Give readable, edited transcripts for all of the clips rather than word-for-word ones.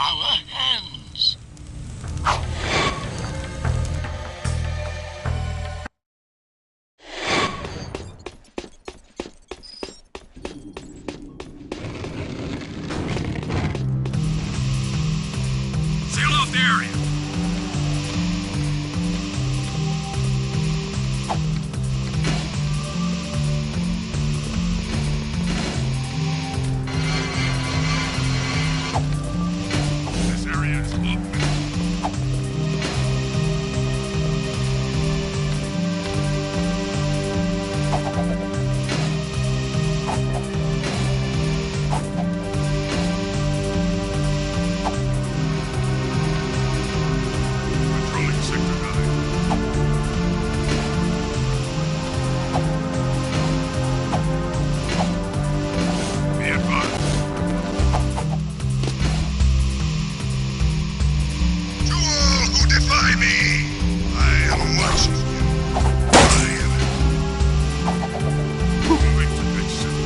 our hands. Seal off the area. This area is open. Controlling Sector 9. Be advised. To all who defy me, I am watching you. I am moving to big city.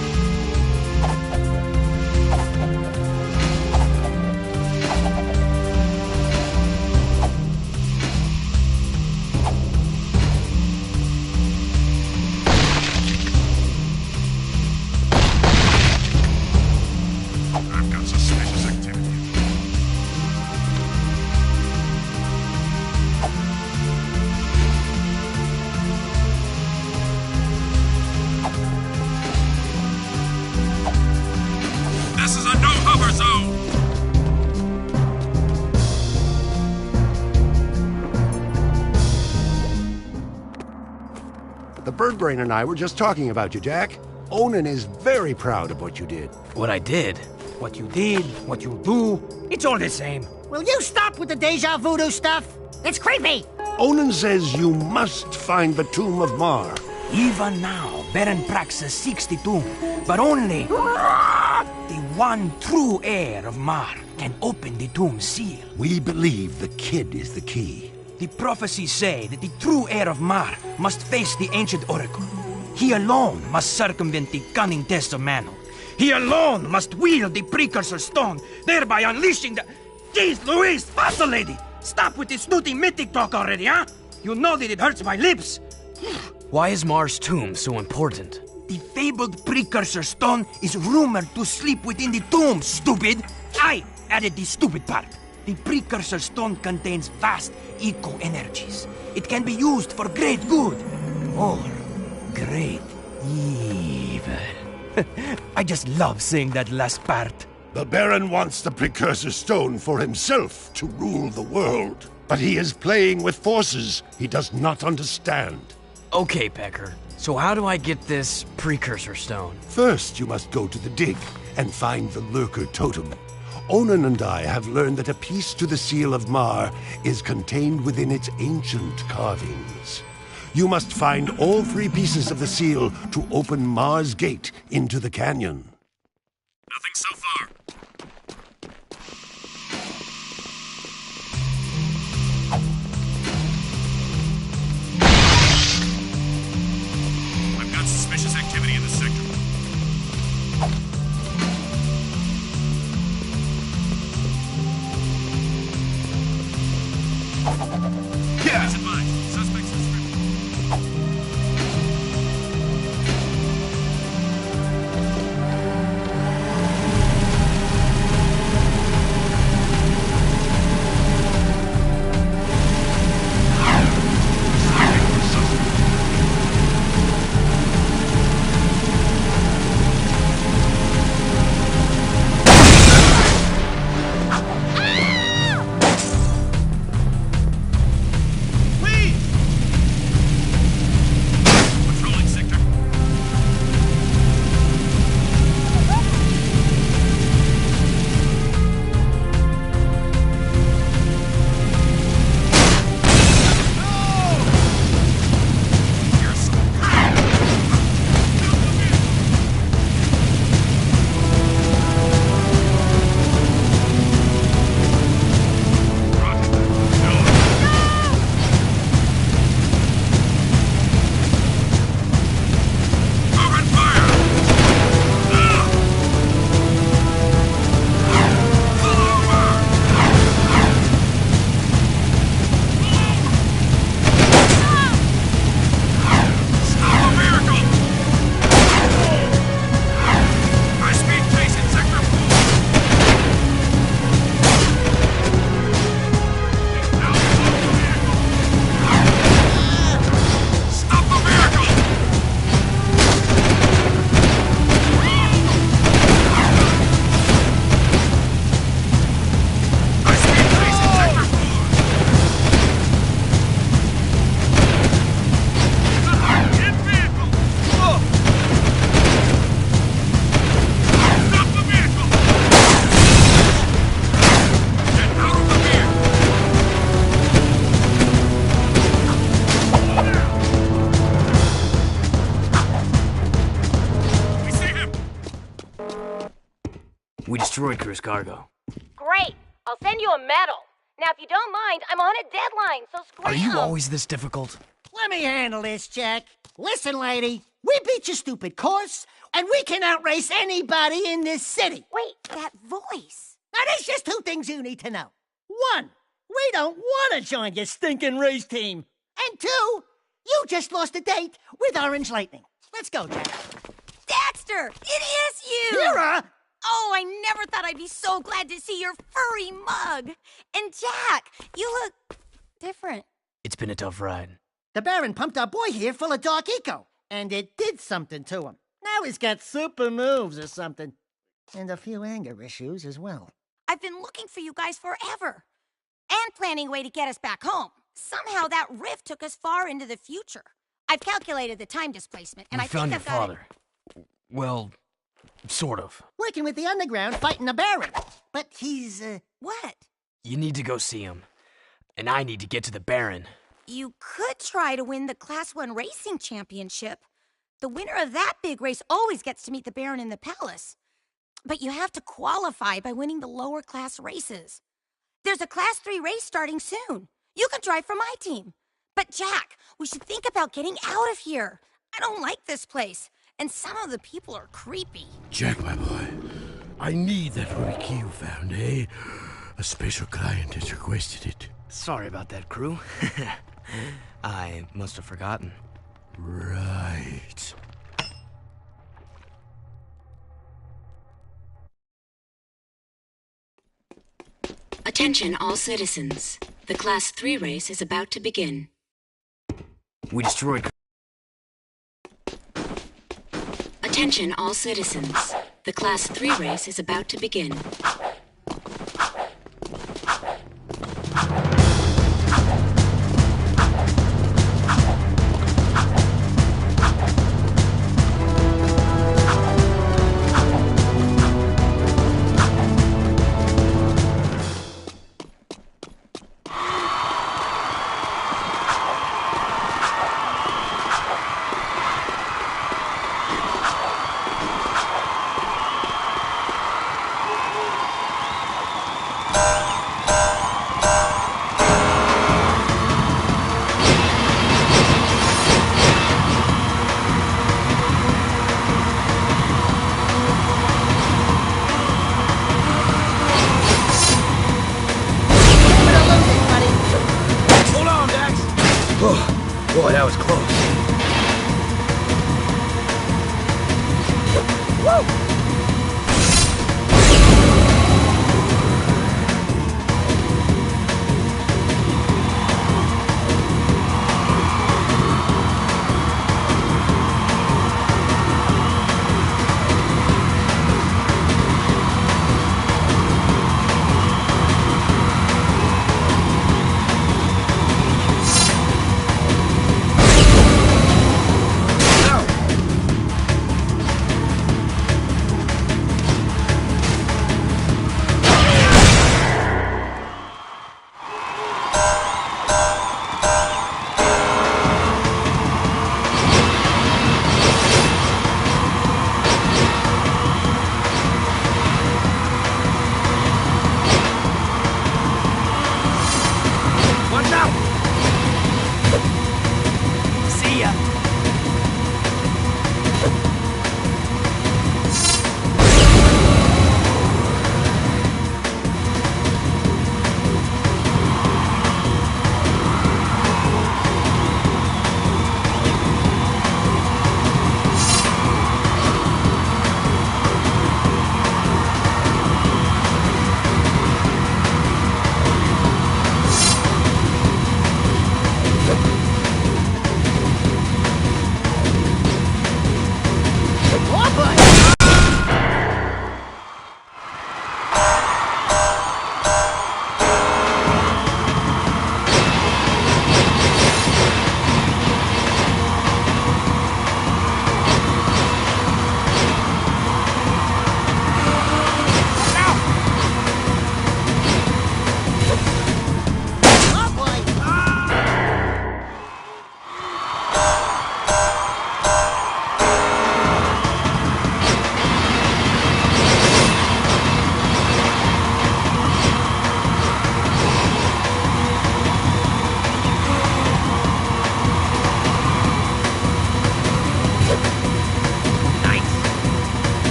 I've got suspicious activity. This is a no-hover zone! The Birdbrain and I were just talking about you, Jack. Onan is very proud of what you did. What I did, what you did, what you do, it's all the same. Will you stop with the deja voodoo stuff? It's creepy! Onan says you must find the Tomb of Mar. Even now, Baron Praxis seeks the tomb, but only the one true heir of Mar can open the tomb seal. We believe the kid is the key. The prophecies say that the true heir of Mar must face the ancient oracle. He alone must circumvent the cunning tests of Mano. He alone must wield the precursor stone, thereby unleashing the... Jeez Louise, fossil lady! Stop with this snooty mythic talk already, huh? You know that it hurts my lips. Why is Mar's tomb so important? The fabled precursor stone is rumored to sleep within the tomb, stupid! I added the stupid part. The precursor stone contains vast eco-energies. It can be used for great good, or great evil. I just love saying that last part. The Baron wants the Precursor Stone for himself to rule the world. But he is playing with forces he does not understand. Okay, Pecker. So how do I get this precursor stone? First, you must go to the dig and find the Lurker Totem. Onan and I have learned that a piece to the Seal of Mar is contained within its ancient carvings. You must find all 3 pieces of the seal to open Mar's gate into the canyon. Nothing so far. I've got suspicious activity in the sector. Yeah. Be advised, suspects description. destroyed Crew's cargo. Great. I'll send you a medal. Now, if you don't mind, I'm on a deadline, so scram. Are you always this difficult? Let me handle this, Jack. Listen, lady, we beat your stupid course, and we can outrace anybody in this city. Wait, that voice. Now, there's just two things you need to know. One, we don't want to join your stinking race team. And two, you just lost a date with Orange Lightning. Let's go, Jack. Daxter, it is you! Kira! Oh, I never thought I'd be so glad to see your furry mug. And Jack, you look different. It's been a tough ride. The Baron pumped our boy here full of Dark Eco, and it did something to him. Now he's got super moves or something. And a few anger issues as well. I've been looking for you guys forever. And planning a way to get us back home. Somehow that rift took us far into the future. I've calculated the time displacement, and We I found think your I've got father. Well, sort of. Working with the Underground, fighting the Baron. But he's, What? You need to go see him. And I need to get to the Baron. You could try to win the Class 1 Racing Championship. The winner of that big race always gets to meet the Baron in the palace. But you have to qualify by winning the lower class races. There's a Class 3 race starting soon. You can drive for my team. But Jack, we should think about getting out of here. I don't like this place, and some of the people are creepy. Jack, my boy, I need that ruby key you found, eh? A special client has requested it. Sorry about that, Crew. I must have forgotten. Right. Attention all citizens. The Class 3 race is about to begin. We destroyed... Attention all citizens. The Class 3 race is about to begin. Hold on, Dax! Oh, boy, that was close.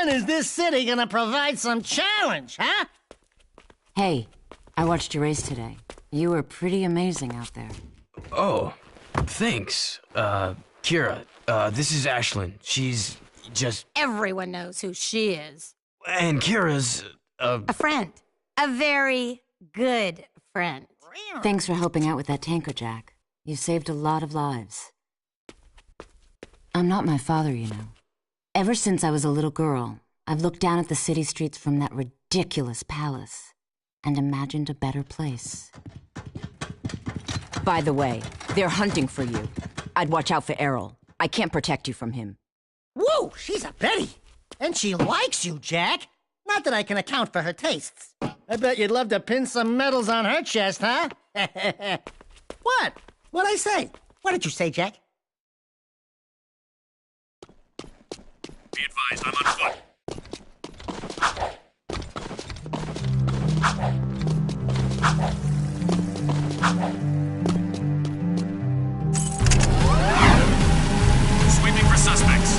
when is this city gonna provide some challenge, huh? Hey, I watched your race today. You were pretty amazing out there. Oh, thanks. Kira, this is Ashlyn. She's just... Everyone knows who she is. And Kira's, A friend. A very good friend. Thanks for helping out with that tanker, Jack. You saved a lot of lives. I'm not my father, you know. Ever since I was a little girl, I've looked down at the city streets from that ridiculous palace and imagined a better place. By the way, they're hunting for you. I'd watch out for Errol. I can't protect you from him. Whoa, she's a Betty. And she likes you, Jack. Not that I can account for her tastes. I bet you'd love to pin some medals on her chest, huh? What? What'd I say? What did you say, Jack? Be advised, I'm on foot. Sweeping for suspects.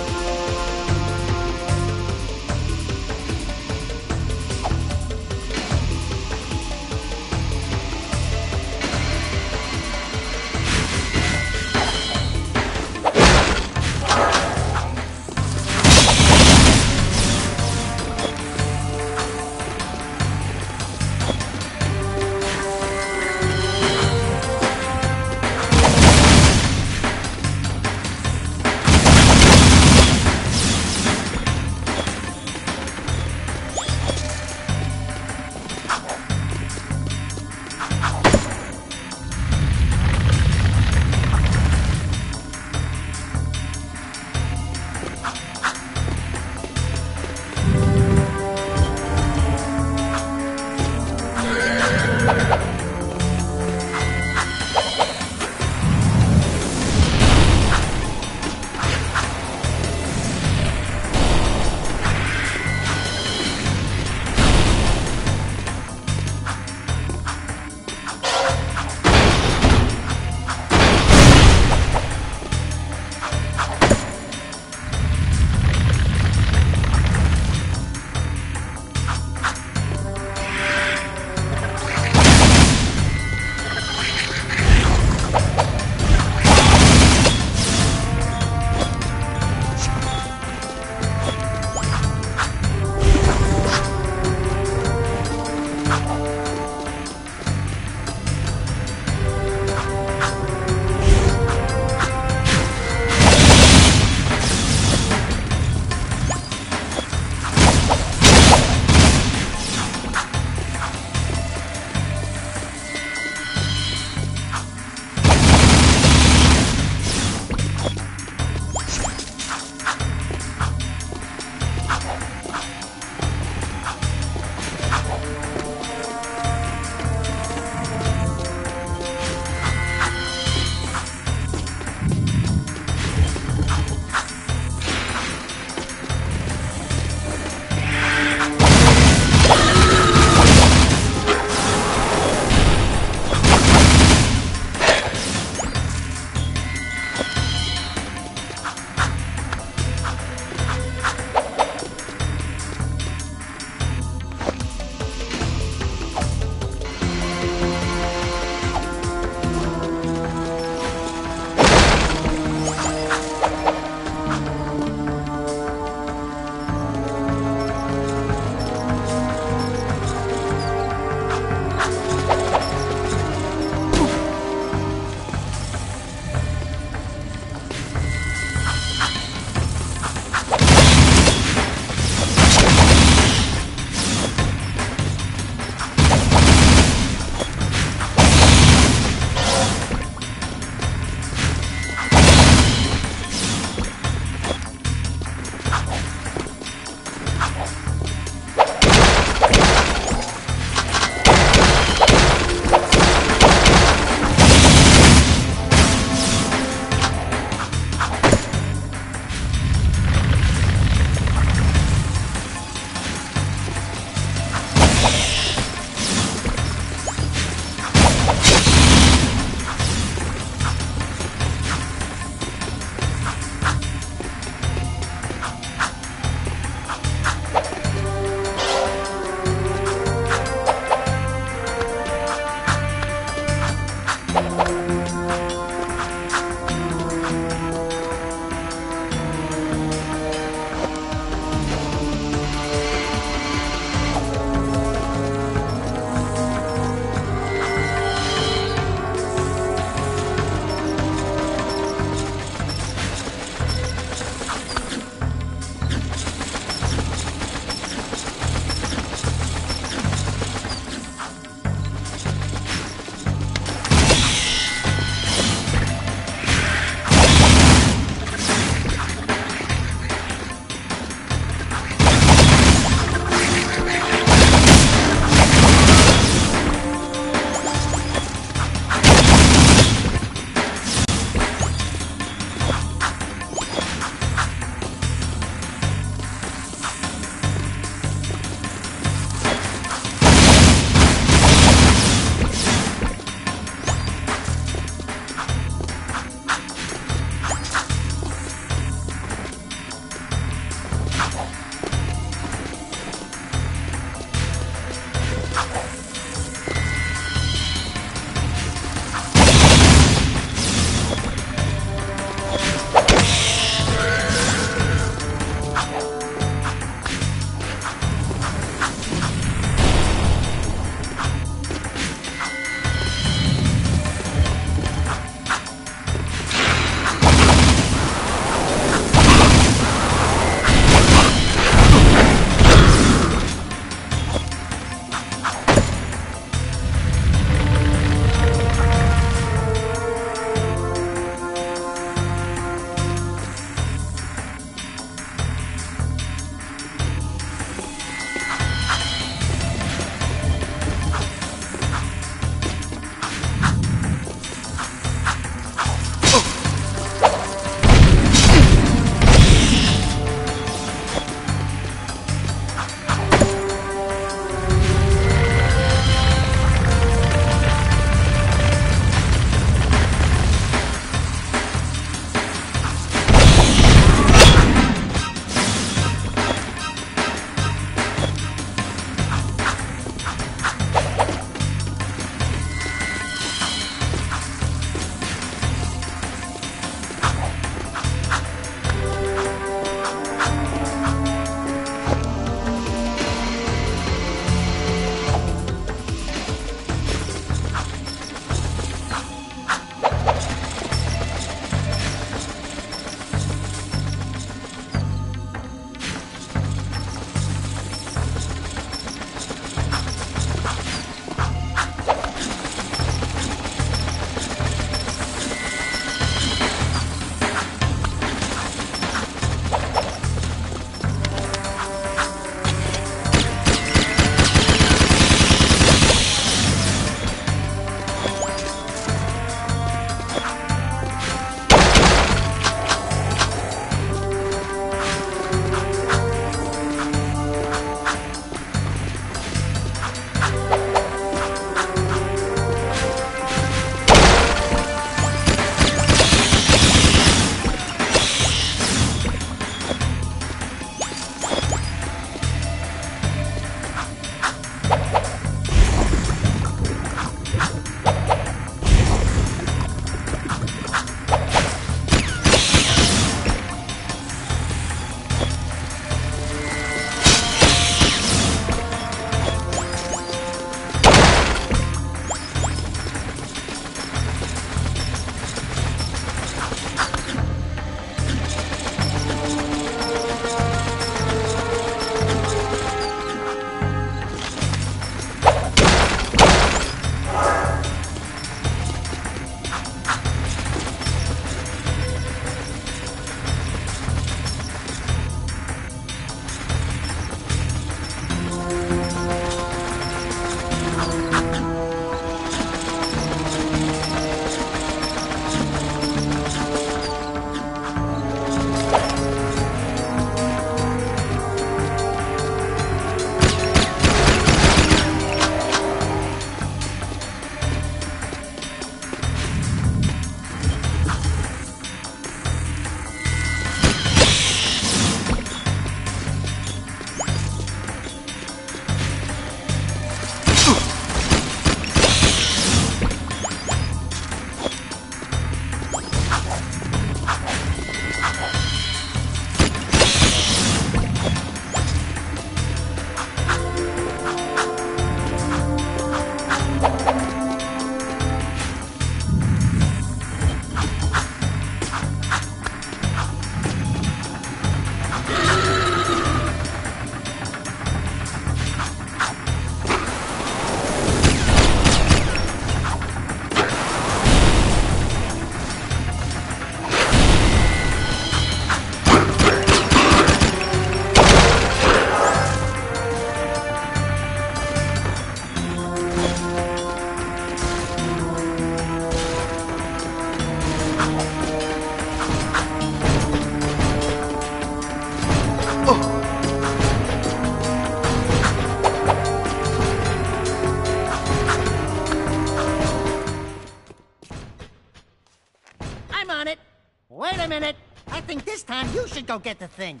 Wait a minute. I think this time you should go get the thing.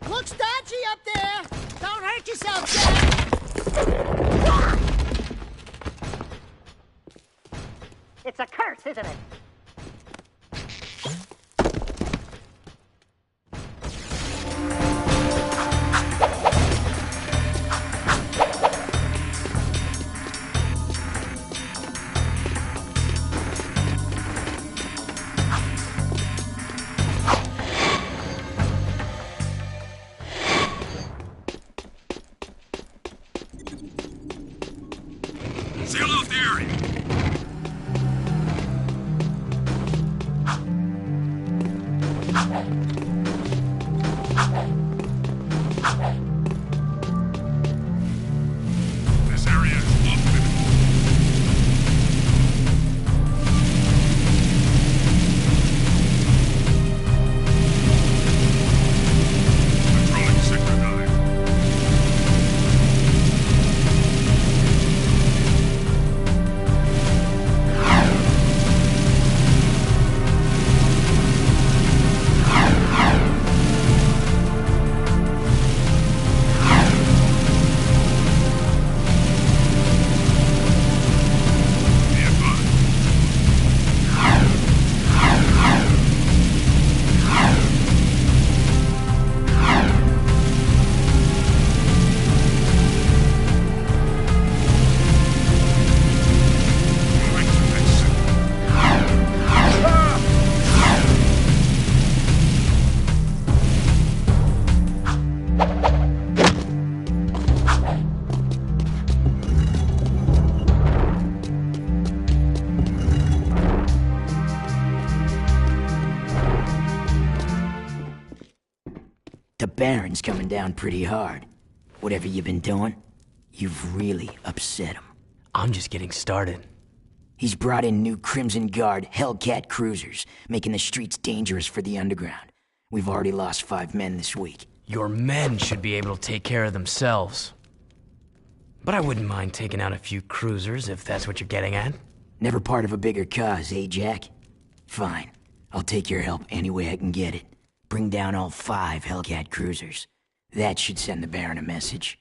Looks dodgy up there. Don't hurt yourself, Jack. It's a curse, isn't it? Seal off the area. This area is off limits. Controlling Sector 9. The Baron's coming down pretty hard. Whatever you've been doing, you've really upset him. I'm just getting started. He's brought in new Crimson Guard Hellcat cruisers, making the streets dangerous for the underground. We've already lost 5 men this week. Your men should be able to take care of themselves. But I wouldn't mind taking out a few cruisers if that's what you're getting at. Never part of a bigger cause, eh, Jack? Fine. I'll take your help any way I can get it. Bring down all 5 Hellcat cruisers. That should send the Baron a message.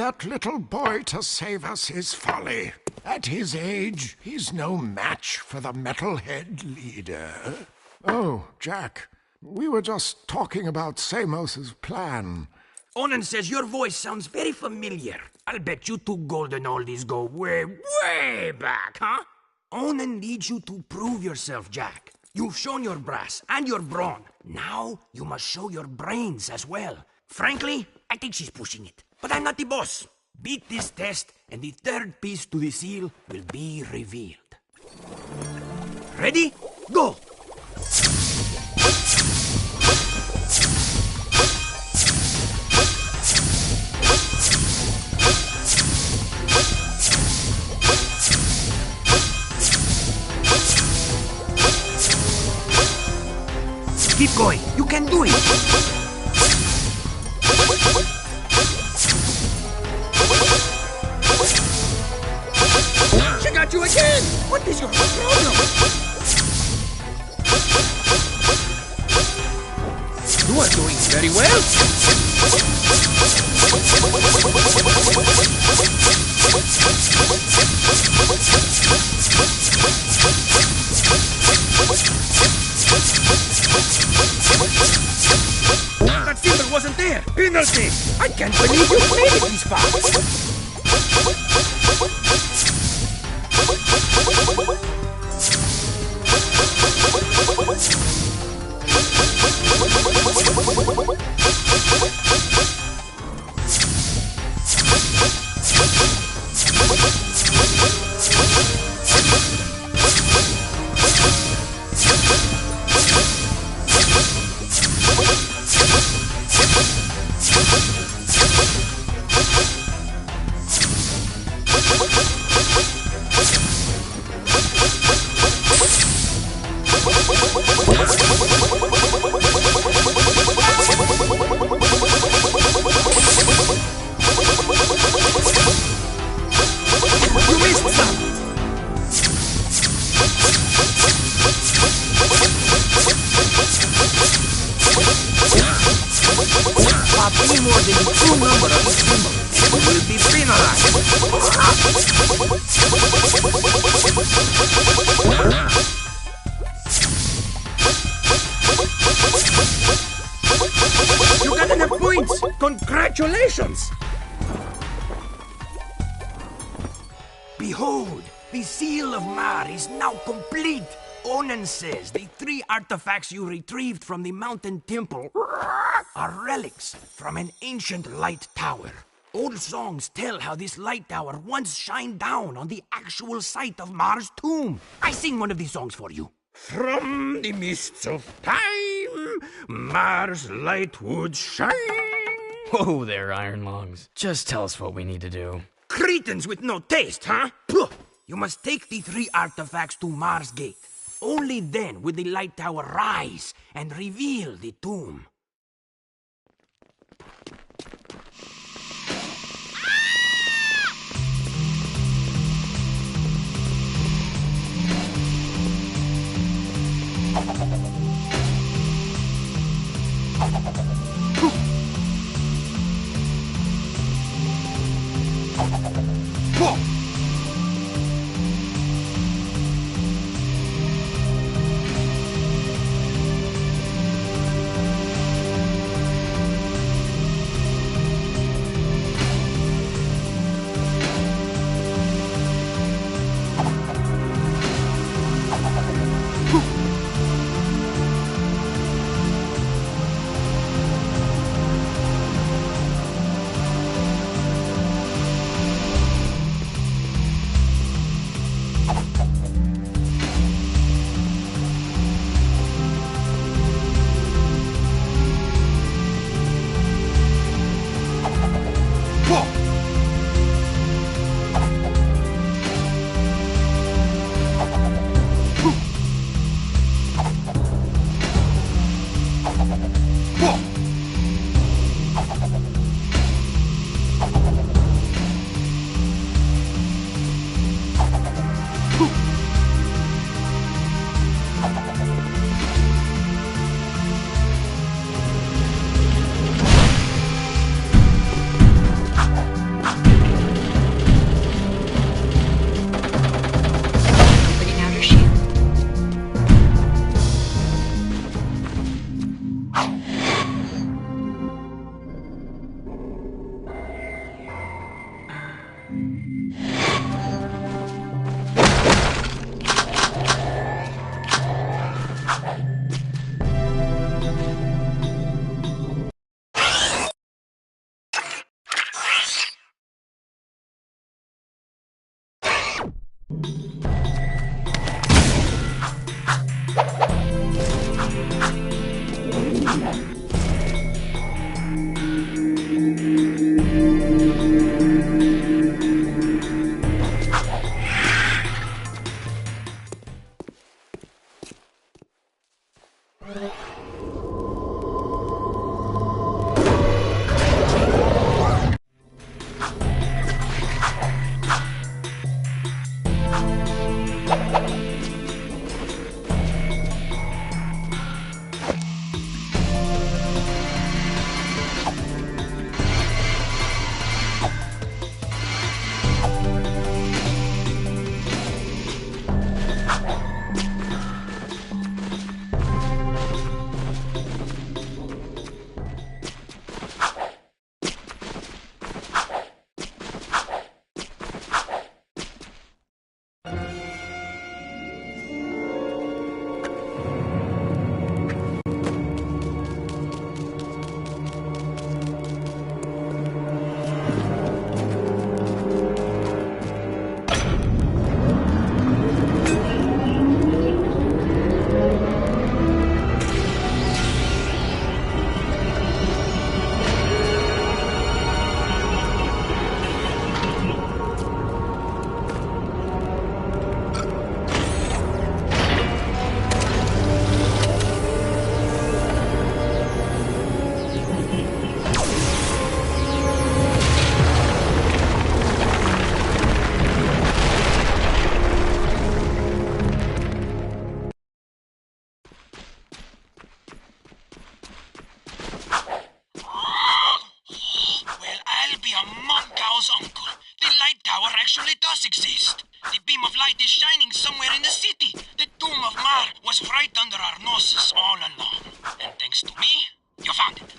that little boy to save us is folly. At his age, he's no match for the metalhead leader. Oh, Jack, we were just talking about Samos's plan. Onan says your voice sounds very familiar. I'll bet you two golden oldies go way, way back, huh? Onan needs you to prove yourself, Jack. You've shown your brass and your brawn. Now you must show your brains as well. Frankly, I think she's pushing it. But I'm not the boss. Beat this test, and the third piece to the seal will be revealed. Ready? Go! Keep going. You can do it. She got you again. What is your problem? You are doing very well. That symbol wasn't there! Penalty! I can't believe you made it this far! Any more than the true number of this symbol, you will be penalized. You got enough points! Congratulations! Behold, the Seal of Mar is now complete. Onan says the 3 artifacts you retrieved from the mountain temple are relics from an ancient light tower. Old songs tell how this light tower once shined down on the actual site of Mar's tomb. I sing one of these songs for you. From the mists of time, Mars light would shine. Whoa there, Iron Lungs. Just tell us what we need to do. Cretins with no taste, huh? Puh. You must take the 3 artifacts to Mars Gate. Only then will the light tower rise and reveal the tomb. Uncle. The light tower actually does exist. The beam of light is shining somewhere in the city. The Tomb of Mar was right under our noses all along. And thanks to me, you found it.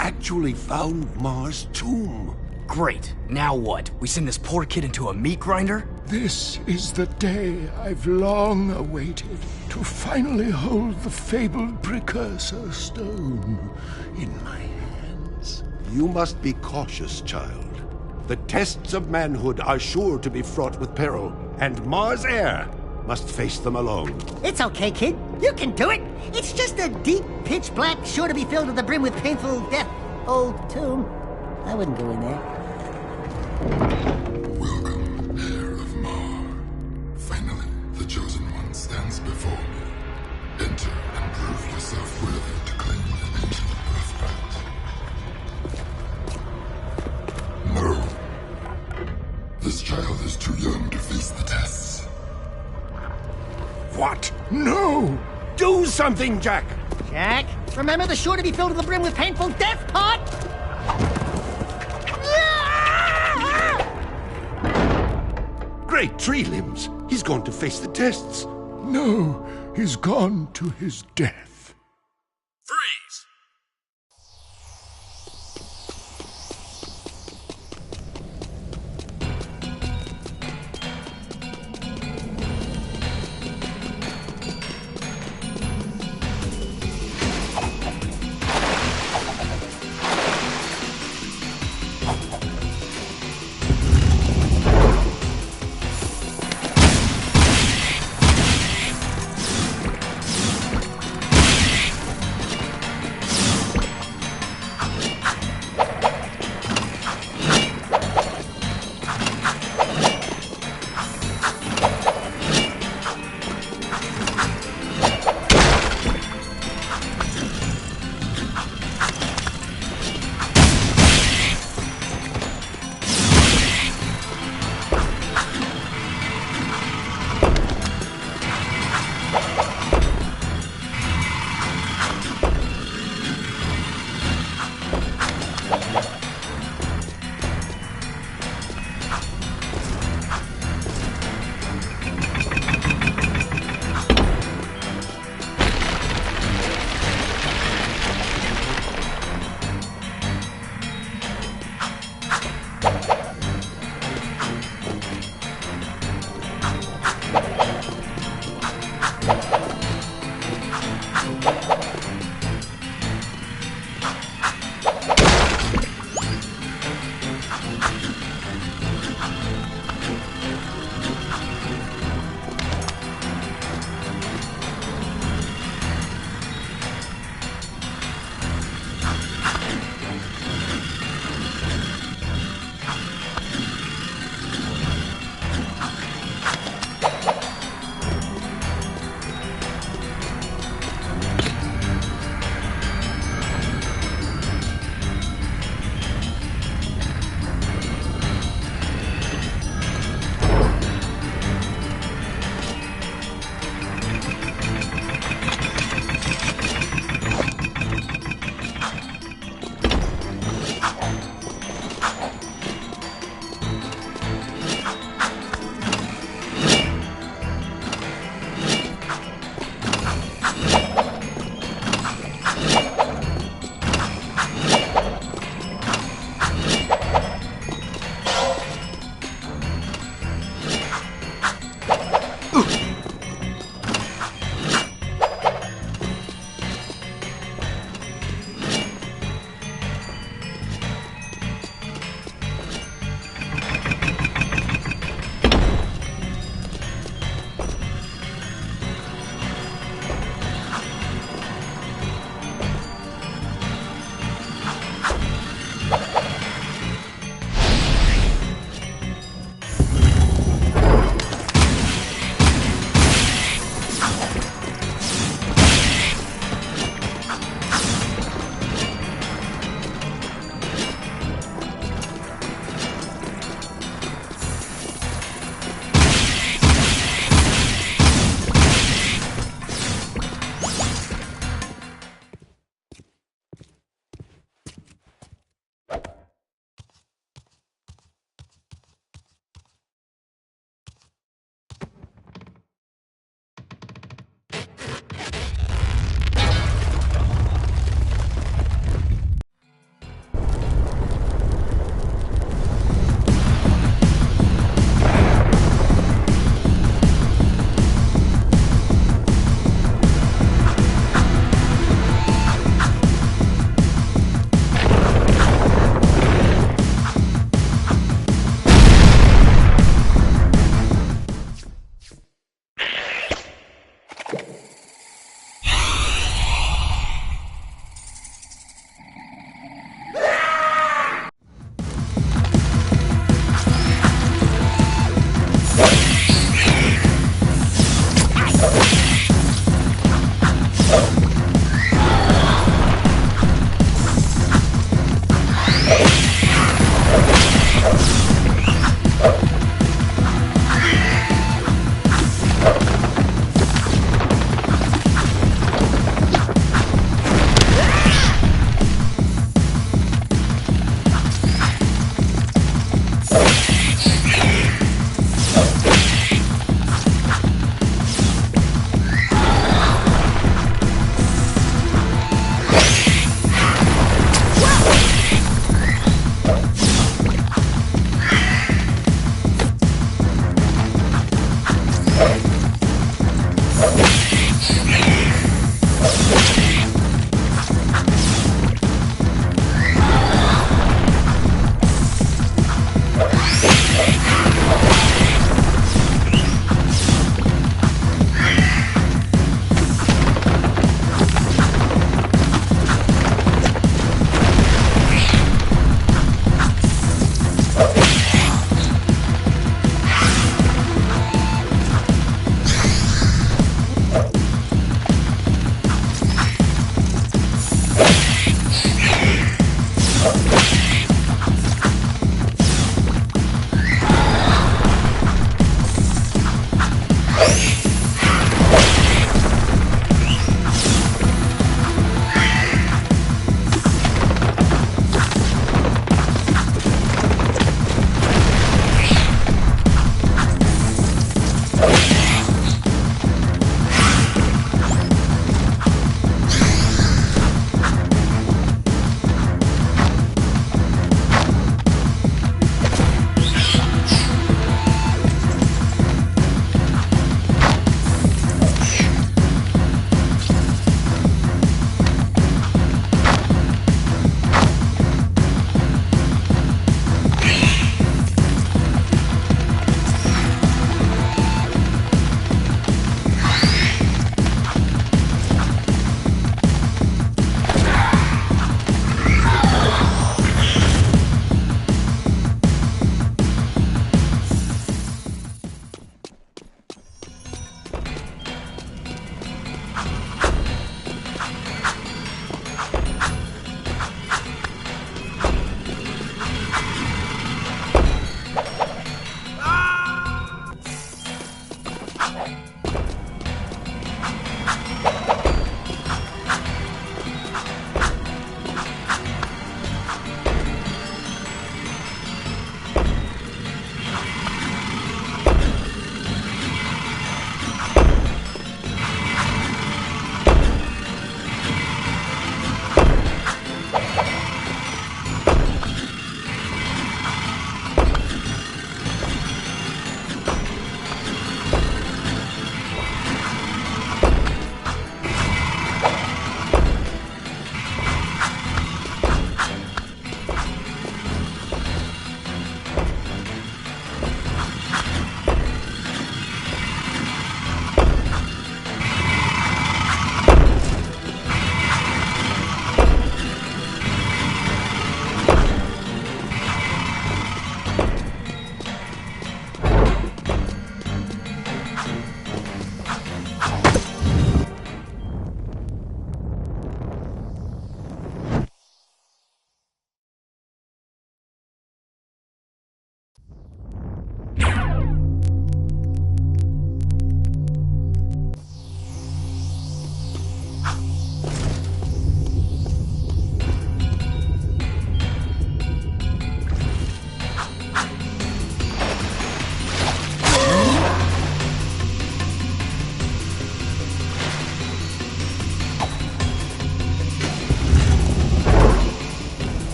Actually found Mar's tomb. Great. Now what? We send this poor kid into a meat grinder? This is the day I've long awaited, to finally hold the fabled precursor stone in my hands. You must be cautious, child. The tests of manhood are sure to be fraught with peril, and Mars heir must face them alone. It's okay, kid. You can do it. It's just a deep, pitch black, sure to be filled to the brim with painful death old tomb. I wouldn't go in there. Welcome, heir of Mar. Finally, the Chosen One stands before me. Enter and prove yourself worthy to claim the ancient birthright. No. This child is too young to face the tests. What? No! Do something, Jack! Jack, remember the sure to be filled to the brim with painful death part? Great tree limbs! He's going to face the tests. No, he's gone to his death. Freeze!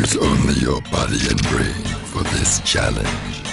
use only your body and brain for this challenge.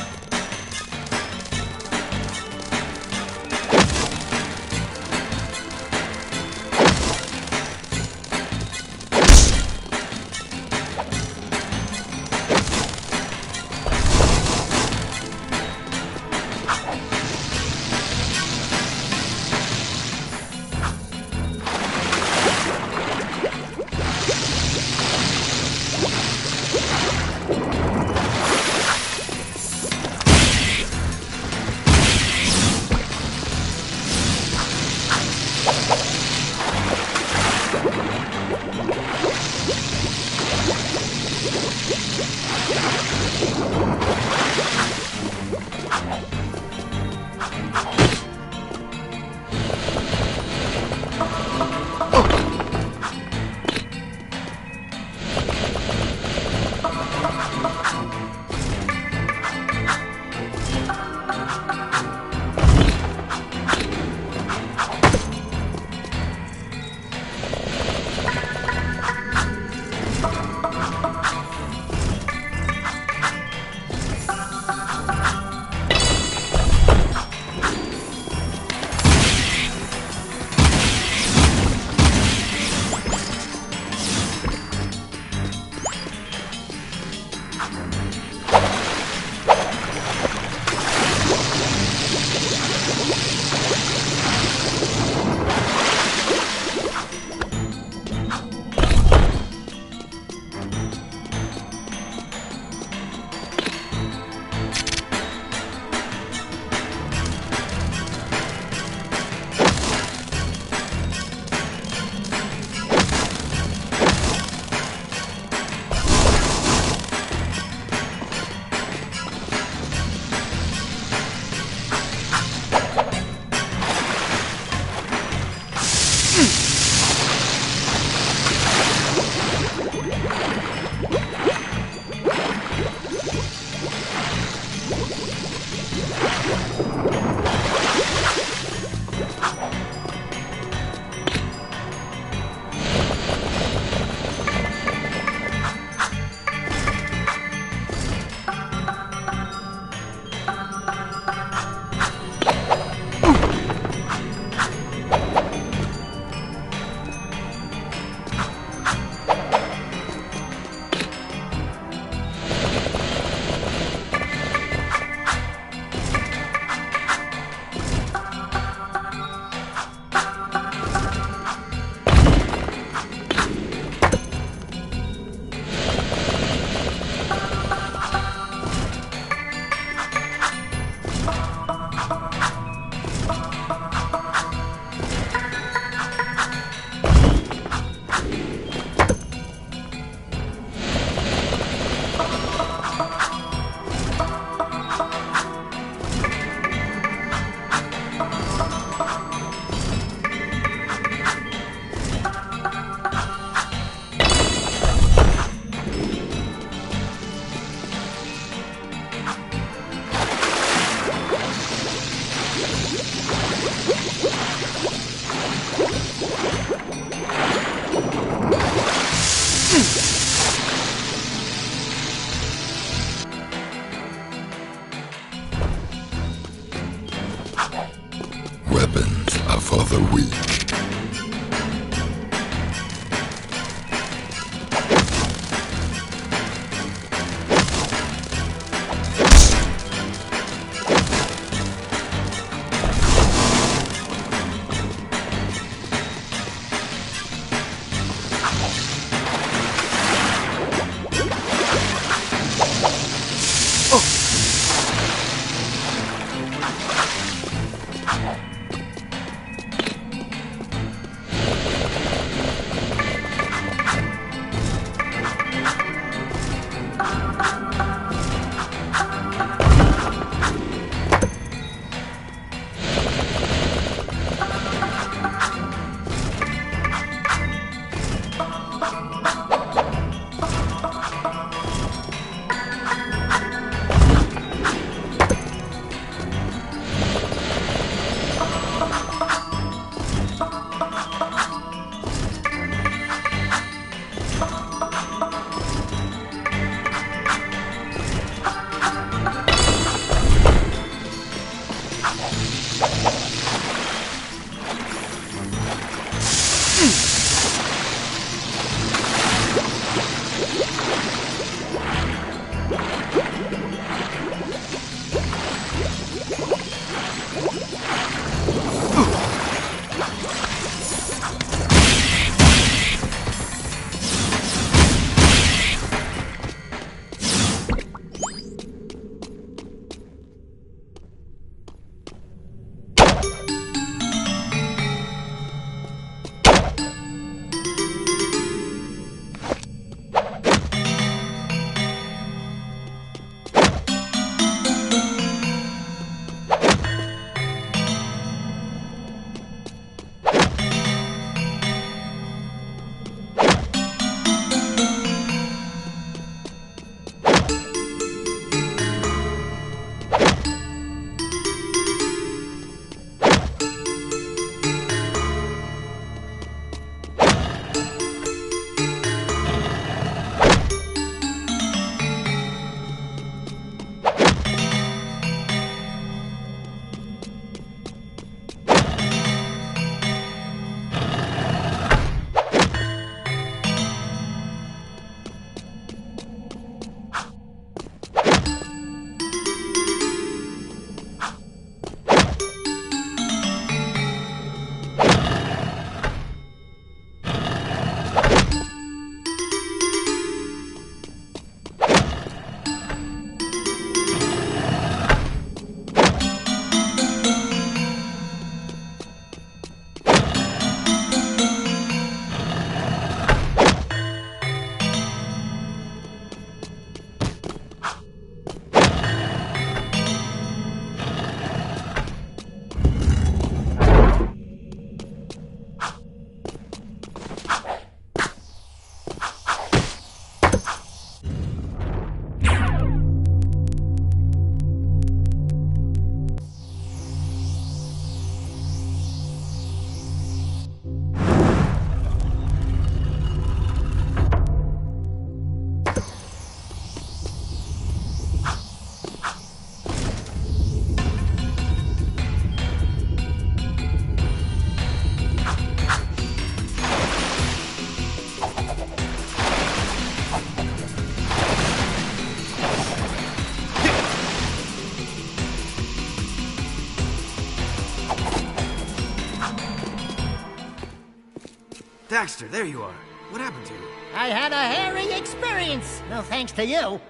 Master, there you are. What happened to you? I had a hairy experience. No thanks to you.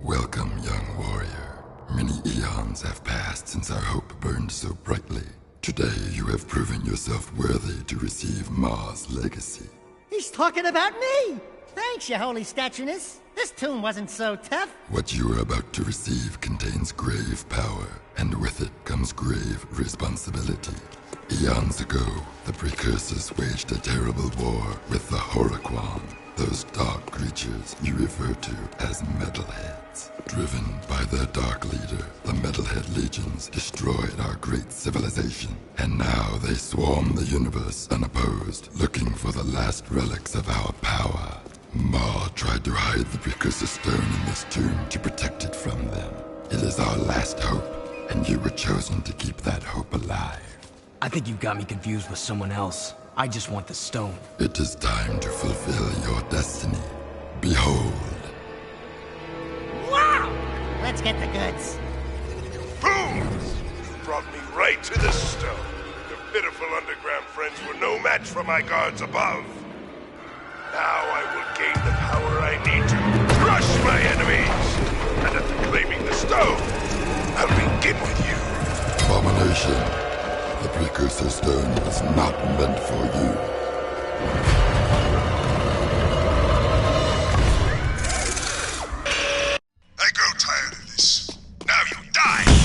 Welcome, young warrior. Many eons have passed since our hope burned so brightly. Today you have proven yourself worthy to receive Mar's legacy. He's talking about me. Thanks, your holy statueness. This tomb wasn't so tough. What you are about to receive contains grave power, and with it comes grave responsibility. Eons ago, the Precursors waged a terrible war with the Horoquan, those dark creatures you refer to as Metalheads. Driven by their dark leader, the Metalhead legions destroyed our great civilization, and now they swarm the universe unopposed, looking for the last relics of our power. Mar tried to hide the Precursor Stone in this tomb to protect it from them. It is our last hope, and you were chosen to keep that hope alive. I think you've got me confused with someone else. I just want the stone. It is time to fulfill your destiny. Behold. Wow! Let's get the goods. Boom! You brought me right to the stone. Your pitiful underground friends were no match for my guards above. Now I will gain the power I need to crush my enemies. And after claiming the stone, I'll begin with you. Abomination. The Precursor Stone was not meant for you. I grow tired of this. Now you die!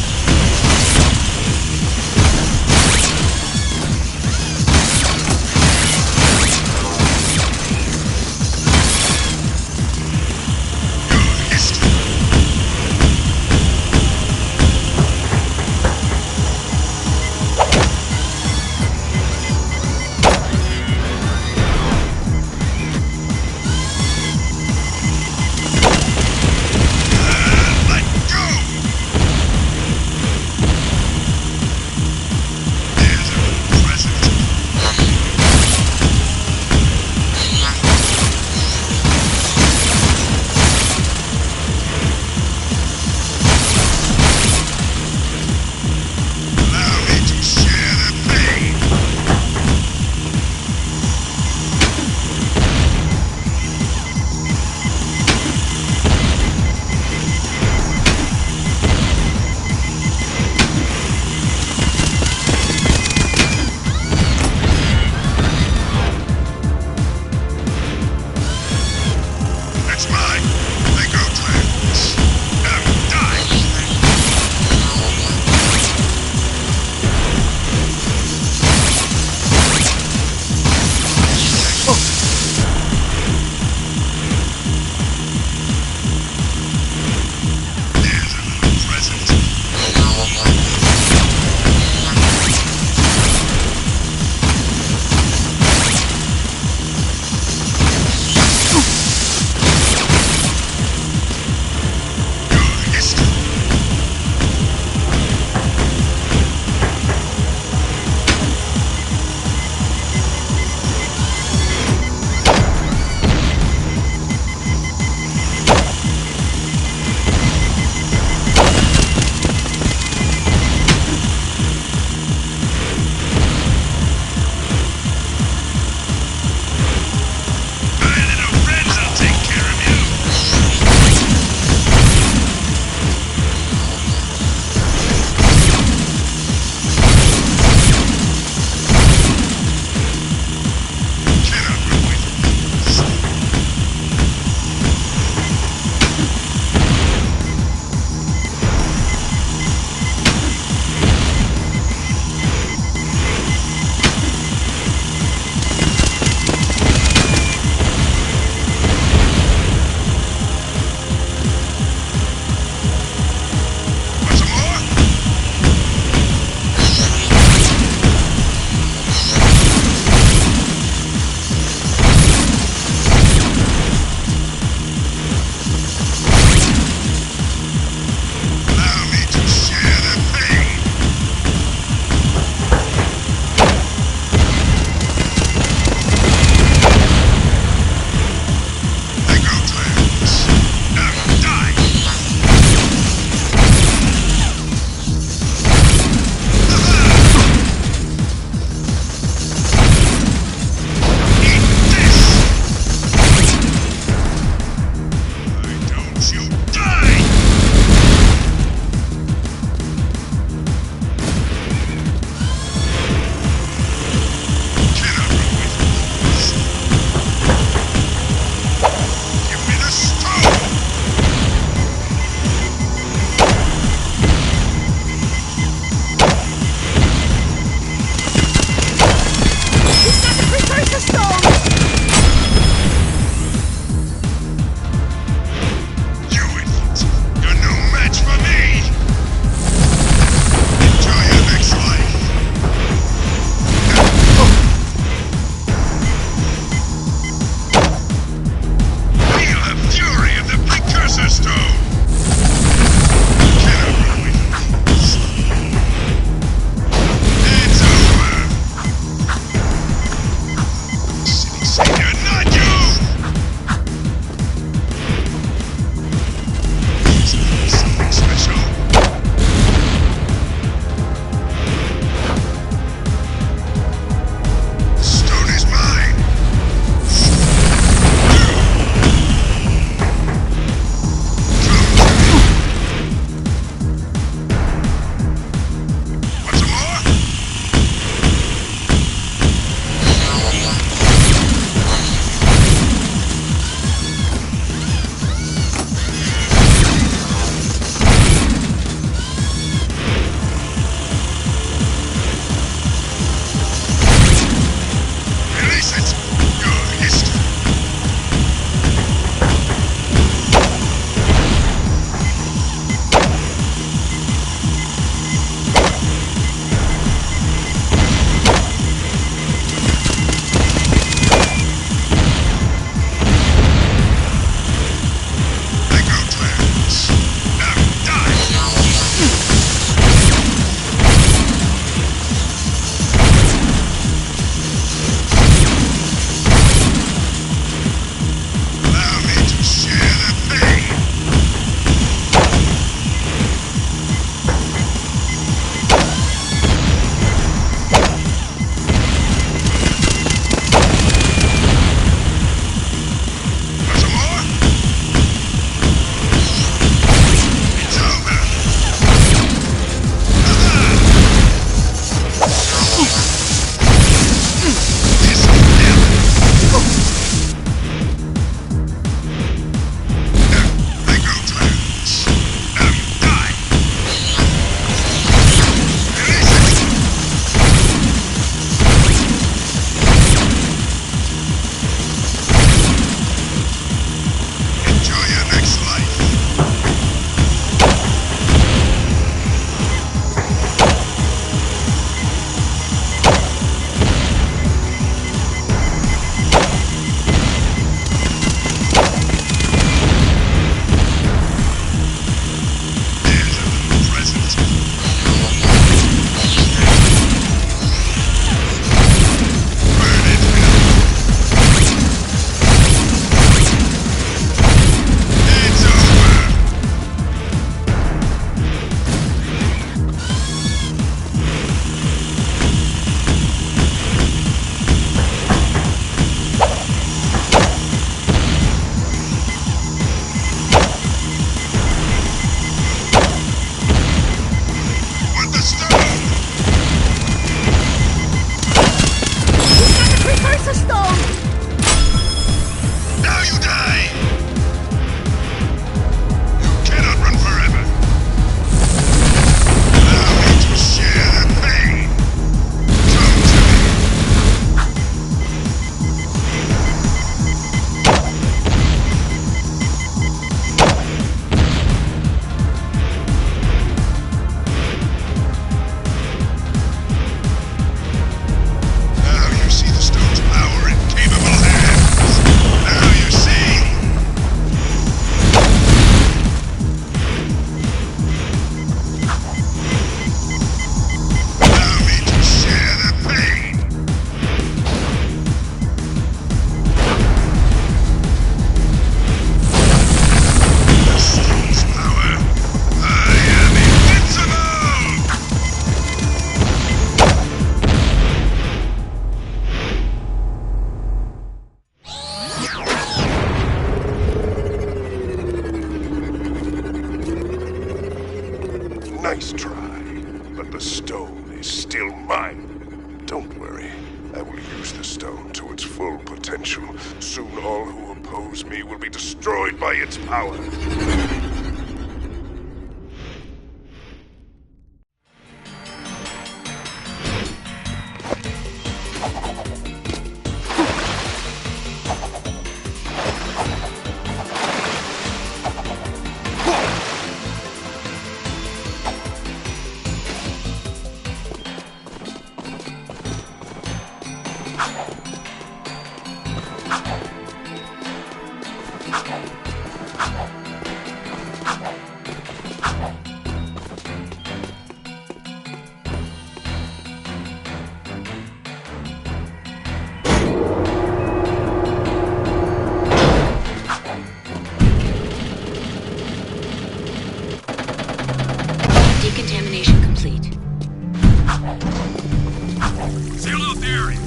Nice try, but the stone is still mine. Don't worry, I will use the stone to its full potential. Soon all who oppose me will be destroyed by its power. Decontamination complete. Seal off the area.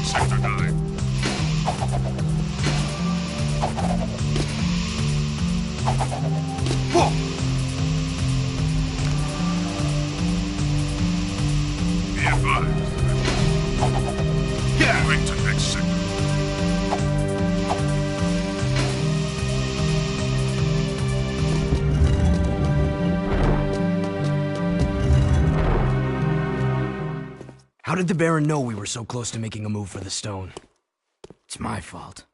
Sector 9. Be advised. Moving to next sector. How did the Baron know we were so close to making a move for the stone? It's my fault.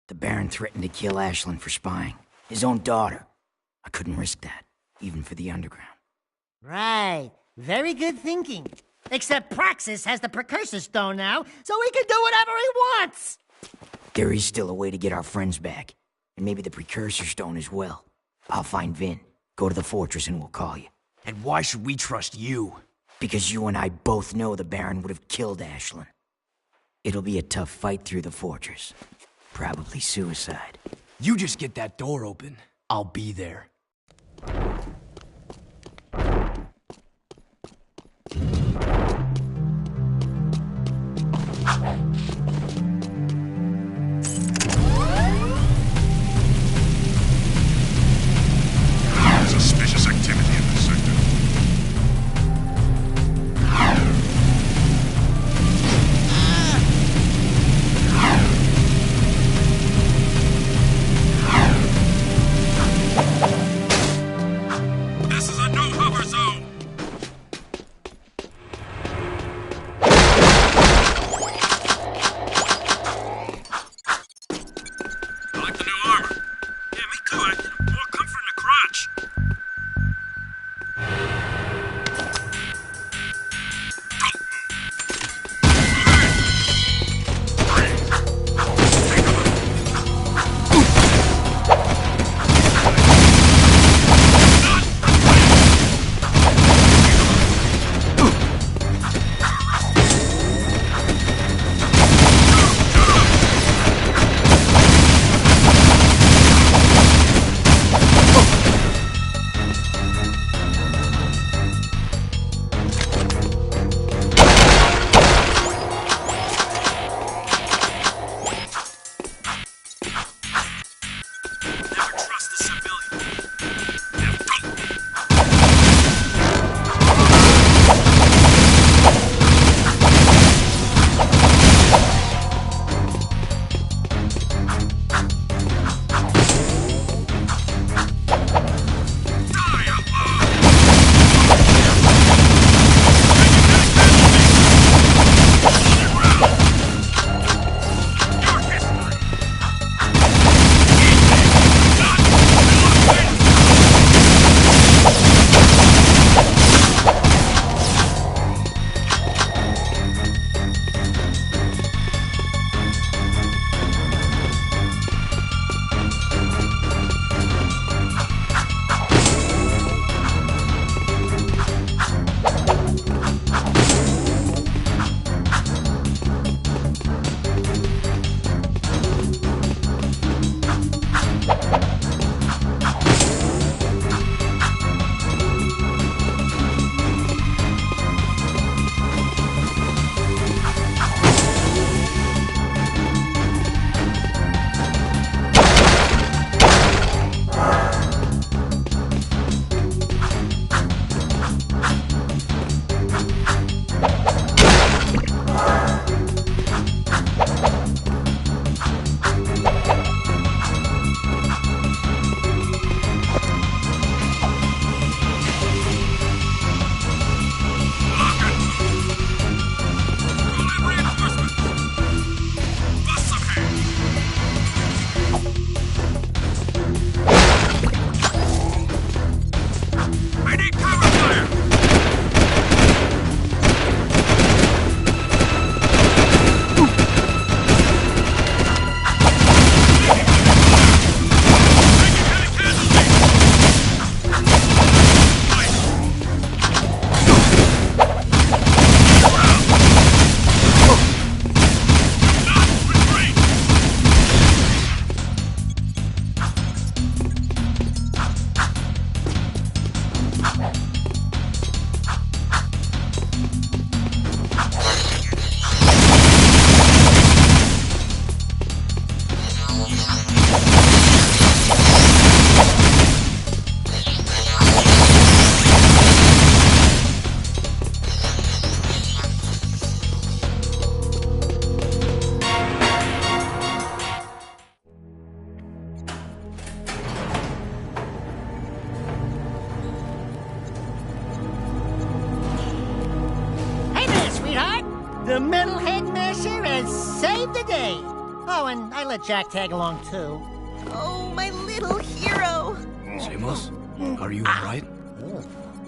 The Baron threatened to kill Ashlyn for spying. His own daughter. I couldn't risk that, even for the underground. Right. Very good thinking. Except Praxis has the Precursor Stone now, so he can do whatever he wants! There is still a way to get our friends back. And maybe the Precursor Stone as well. I'll find Vin. Go to the fortress and we'll call you. And why should we trust you? Because you and I both know the Baron would have killed Ashlyn. It'll be a tough fight through the fortress. Probably suicide. You just get that door open. I'll be there. Suspicious activity in this sector. This is a no-hover zone! The Metalhead Masher has saved the day. Oh, and I let Jack tag along, too. Oh, my little hero. Samos, are you alright?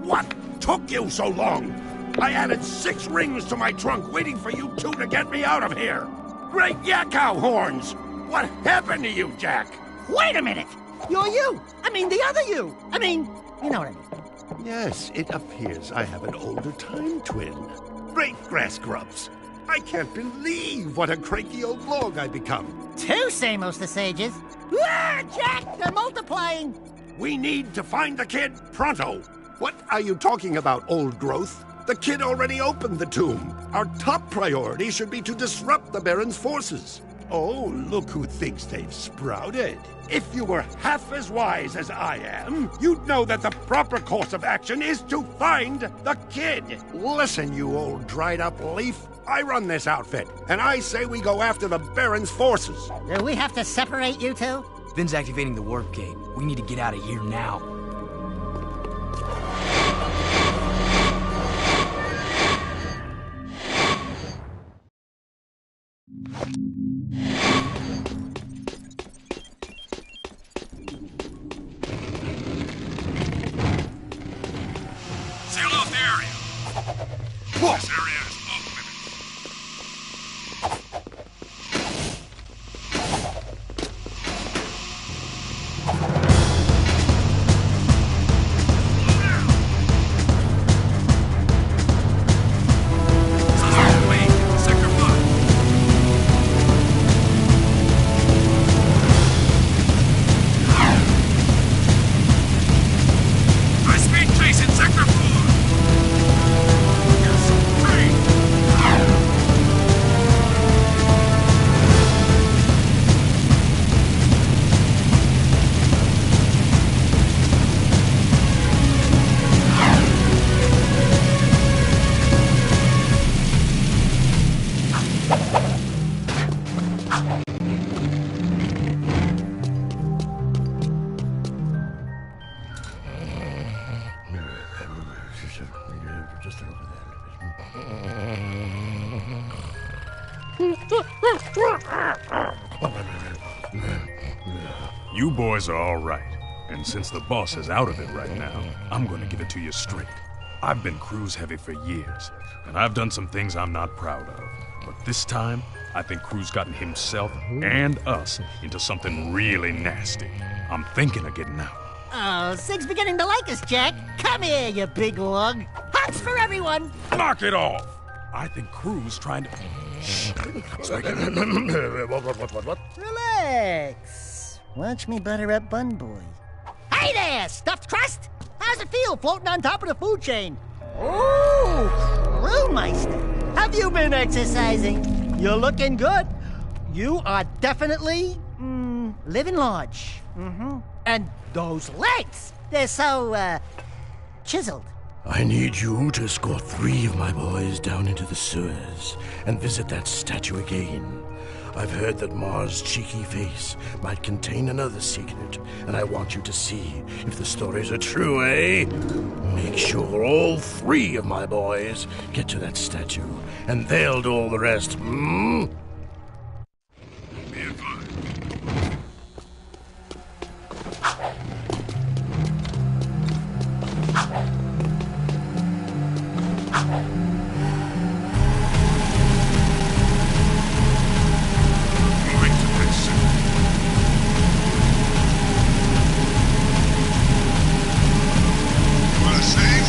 What took you so long? I added 6 rings to my trunk waiting for you two to get me out of here. Great Yakkow horns! What happened to you, Jack? Wait a minute! You're you! I mean, the other you! I mean, you know what I mean. Yes, it appears I have an older time twin. Great grass grubs. I can't believe what a cranky old log I've become. 2 Samos the Sages. Ah, Jack, they're multiplying! We need to find the kid pronto. What are you talking about, old growth? The kid already opened the tomb. Our top priority should be to disrupt the Baron's forces. Oh, look who thinks they've sprouted. If you were half as wise as I am, you'd know that the proper course of action is to find the kid. Listen, you old dried-up leaf. I run this outfit, and I say we go after the Baron's forces. Do we have to separate you two? Finn's activating the warp gate. We need to get out of here now. Seal off the area. What? This area is off limits. You boys are all right. And since the boss is out of it right now, I'm gonna give it to you straight. I've been cruise heavy for years, and I've done some things I'm not proud of. But this time, I think Crew's gotten himself and us into something really nasty. I'm thinking of getting out. Oh, Sig's beginning to like us, Jack. Come here, you big lug. Hugs for everyone. Knock it off! I think Crew's trying to... What? Relax. Watch me butter up Bun Boy. Hey there, stuffed crust! How's it feel floating on top of the food chain? Ooh, Crewmeister. Have you been exercising? You're looking good. You are definitely, living large. Mm-hmm. And those legs, they're so, chiseled. I need you to escort 3 of my boys down into the sewers and visit that statue again. I've heard that Mars' cheeky face might contain another secret, and I want you to see if the stories are true, eh? Make sure all 3 of my boys get to that statue, and they'll do all the rest, hmm? Be advised. Moving to this. You wanna save?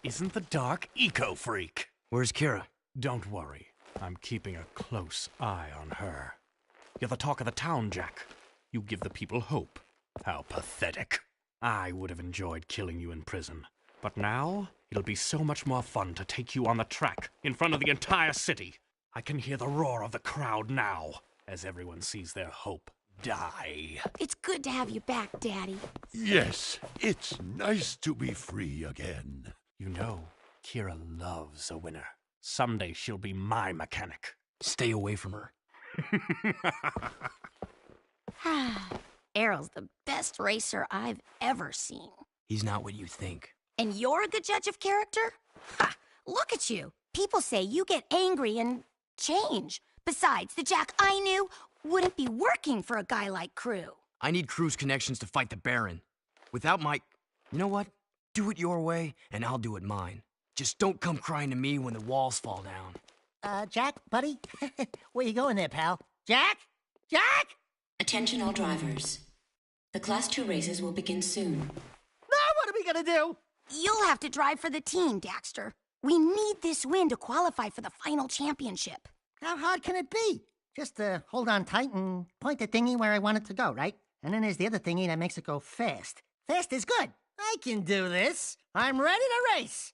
isn't the Dark Eco Freak. Where's Kira? Don't worry. I'm keeping a close eye on her. You're the talk of the town, Jack. You give the people hope. How pathetic. I would have enjoyed killing you in prison. But now, it'll be so much more fun to take you on the track in front of the entire city. I can hear the roar of the crowd now, as everyone sees their hope die. It's good to have you back, Daddy. Yes, it's nice to be free again. You know, Kira loves a winner. Someday she'll be my mechanic. Stay away from her. Errol's the best racer I've ever seen. He's not what you think. And you're the judge of character? Ha! Look at you. People say you get angry and change. Besides, the Jack I knew wouldn't be working for a guy like Crew. I need Crew's connections to fight the Baron. Without my... You know what? Do it your way, and I'll do it mine. Just don't come crying to me when the walls fall down. Jack, buddy? Where you going there, pal? Jack? Jack? Attention all drivers. The Class 2 races will begin soon. Now what are we gonna do? You'll have to drive for the team, Daxter. We need this win to qualify for the final championship. How hard can it be? Just hold on tight and point the thingy where I want it to go, right? And then there's the other thingy that makes it go fast. Fast is good. I can do this. I'm ready to race.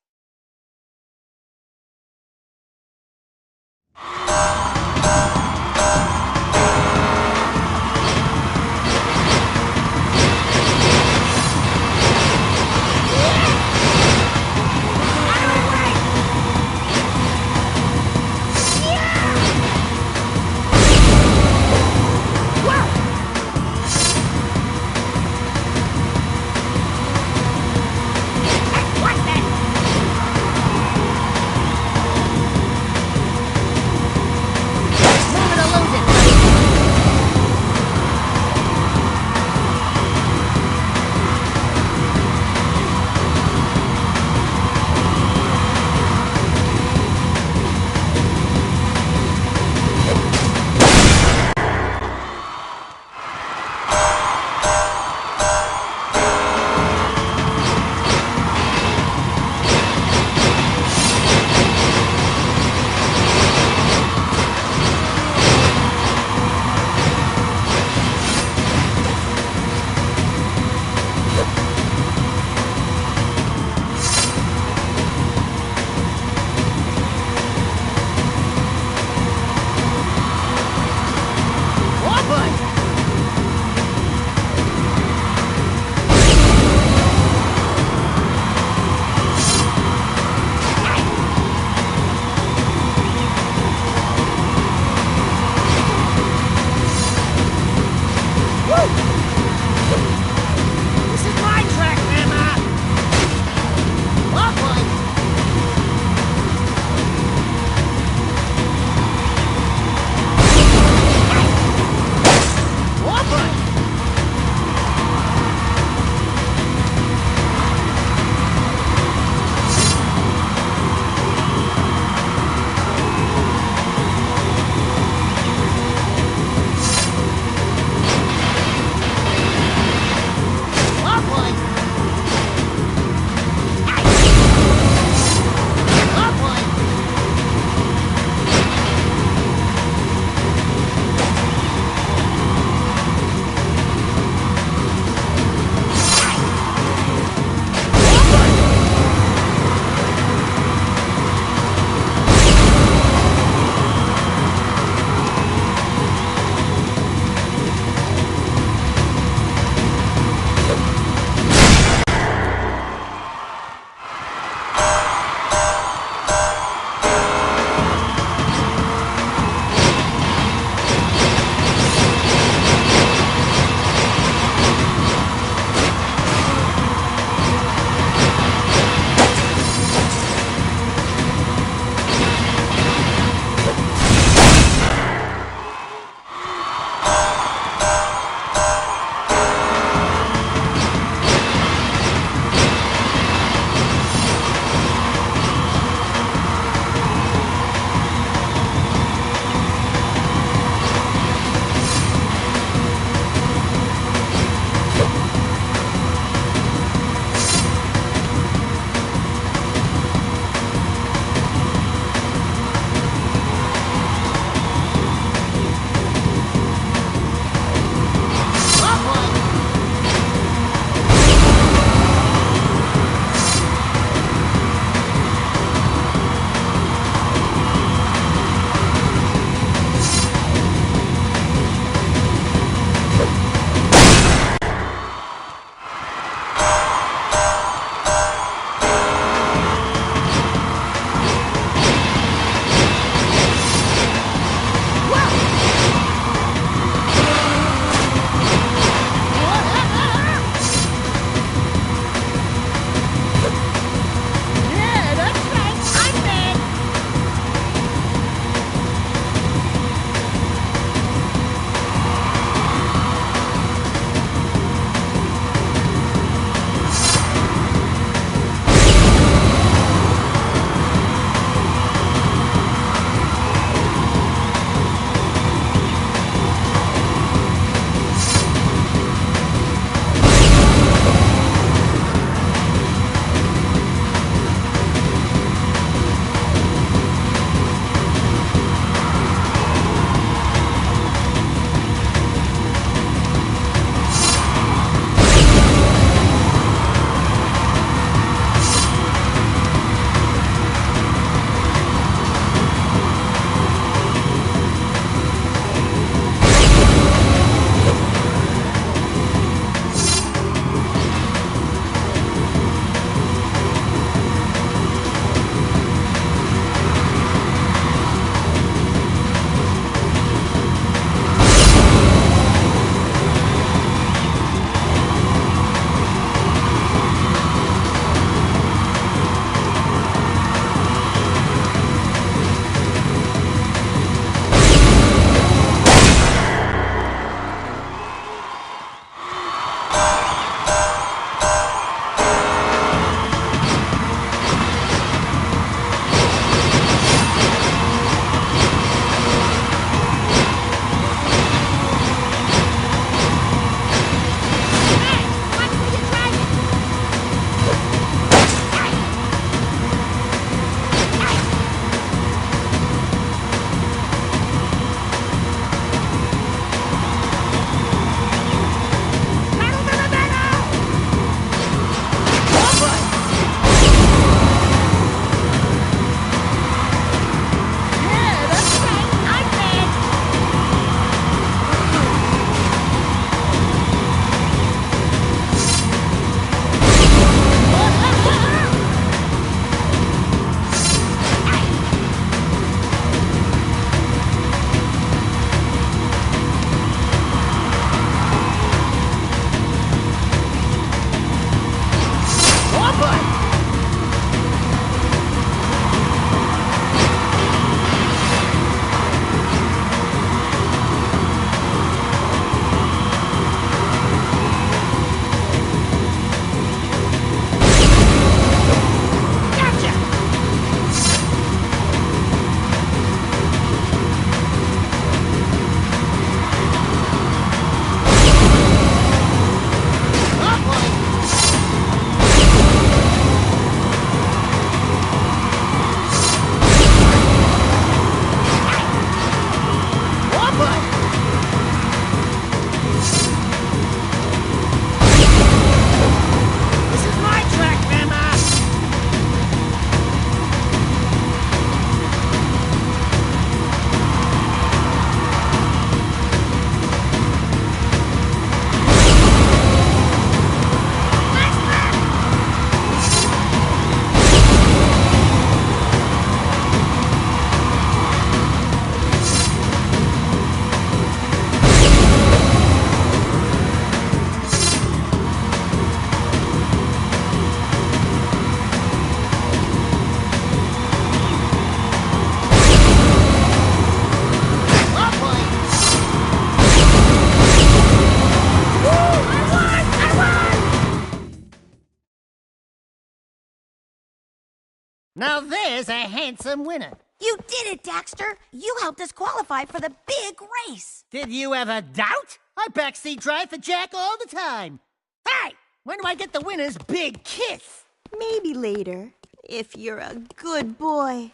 Now there's a handsome winner. You did it, Daxter. You helped us qualify for the big race. Did you ever doubt? I backseat drive for Jack all the time. Hey, when do I get the winner's big kiss? Maybe later, if you're a good boy.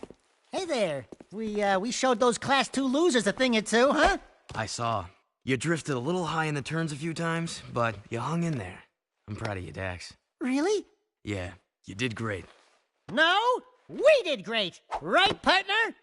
Hey there. We showed those Class 2 losers a thing or two, huh? I saw. You drifted a little high in the turns a few times, but you hung in there. I'm proud of you, Dax. Really? Yeah, you did great. No, we did great. Right, partner?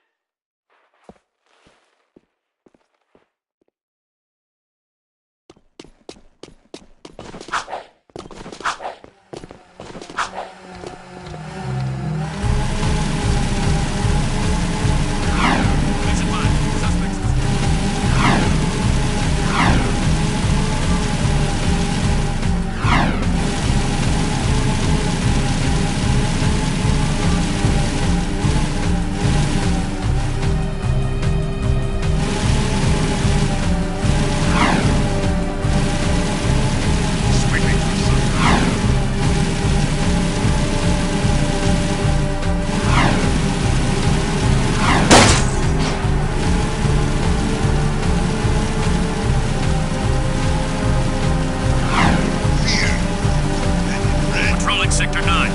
Sector 9.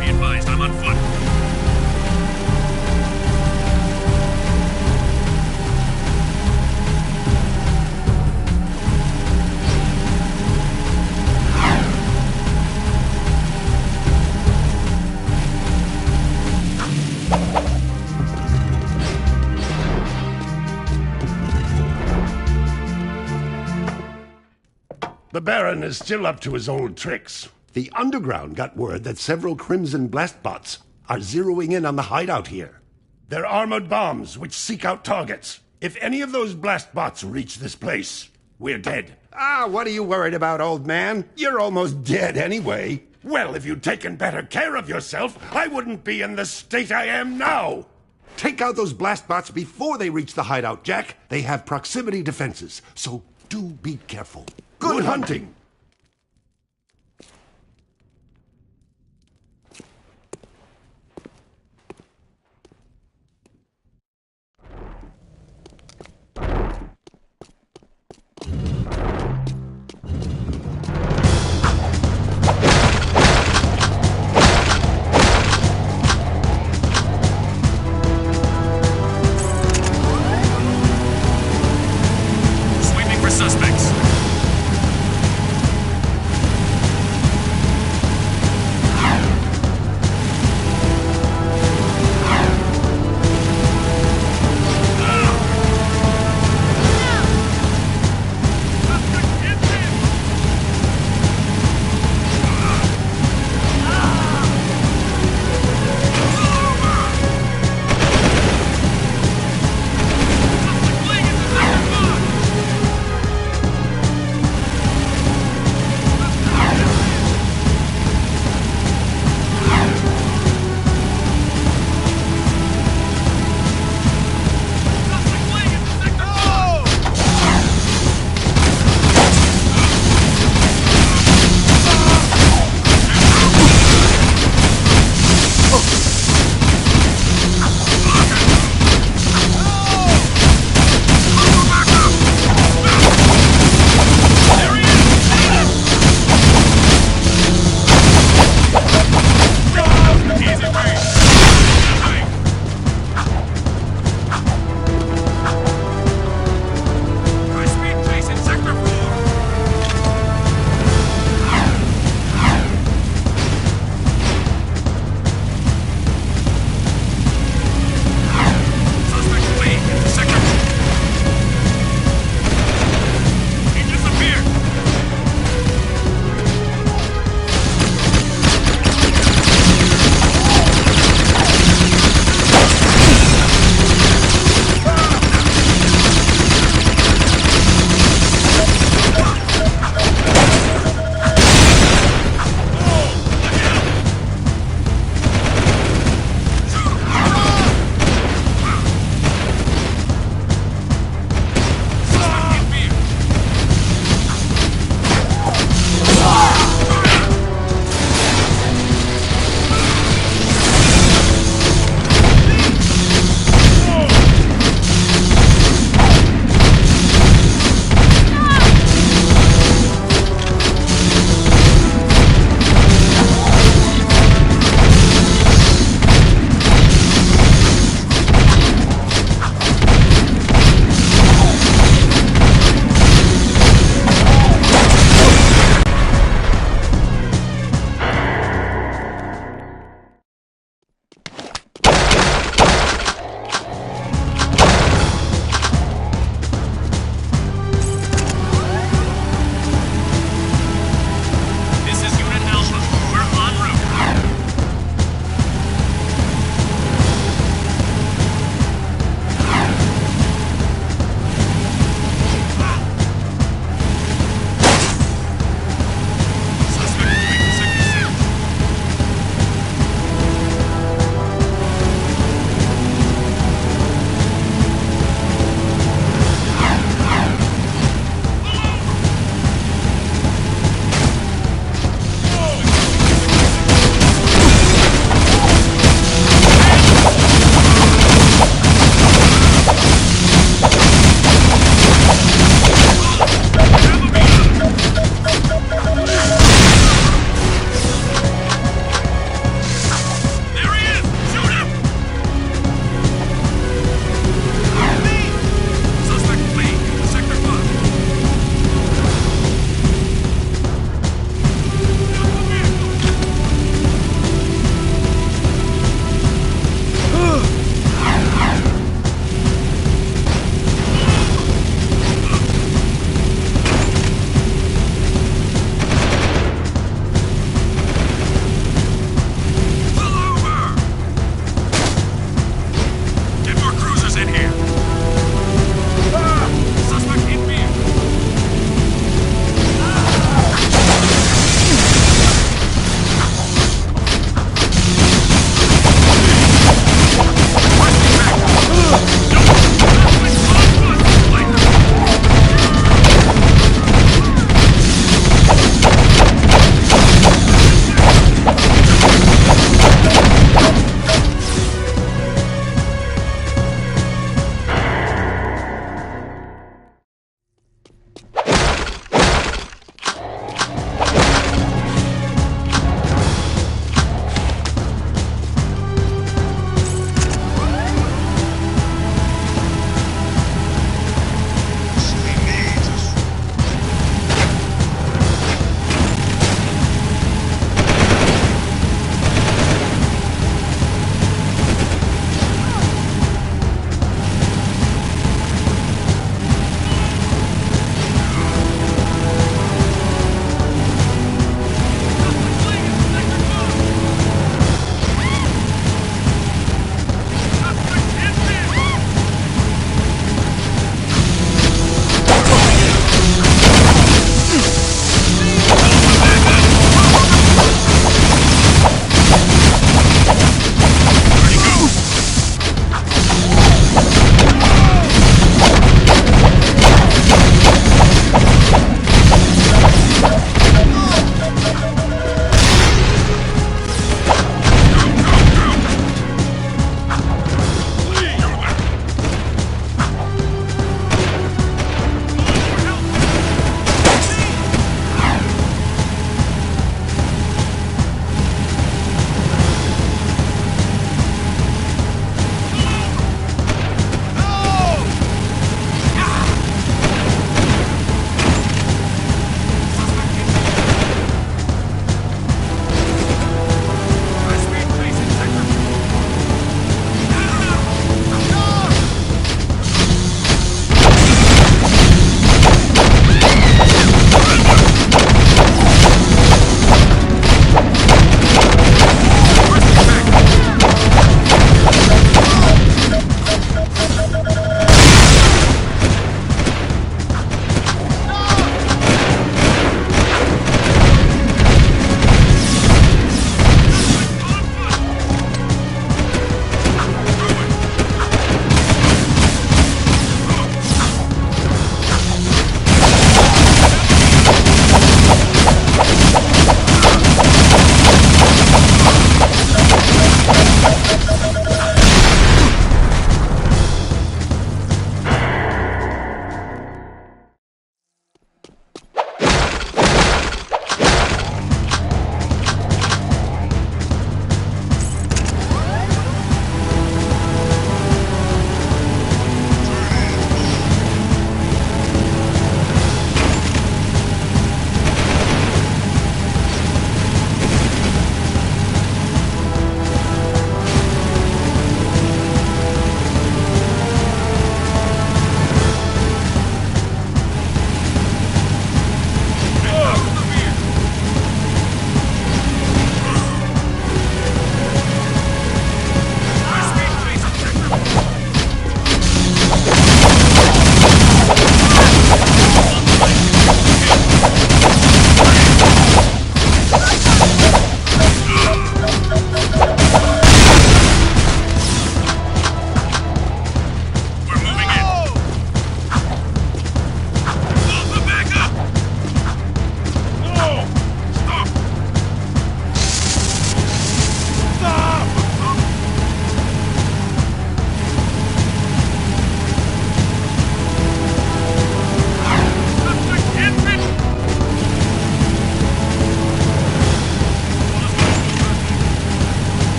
Be advised, I'm on foot. The Baron is still up to his old tricks. The Underground got word that several Crimson Blast bots are zeroing in on the hideout here. They're armored bombs which seek out targets. If any of those blast bots reach this place, we're dead. Ah, what are you worried about, old man? You're almost dead anyway. Well, if you'd taken better care of yourself, I wouldn't be in the state I am now. Take out those blast bots before they reach the hideout, Jack. They have proximity defenses, so do be careful. Good hunting! Sweeping for suspects.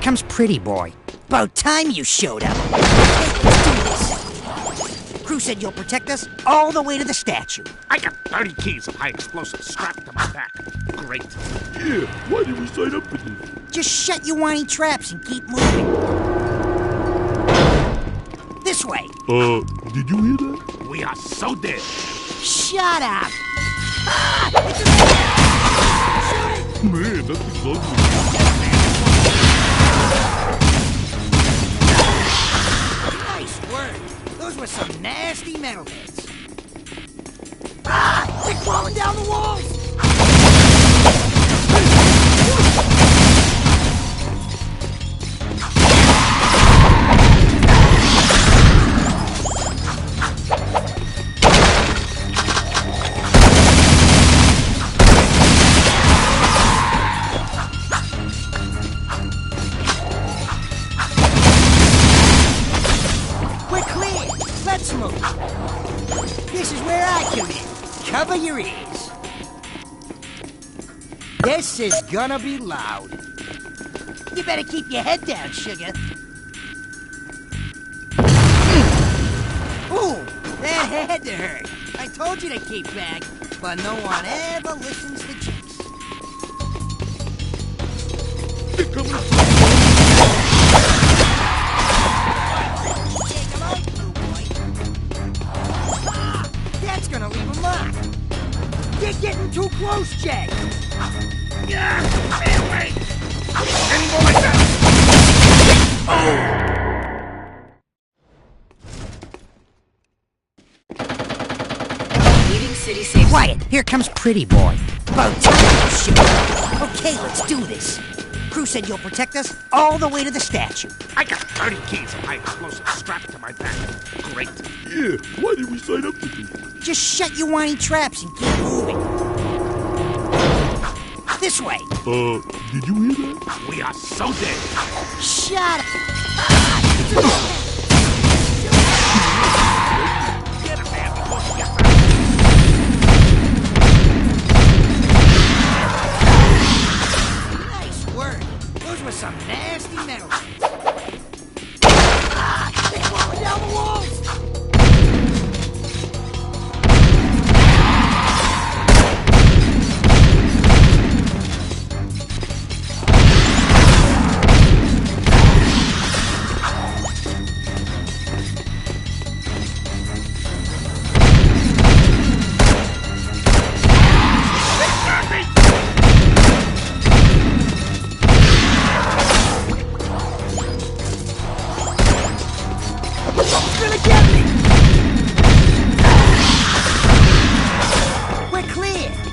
comes Pretty Boy. About time you showed up. Let's do this. Crew said you'll protect us all the way to the statue. I got 30 keys of high explosives strapped to my back. Great. Yeah, why did we sign up for this? Just shut your whiny traps and keep moving. This way. Did you hear that? We are so dead. Shut up. Ah, Man, that thing's ugly. Nice work. Those were some nasty metalheads. Ah! They're crawling down the walls! We're clear. Let's move. This is where I come in. Cover your ears. This is gonna be loud. You better keep your head down, sugar. Ooh, that had to hurt. I told you to keep back, but no one ever listens to chicks. They're coming. Take 'em out, blue boy. Ah, that's gonna leave a mark. You're getting too close, Jack. Yeah, stay away. Any more like that? Leaving city safe. Quiet, here comes Pretty Boy. About time you showed up. Okay, let's do this. Crew said you'll protect us all the way to the statue. I got 30 keys of high explosives strapped to my back. Great. Yeah, why did we sign up for this? Just shut your whiny traps and keep moving. This way. Did you hear that? We are so dead. Shut up. Get him, man, before he gets Nice work. Those were some nasty metals. Ah, they're falling down the walls.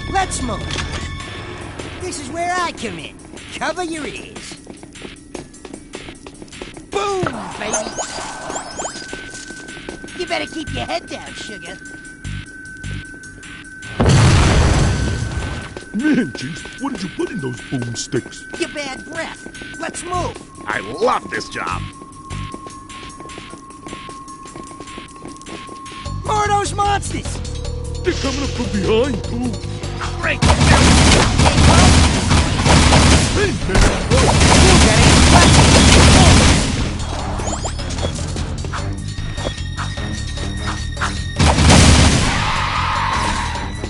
Let's move. This is where I come in. Cover your ears. Boom, baby. You better keep your head down, sugar. Man, Jinx, what did you put in those boomsticks? Your bad breath. Let's move. I love this job. More of those monsters. They're coming up from behind, too. Great. Hey, man.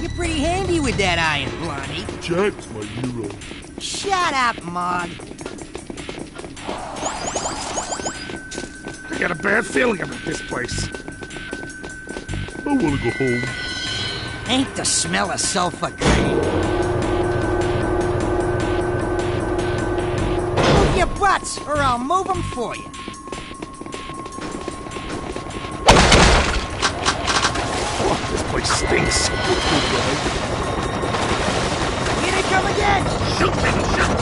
You're pretty handy with that iron, Blondie. Jack's my hero. Shut up, Mog. I got a bad feeling about this place. I want to go home. Ain't the smell of sulfur great? Move your butts, or I'll move them for you. Oh, this place stinks. Here they come again! Shoot, baby, shoot!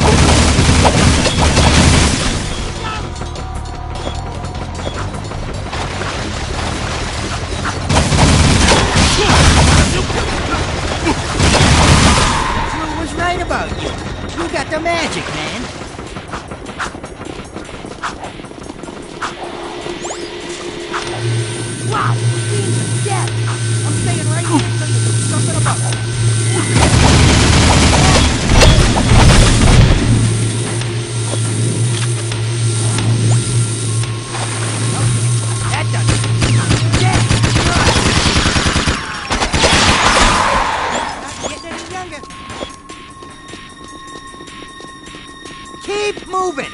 Drew was right about you. You got the magic, man. Wow, beams of death. I'm staying right here until you do something about it. Keep moving!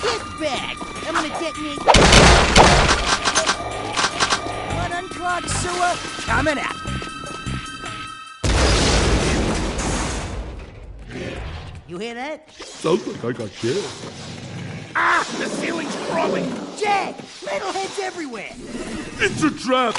Get back! I'm gonna detonate... One unclogged sewer coming out. You hear that? Sounds like I got shared. Ah! The ceiling's crawling! Jack! Metalheads everywhere! It's a trap!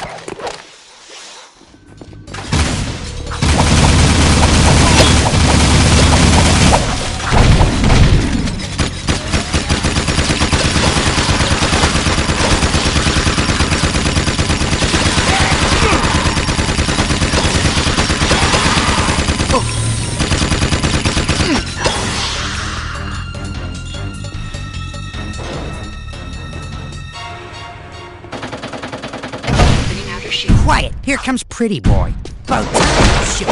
Quiet! Here comes Pretty Boy. About time to show.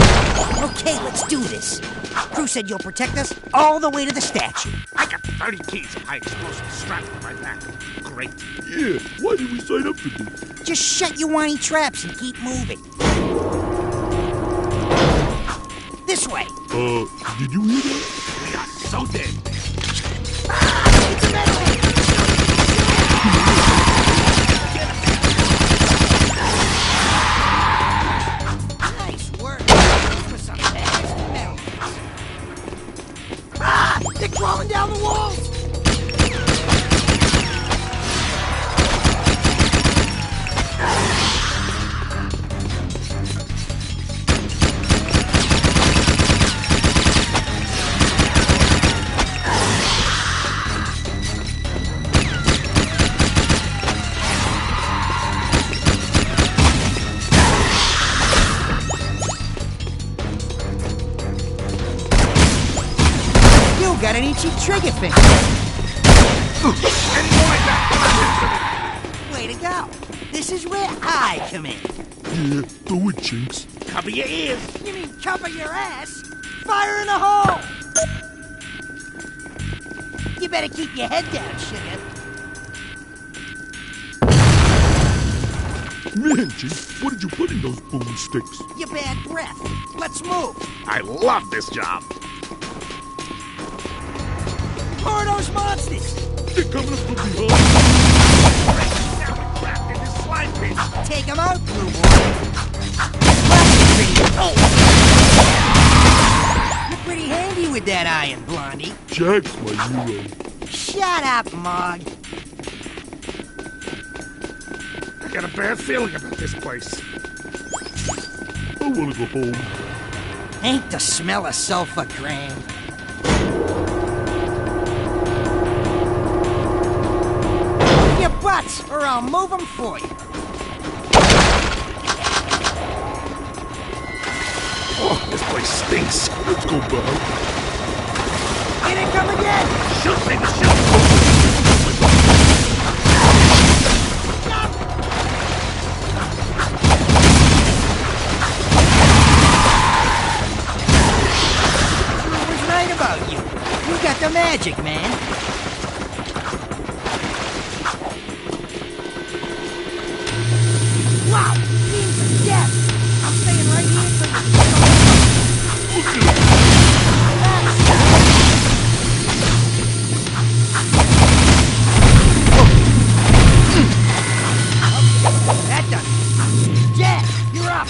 Okay, let's do this. Crew said you'll protect us all the way to the statue. I got 30 keys of high explosive strapped to my back. Great. Yeah, why did we sign up for this? Just shut your whiny traps and keep moving. This way. Did you hear that? We are so dead. It's a metalhead! Nice work. Those were some fast metalheads. Ah! They're crawling down the walls! Got an itchy trigger finger. Way to go. This is where I come in. Yeah, do it, Jinx. Cover your ears. You mean cover your ass? Fire in the hole! You better keep your head down, sugar. Man, Jinx, what did you put in those boomsticks? Your bad breath. Let's move. I love this job. Who are those monsters? They're coming up from behind. Now we're trapped in this slime pit. Take them out, Blue Boy. You're pretty handy with that iron, Blondie. Jack's my hero. Shut up, Mog. I got a bad feeling about this place. I want to go home. Ain't the smell of sulfur grand? Your butts, or I'll move them for you. Oh, this place stinks. Let's go back. Here they come again! Shoot, baby, shoot! Was right about you. You got the magic, man. Wow! Means death! I'm staying right here That done. Jack, you're up.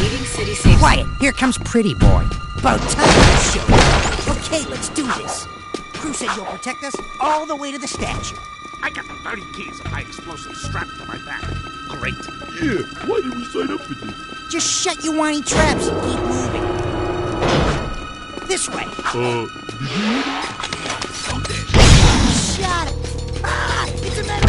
Leaving city safe. Quiet. Here comes Pretty Boy. About time to show. Okay, let's do this. Crew said you'll protect us all the way to the statue. I got 30 keys of high explosive strapped to my back. Great. Yeah, why did we sign up for this? Just shut your whiny traps and keep moving. This way. Did you hear that? So dead. Shut it. Ah, it's a metal.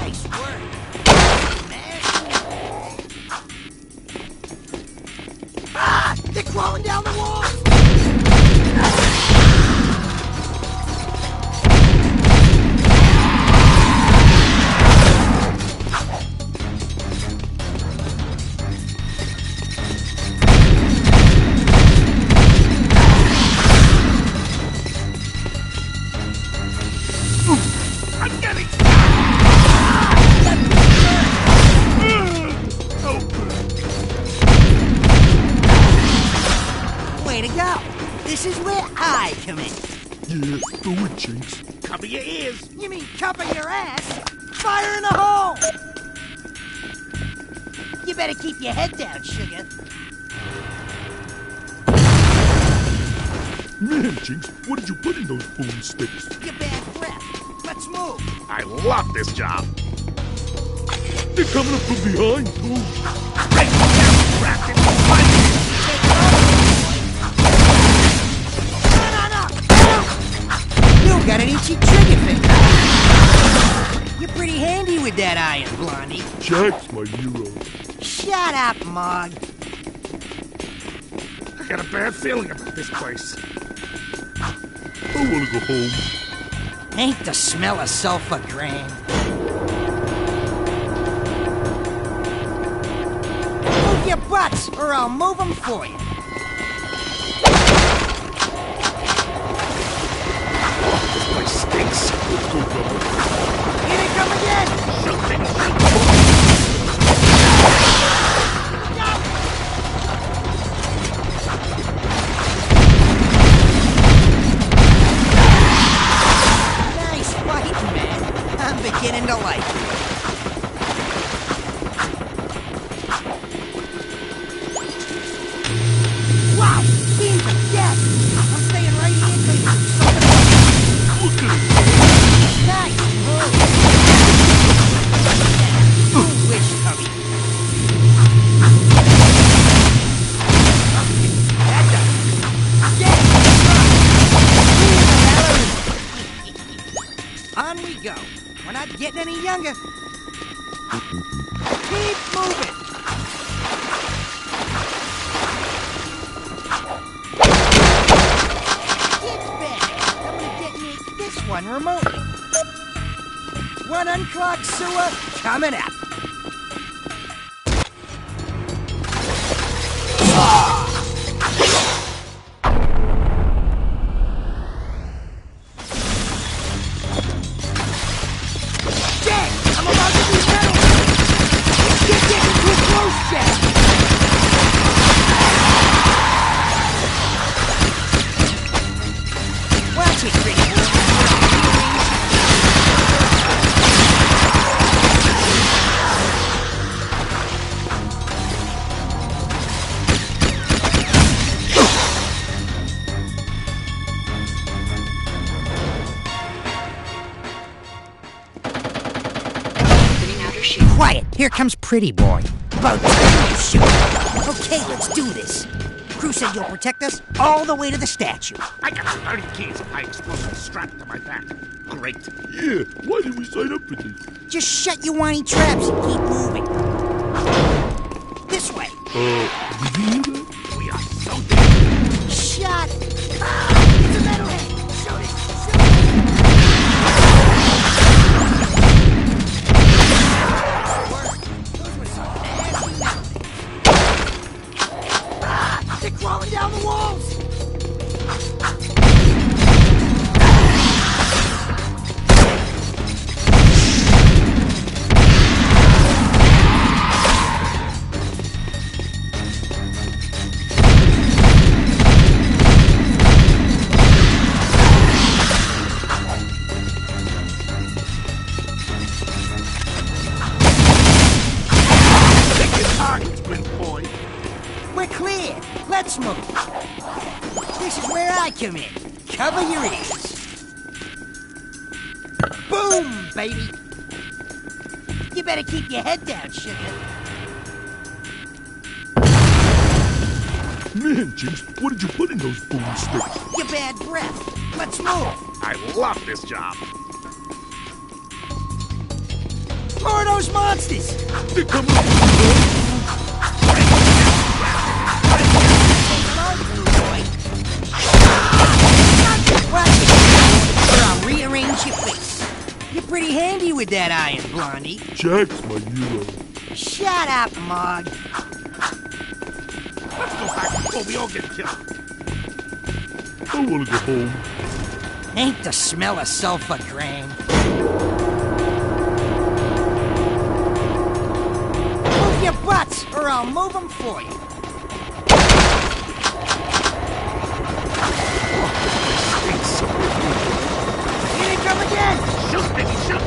Nice work. Ah, they're crawling down the walls. This is where I come in. Yeah, go it, Jinx. Cover your ears. You mean cover your ass? Fire in the hole! You better keep your head down, sugar. Man, Jinx, what did you put in those boomsticks? Your bad breath. Let's move. I love this job. They're coming up from behind, too. You got an itchy trigger finger. You're pretty handy with that iron, Blondie. Jack's my hero. Shut up, Mog. I got a bad feeling about this place. I want to go home. Ain't the smell of sulfur grand. Move your butts, or I'll move them for you. This place stinks. Let's go, brother. Here they come again! Nice fighting, man. I'm beginning to like it. Wow! Beams of death! I'm staying right here until you do something else. Look at it. Nice move! You wish, Cubby. That does it. Get it. On we go. We're not getting any younger. Keep moving. Get back. I'm gonna detonate this one remotely. One unclogged sewer coming up. Jack, I'm about to be metal. You're getting too close, Jack. Watch it, pretty boy. Quiet, here comes Pretty Boy. About time you shoot. Okay, let's do this. Crew said you'll protect us all the way to the statue. I got 30 keys of high explosives strapped to my back. Great. Yeah, why did we sign up for this? Just shut your whiny traps and keep moving. This way. Did you hear that? We are so dead. Shut up! It's a metalhead! Shoot it! Shoot it! Those were some nasty metalheads. They're crawling down the walls! We're clear. Let's move. This is where I come in. Cover your ears. Boom, baby. You better keep your head down, sugar. Man, Jinx, what did you put in those boomsticks? Your bad breath. Let's move. I love this job. More of those monsters. They're coming up from behind. Rearrange your face. You're pretty handy with that iron, Blondie. Jack's my hero. Shut up, Mog. Let's go back before we all get killed. I want to go home. Ain't the smell of sulfur grand. Move your butts, or I'll move them for you. Shoot, baby, shoot!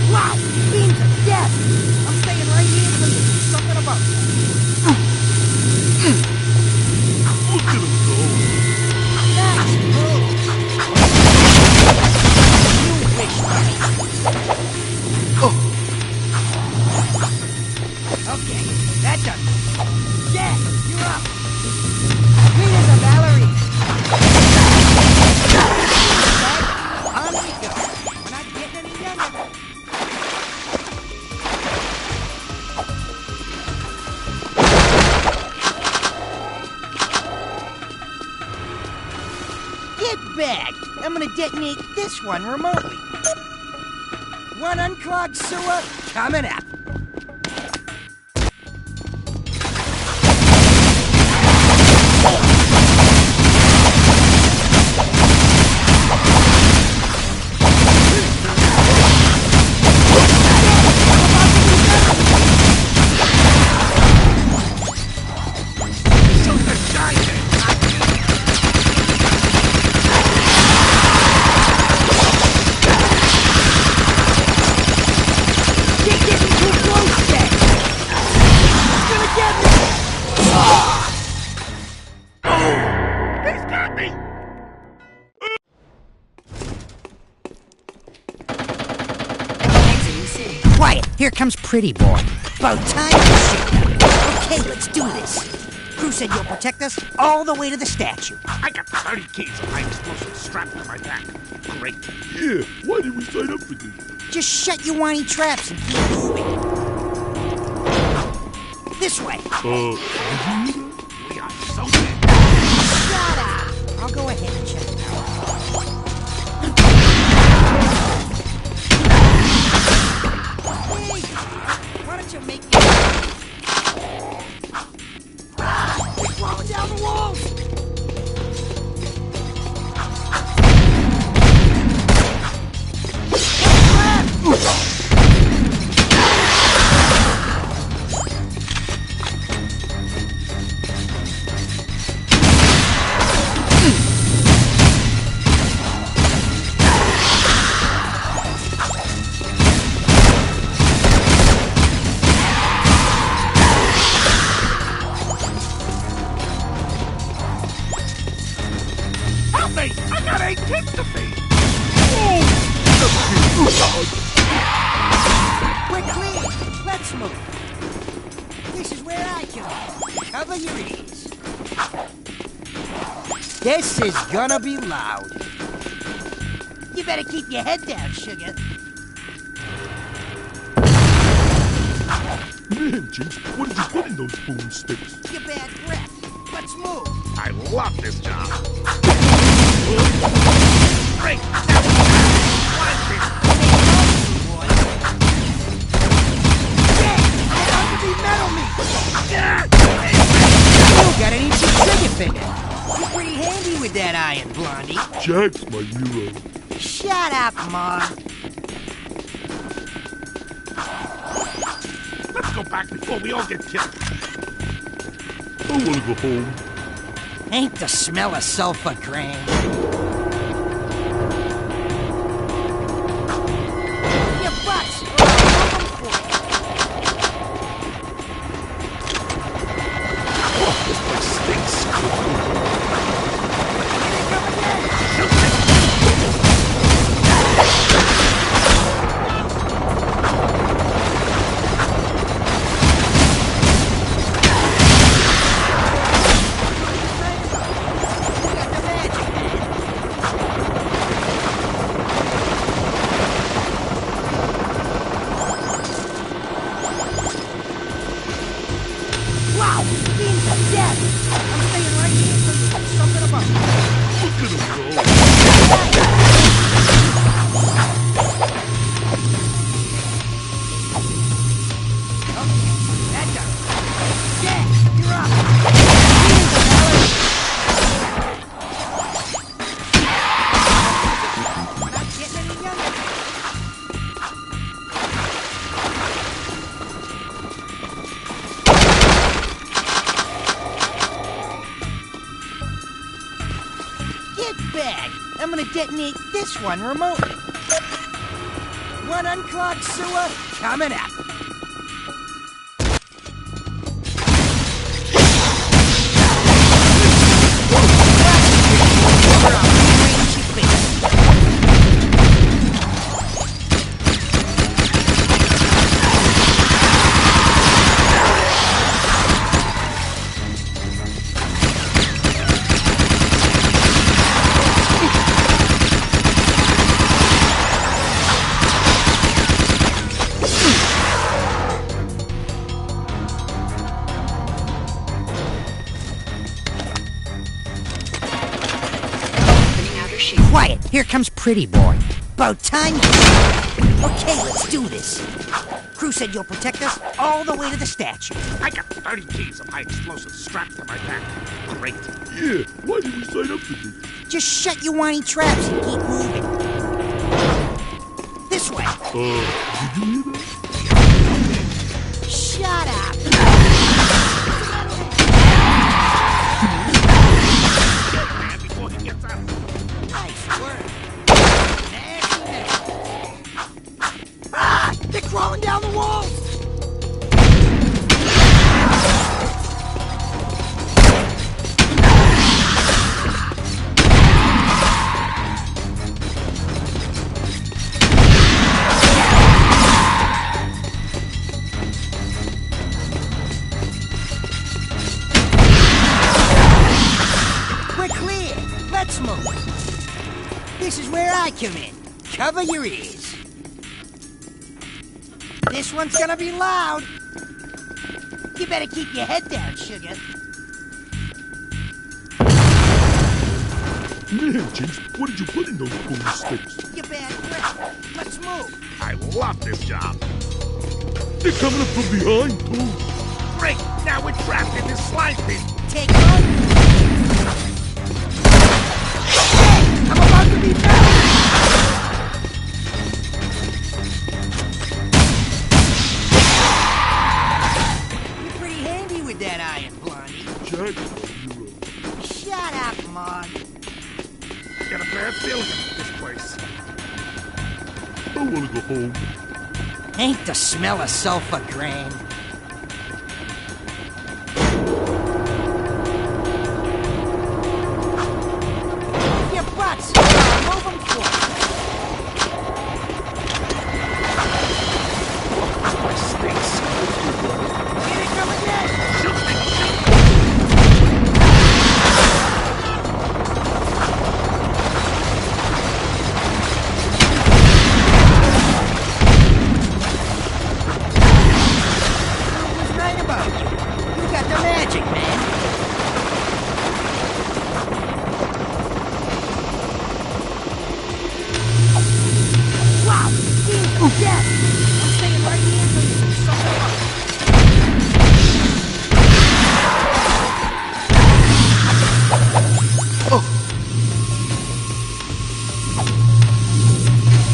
Wow! Beam to death! I'm staying right here until you do something about it. Look at him go! Nice move! You wish, buddy. Okay, that does it. Jack, you're up. Clean as a ballerina. On we go. We're not getting any younger. Get back! I'm gonna detonate this one remotely. One unclogged sewer coming up. Shoot the giant! You're getting too close, Jack! It's gonna get me! He's got me! Exiting city. Quiet! Here comes Pretty Boy. About time to shit. Okay, let's do this. Crew said you'll protect us all the way to the statue. I got 30 keys of high explosives strapped to my back. Great. Yeah, why did we sign up for this? Just shut your whiny traps and keep moving. This way. We are so dead. Shut up! I'll go ahead and check it out. Wait! Why don't you make me... We're falling down the walls! Help me! I got 8 kids to feed! We're clear! Let's move! This is where I come. Cover your ears. This is gonna be loud. You better keep your head down, sugar. Man, Jinx, what did you put in those boomsticks? Your bad breath. Let's move. I love this job. Great! You gotta need some trigger finger. You're pretty handy with that iron, Blondie. Jack's my hero. Shut up, Mom. Let's go back before we all get killed. I wanna go home. Ain't the smell of sulfur grand? Your butts! This place stinks. Get back! I'm gonna detonate this one remotely. One unclogged sewer coming up. Quiet! Here comes Pretty Boy. About time. Okay, let's do this. Crew said you'll protect us all the way to the statue. I got 30 keys of high explosives strapped to my back. Great. Yeah, why did we sign up for this? Just shut your whiny traps and keep moving. This way. Did you hear that? Shut up. Man, before he gets out. Nice work. Ah! They're crawling down the walls! We're clear. Let's move. This is where I come in. Cover your ears. This one's gonna be loud. You better keep your head down, sugar. Man, Jinx, what did you put in those boom sticks? You bad grip. Let's move. I love this job. They're coming up from behind, too. Great. Now we're trapped in this slime pit. Take on. Hey, I'm about to be found. You're pretty handy with that iron, Blondie. Jack, Shut up, Mog. I got a bad feeling about this place. I want to go home. Ain't the smell of sulfur grand? Your butts! Move them forward! This stinks. Here they come again! Shoot me! What's right about you? You got the magic, man. Wow! Ooh, yes! I'm staying right here until you see something up.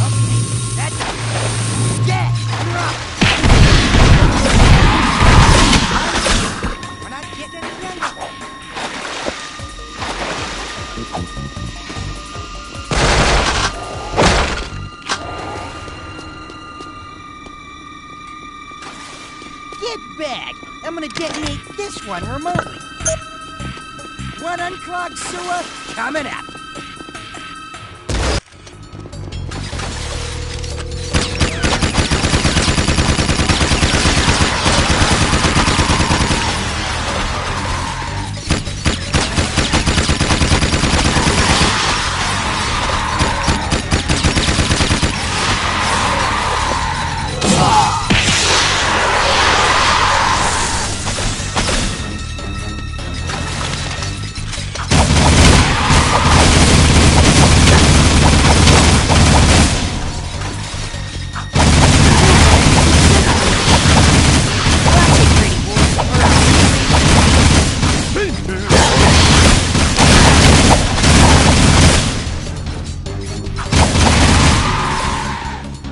Okay, that's it. Yeah, you're up. We're not getting any younger. Get back! I'm gonna detonate this one remotely. One unclogged sewer coming up.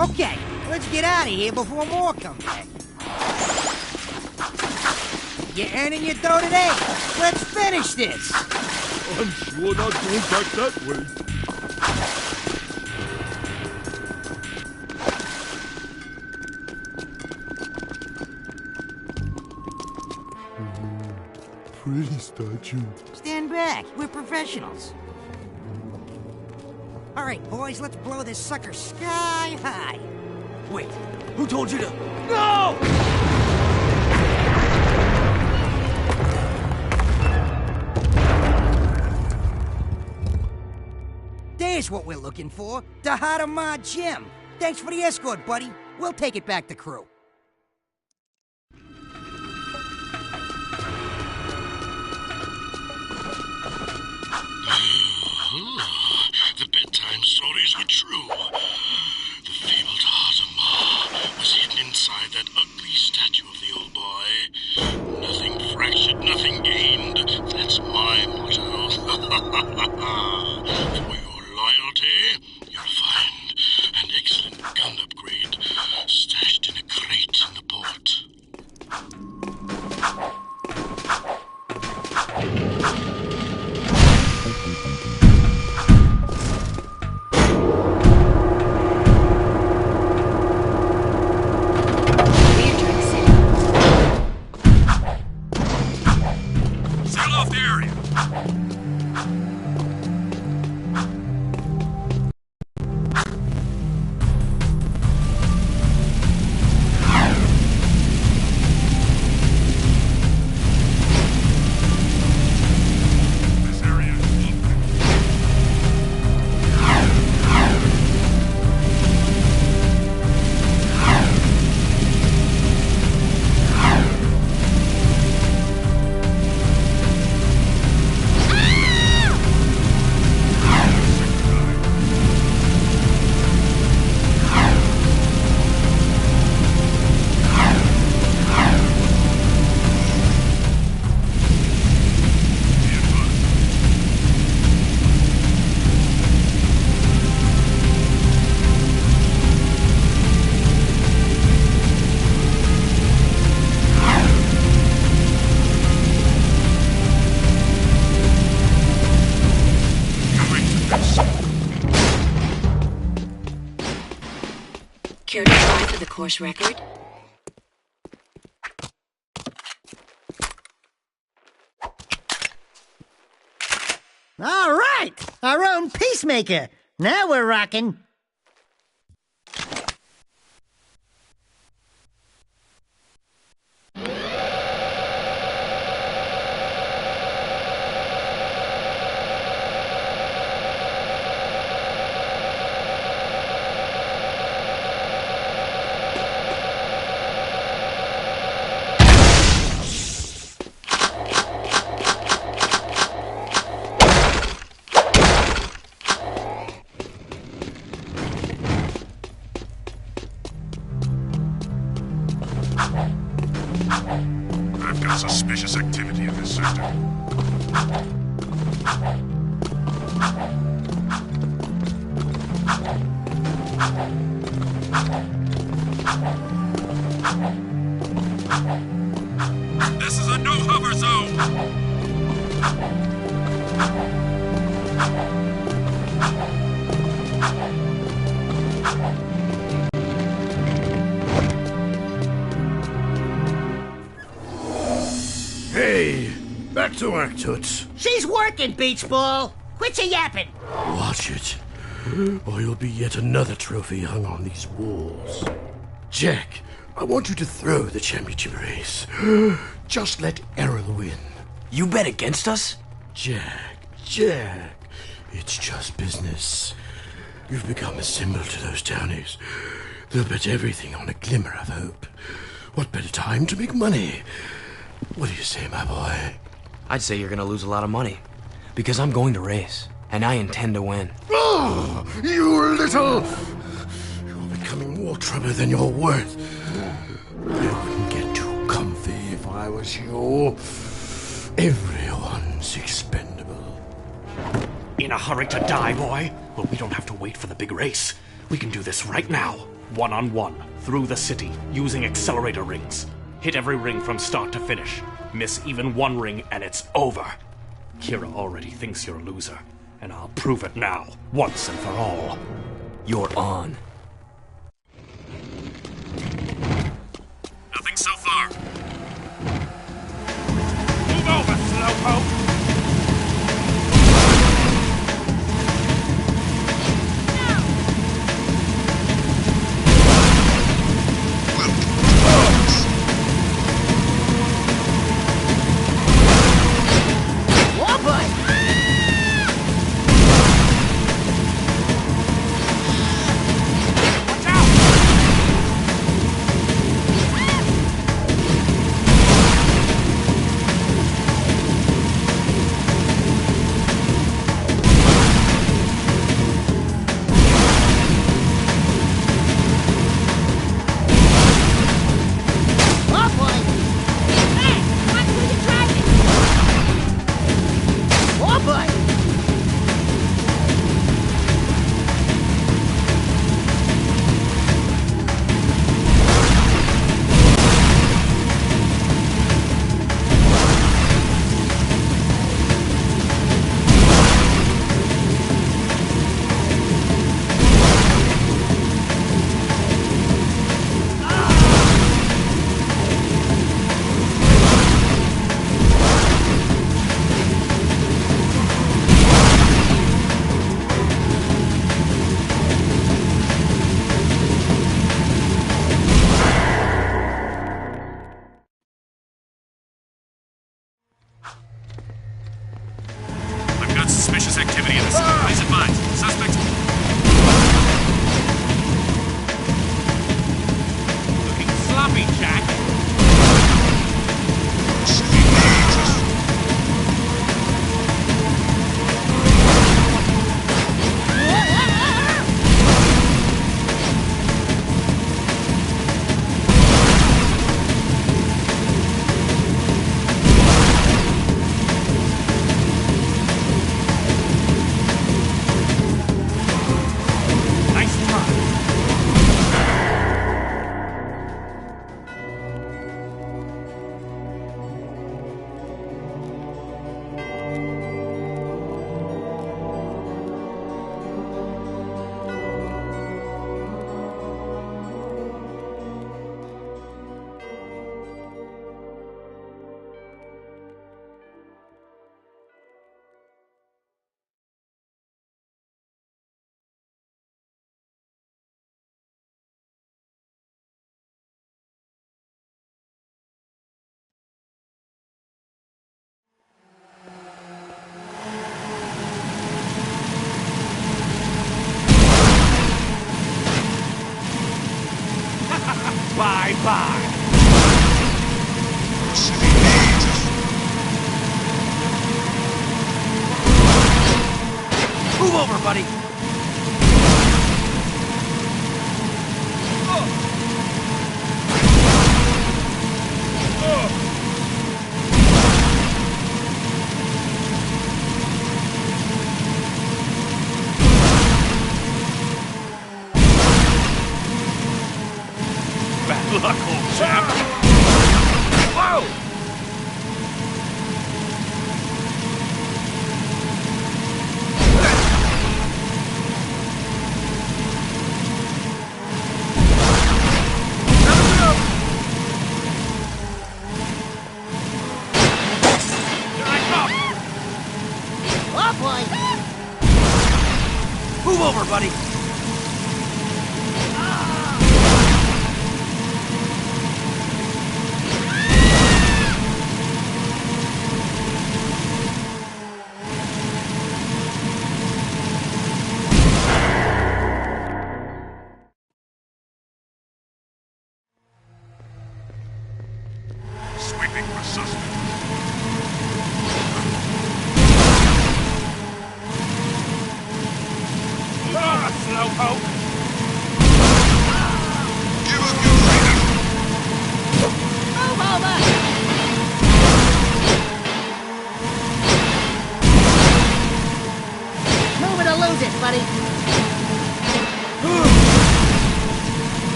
Okay, let's get out of here before more come back. You're earning your dough today. Let's finish this. I'm sure not going back that way. Pretty statue. Stand back. We're professionals. All right, boys, let's blow this sucker sky high. Wait, who told you to... No! There's what we're looking for. The Hadamar Gem. Thanks for the escort, buddy. We'll take it back to crew. The bedtime stories were true. The fabled Hadamar was hidden inside that ugly statue of the old boy. Nothing fractured, nothing gained. That's my motto. For your loyalty, you'll find an excellent gun upgrade stashed in a crate in the port. Seal off the area. Care to try for the course record? All right! Our own peacemaker. Now we're rocking. I've got suspicious activity in this sector. This is a no-hover zone! Hey, back to work, Toots. She's working, Beach Ball. Quit your yapping. Watch it, or you'll be yet another trophy hung on these walls. Jack, I want you to throw the championship race. Just let Errol win. You bet against us? Jack, it's just business. You've become a symbol to those townies. They'll bet everything on a glimmer of hope. What better time to make money? What do you say, my boy? I'd say you're gonna lose a lot of money. Because I'm going to race, and I intend to win. Oh, you little... You're becoming more trouble than you're worth. I wouldn't get too comfy if I was you. Everyone's expendable. In a hurry to die, boy? Well, we don't have to wait for the big race. We can do this right now. One-on-one, through the city, using accelerator rings. Hit every ring from start to finish. Miss even one ring and it's over. Kira already thinks you're a loser, and I'll prove it now, once and for all. You're on. Nothing so far. Move over, Slowpoke! Suspicious activity in the city. Please advise. Suspects... Looking sloppy, Jack. Bye-bye. Move over, buddy. Bad luck, old chap. Whoa! Oh, boy! Move over, buddy. Sweeping for suspect. Slowpoke! Give up your freedom! Move over! Move it or lose it, buddy.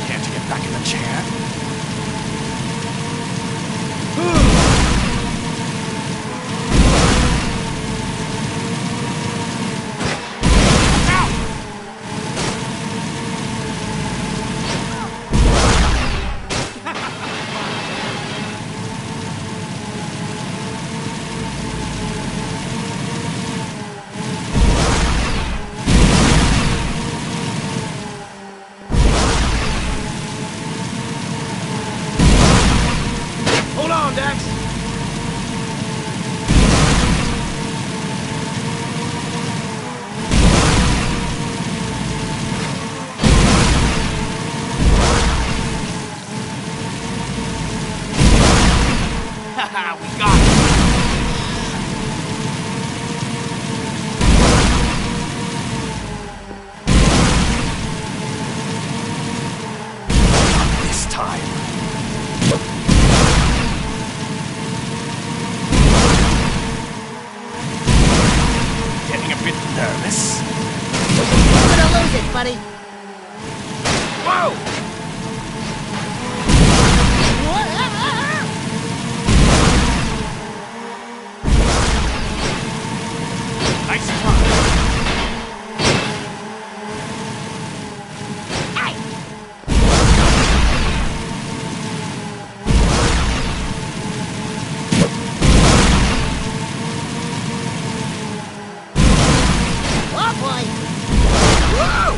Can't get on, Dax! Haha, we got it! This time. Getting a bit nervous. You're gonna lose it, buddy. Whoa! Nice try. Oh boy! Whoa!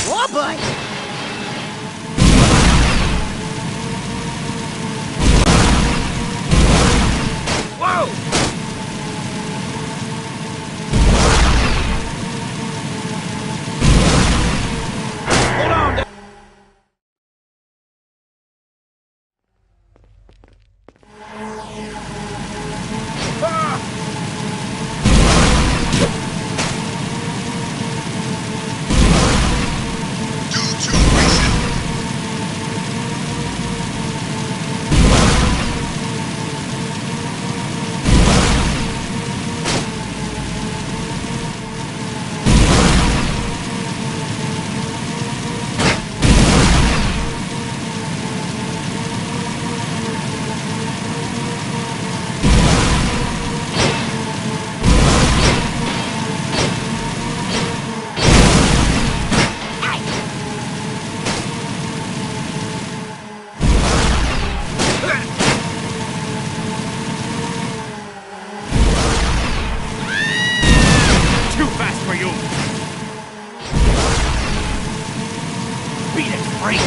Oh boy! Whoa! Hold on, Dax. Too fast for you! Beat it, freak!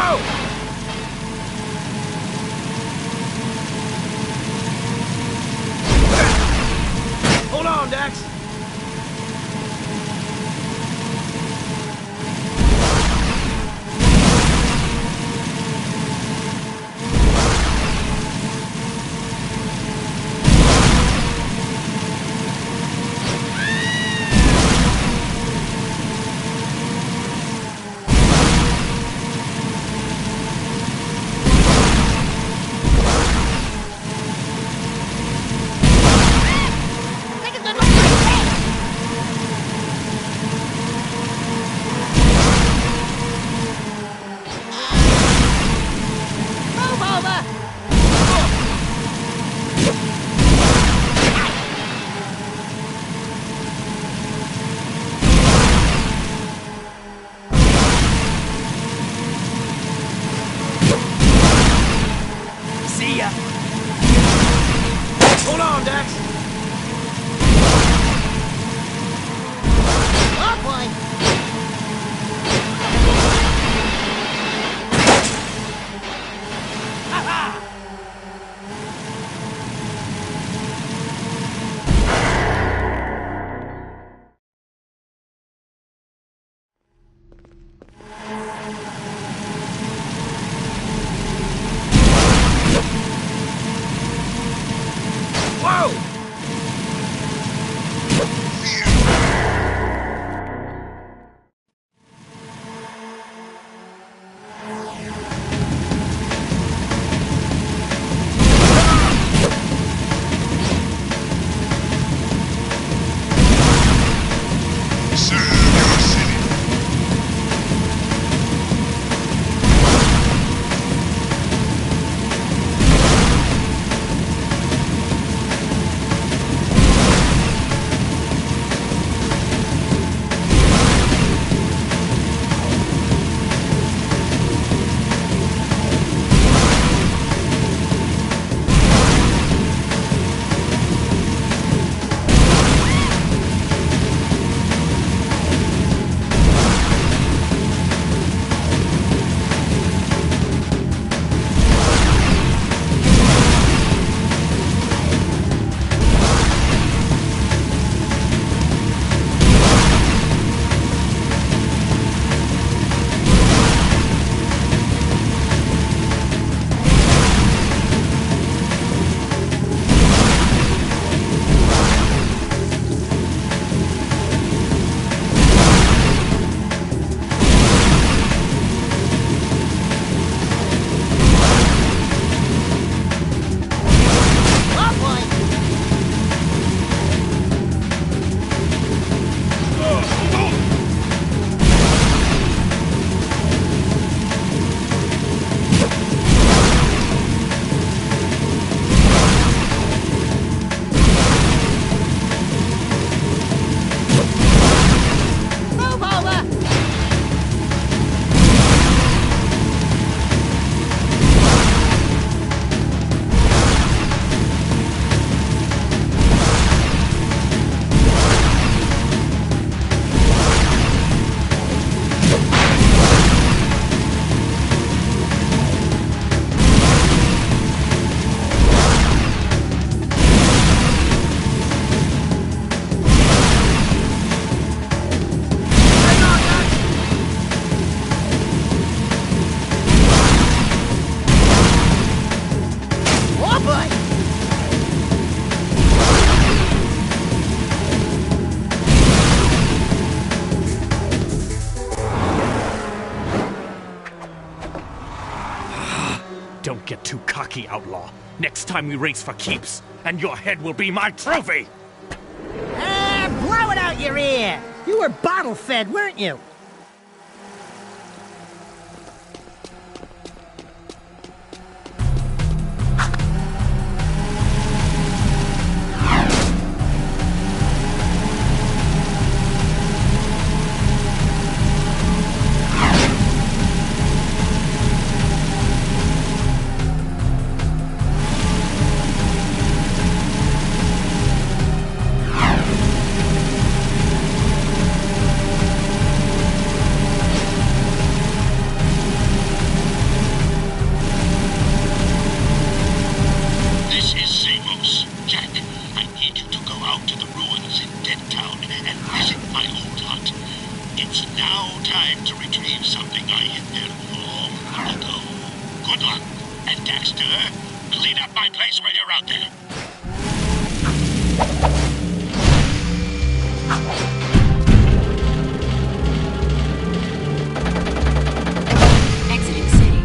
Whoa! Hold on, Dax. See ya. Hold on, Dax. Oh, boy. Whoa! Don't get too cocky, outlaw. Next time we race for keeps, and your head will be my trophy! Blow it out your ear! You were bottle-fed, weren't you? It's now time to retrieve something I hid there long ago. Good luck. And Daxter, clean up my place while you're out there. Exiting city.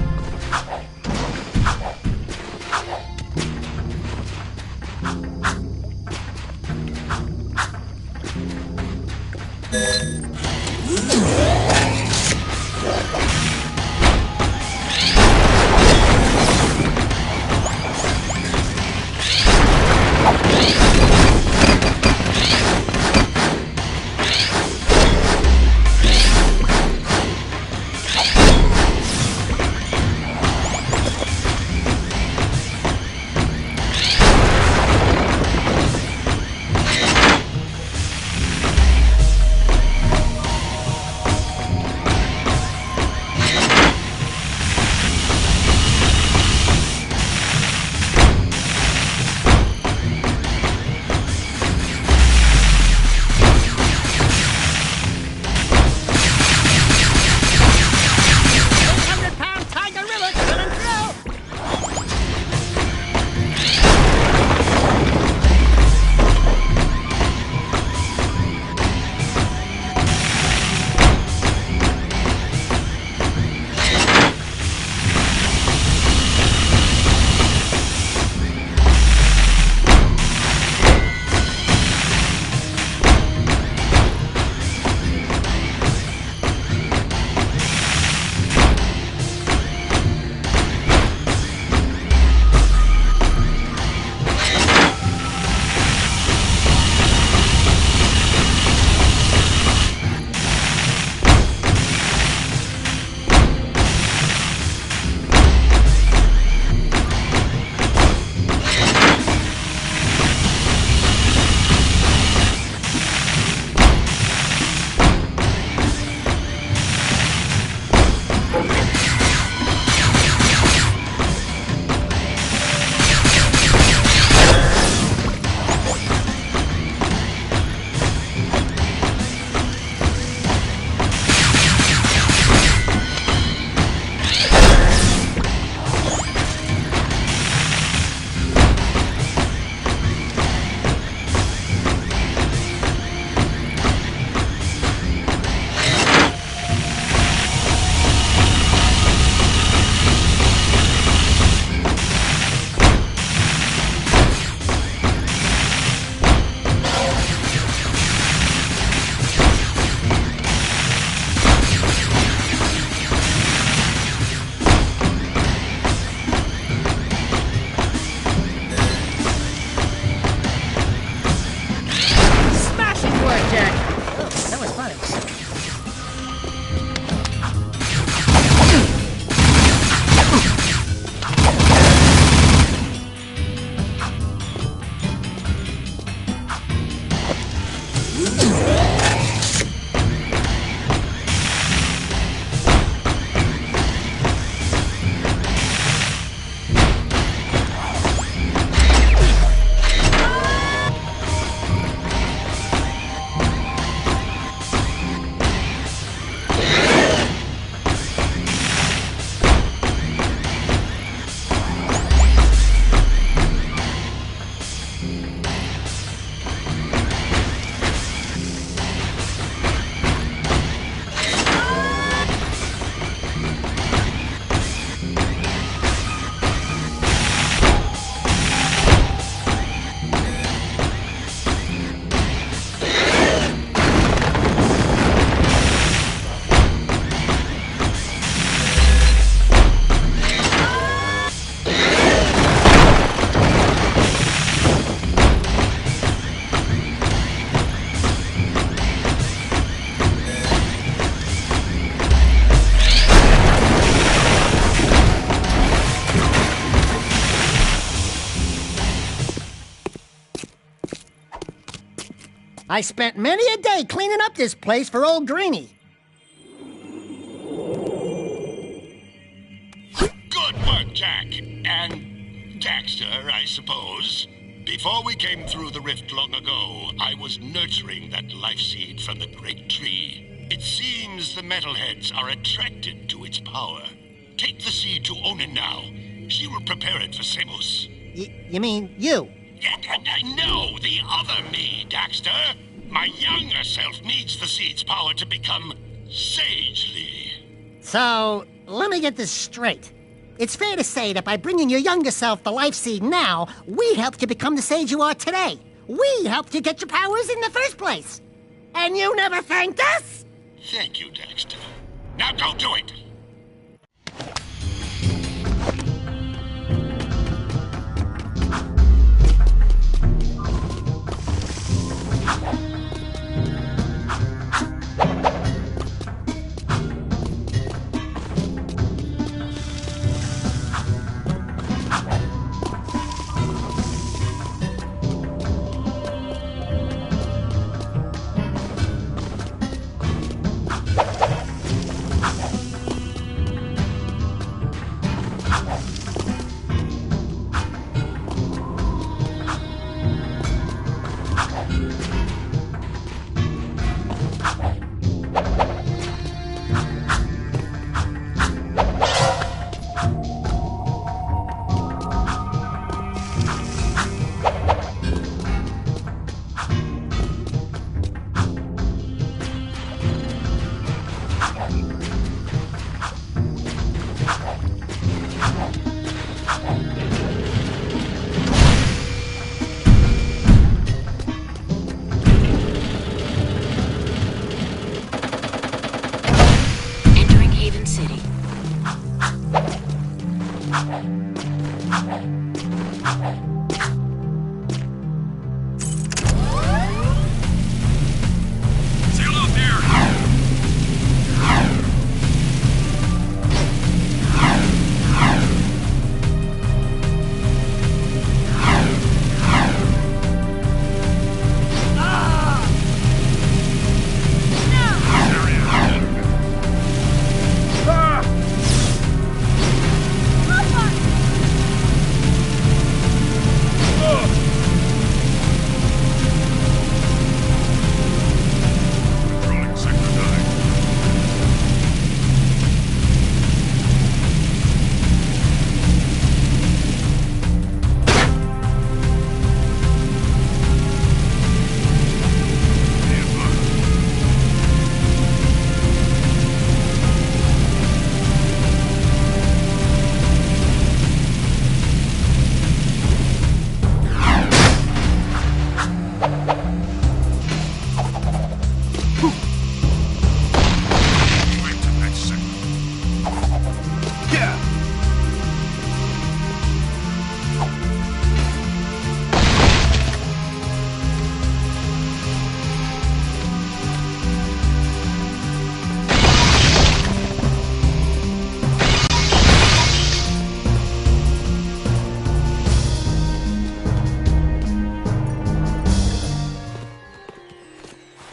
I spent many a day cleaning up this place for old Greenie. Good work, Jack. And Daxter, I suppose. Before we came through the rift long ago, I was nurturing that life seed from the great tree. It seemed seems the metalheads are attracted to its power. Take the seed to Onin now. She will prepare it for Samos. You mean you? No, the other me, Daxter. My younger self needs the seed's power to become sagely. So, let me get this straight. It's fair to say that by bringing your younger self the life seed now, we helped you become the sage you are today. We helped you get your powers in the first place. And you never thanked us? Thank you, Daxter. Now go do it!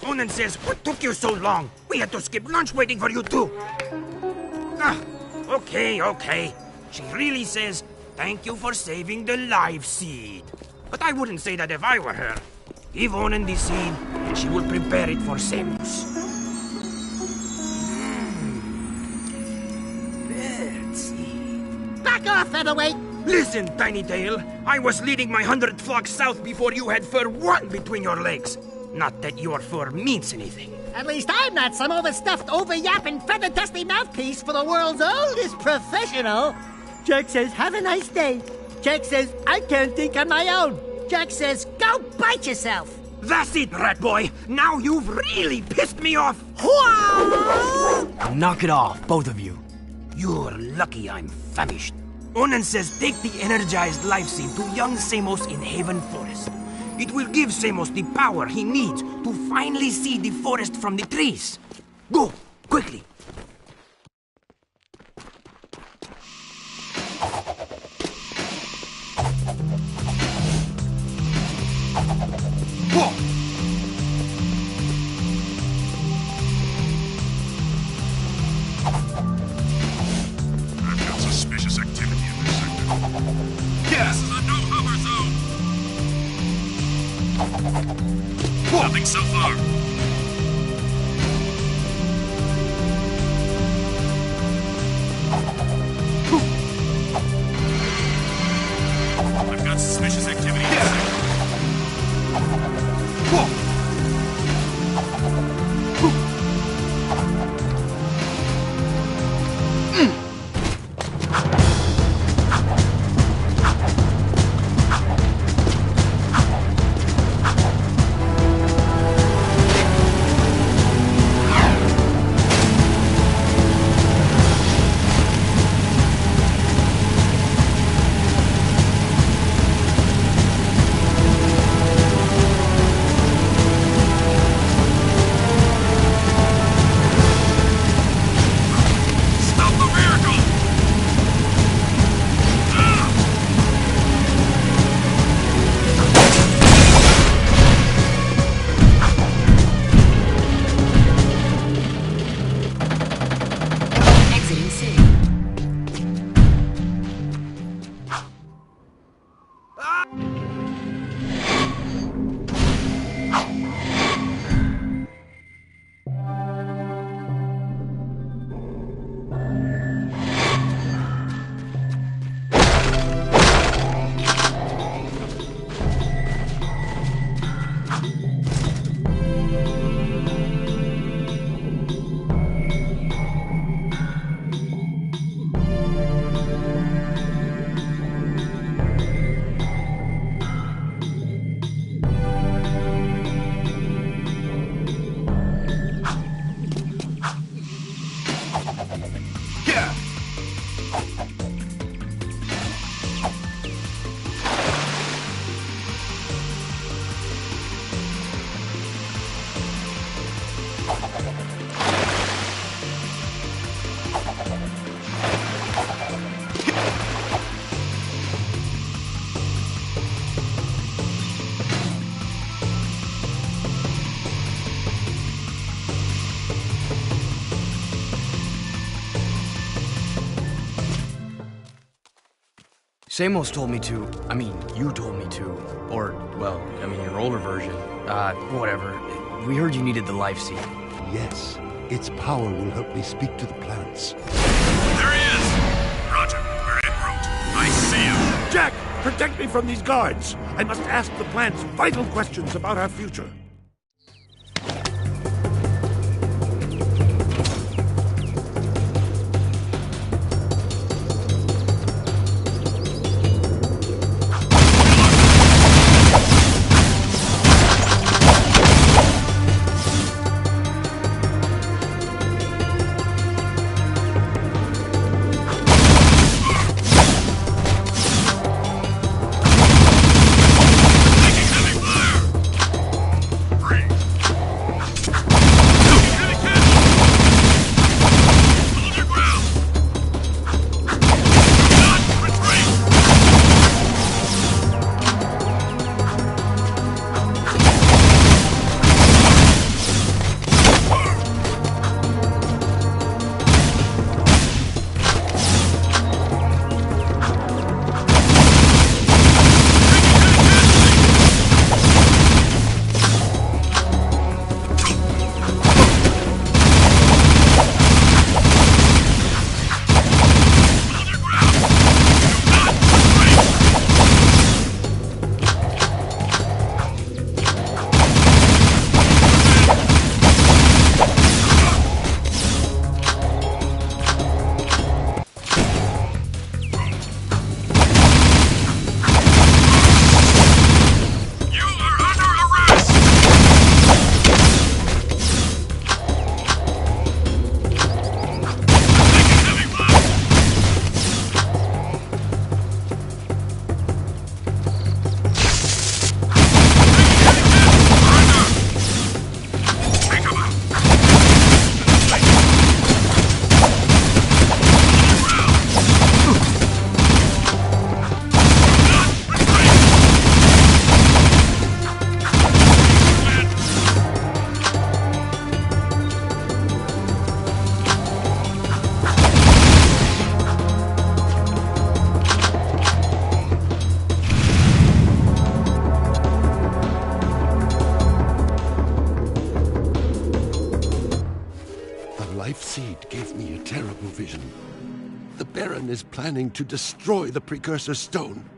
Onin says, what took you so long? We had to skip lunch waiting for you too. Okay. She really says, thank you for saving the life seed. But I wouldn't say that if I were her. Give Onin the seed, and she will prepare it for Samos. Let's see. Back off, featherweight! Listen, Tiny Tail. I was leading my 100th flock south before you had fur one between your legs. Not that your fur means anything. At least I'm not some overstuffed, over-yapping, feather-dusty mouthpiece for the world's oldest professional. Jack says, have a nice day. Jack says, I can't think on my own. Jack says, go bite yourself. That's it, rat boy. Now you've really pissed me off. Knock it off, both of you. You're lucky I'm famished. Onin says take the energized life seed to young Samos in Haven Forest. It will give Samos the power he needs to finally see the forest from the trees. Go, quickly. Go! I've got suspicious activity in this sector. Yeah. This is a no-hover zone. Nothing so far. Samos told me to. I mean, you told me to. Or, well, I mean, your older version. Whatever. We heard you needed the life seed. Yes. Its power will help me speak to the plants. There he is! Roger, we're en route. I see him. Jack, protect me from these guards. I must ask the plants vital questions about our future. Life Seed gave me a terrible vision. The Baron is planning to destroy the Precursor Stone.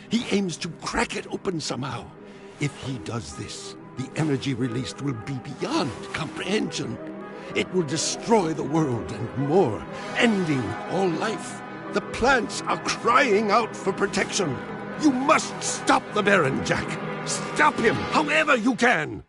He aims to crack it open somehow. If he does this, the energy released will be beyond comprehension. It will destroy the world and more, ending all life. The plants are crying out for protection. You must stop the Baron, Jack. Stop him, however you can.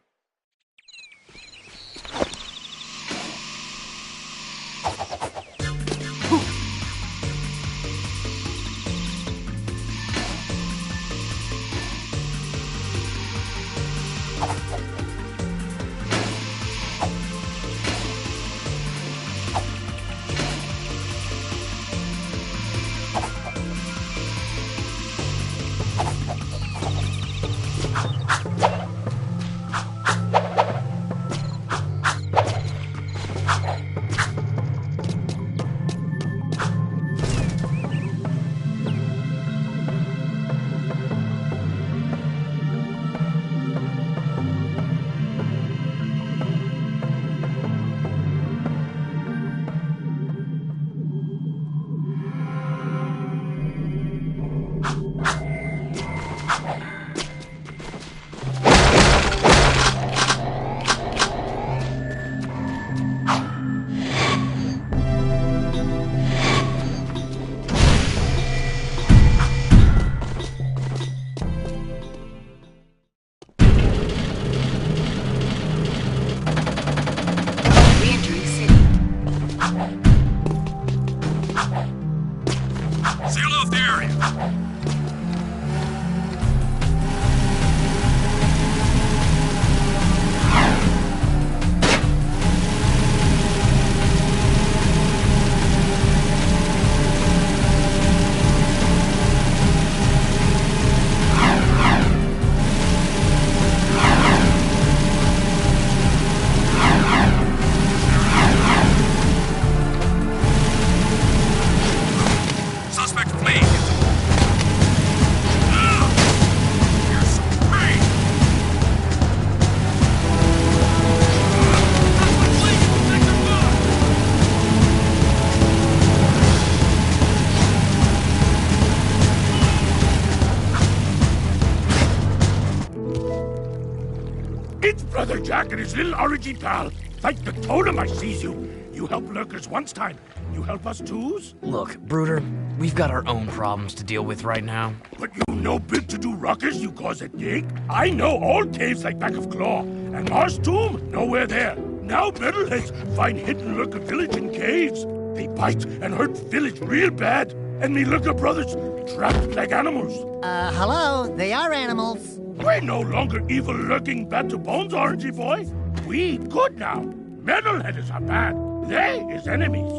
Jack and his little orangey pal. Fight the totem, I sees you. You help lurkers once time. You help us twos? Look, Brooder, we've got our own problems to deal with right now. But you no big to do ruckus you cause at dig? I know all caves like back of claw. And Mars Tomb, nowhere there. Now metalheads find hidden lurker village in caves. They bite and hurt village real bad. And me lurker brothers trapped like animals. Hello, they are animals. We're no longer evil lurking bad to bones, orangey boy. We good now. Metalheads are bad. They is enemies.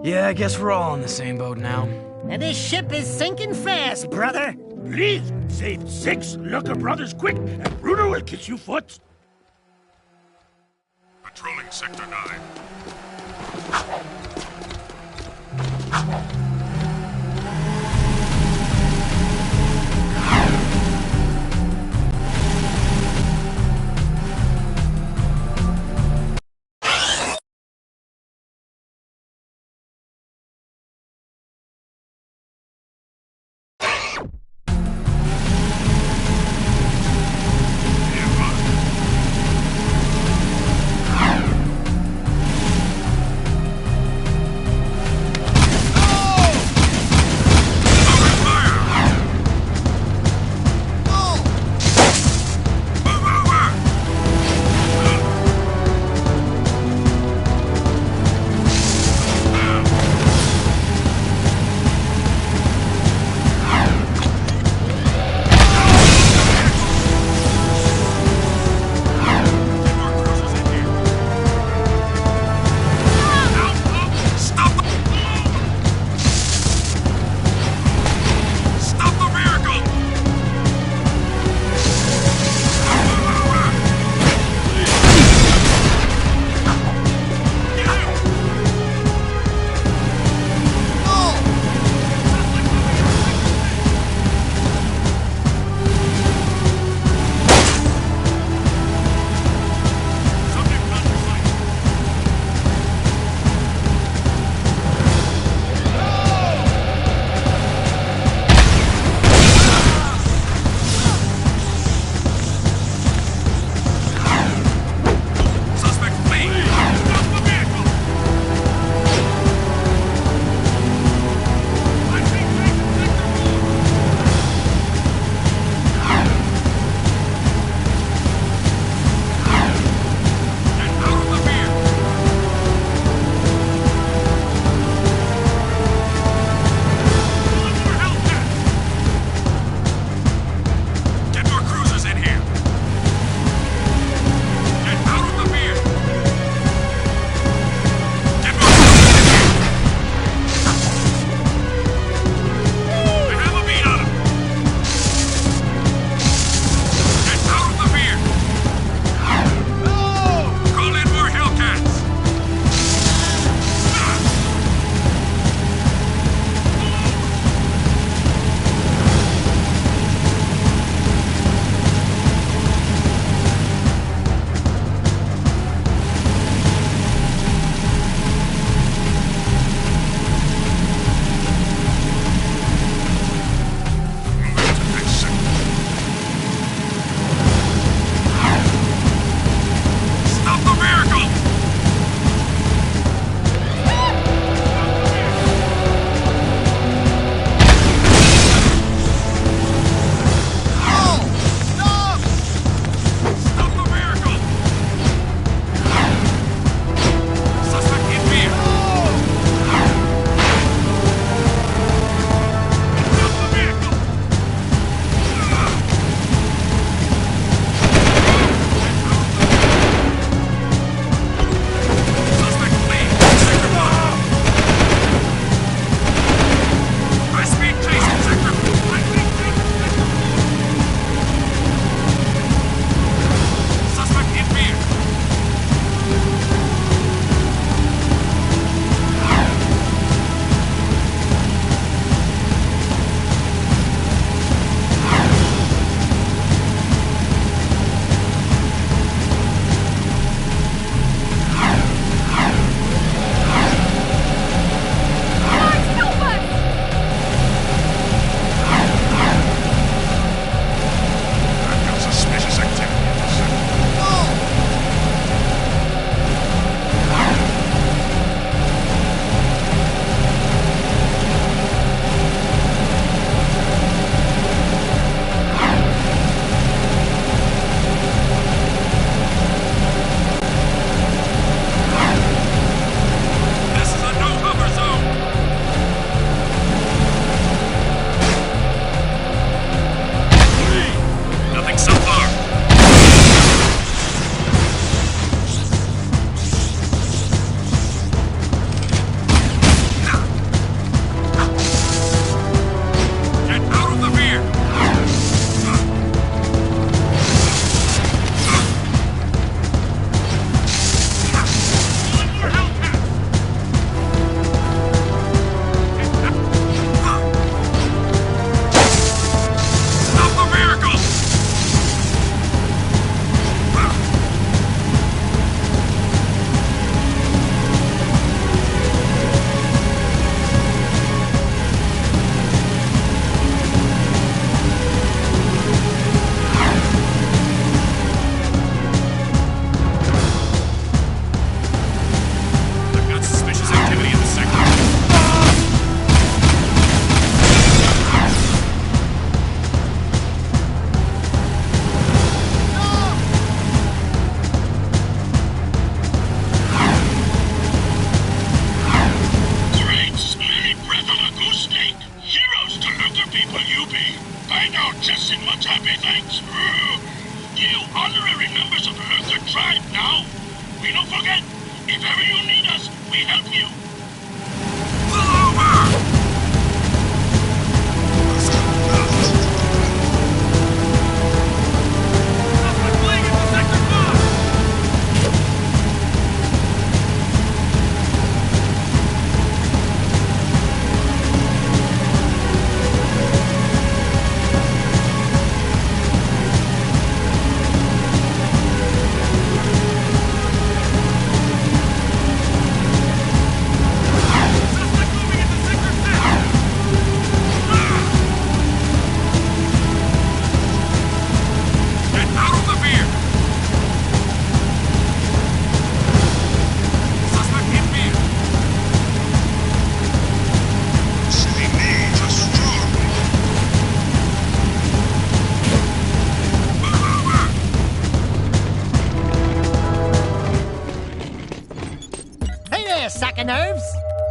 Yeah, I guess we're all on the same boat now. And this ship is sinking fast, brother. Please, save 6 lurker brothers quick, and Bruno will kiss you foot. Patrolling Sector 9.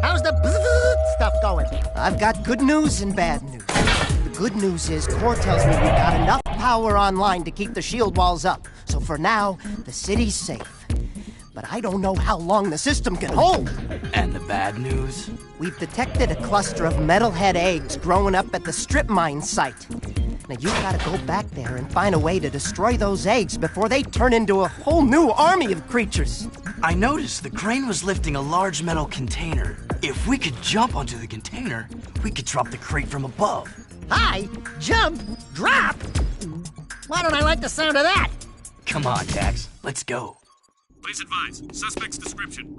How's the stuff going? I've got good news and bad news. The good news is Core tells me we've got enough power online to keep the shield walls up. So for now, the city's safe. But I don't know how long the system can hold. And the bad news? We've detected a cluster of metalhead eggs growing up at the strip mine site. Now you gotta go back there and find a way to destroy those eggs before they turn into a whole new army of creatures. I noticed the crane was lifting a large metal container. If we could jump onto the container, we could drop the crate from above. Hi, jump, drop. Why don't I like the sound of that? Come on, Jax, let's go. Please advise, suspect's description.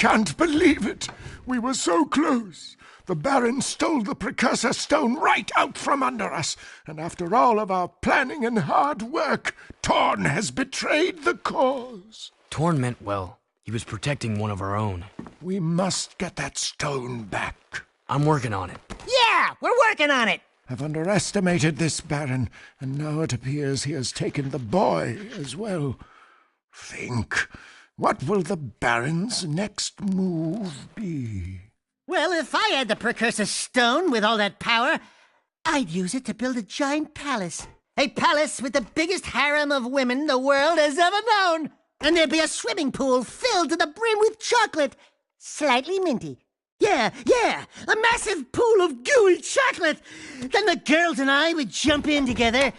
can't believe it. We were so close. The Baron stole the Precursor Stone right out from under us, and after all of our planning and hard work, Torn has betrayed the cause. Torn meant well. He was protecting one of our own. We must get that stone back. I'm working on it. Yeah, we're working on it. I've underestimated this Baron, and now it appears he has taken the boy as well. Think, what will the Baron's next move be? Well, if I had the Precursor Stone with all that power, I'd use it to build a giant palace. A palace with the biggest harem of women the world has ever known. And there'd be a swimming pool filled to the brim with chocolate. Slightly minty. Yeah, a massive pool of gooey chocolate. Then the girls and I would jump in together.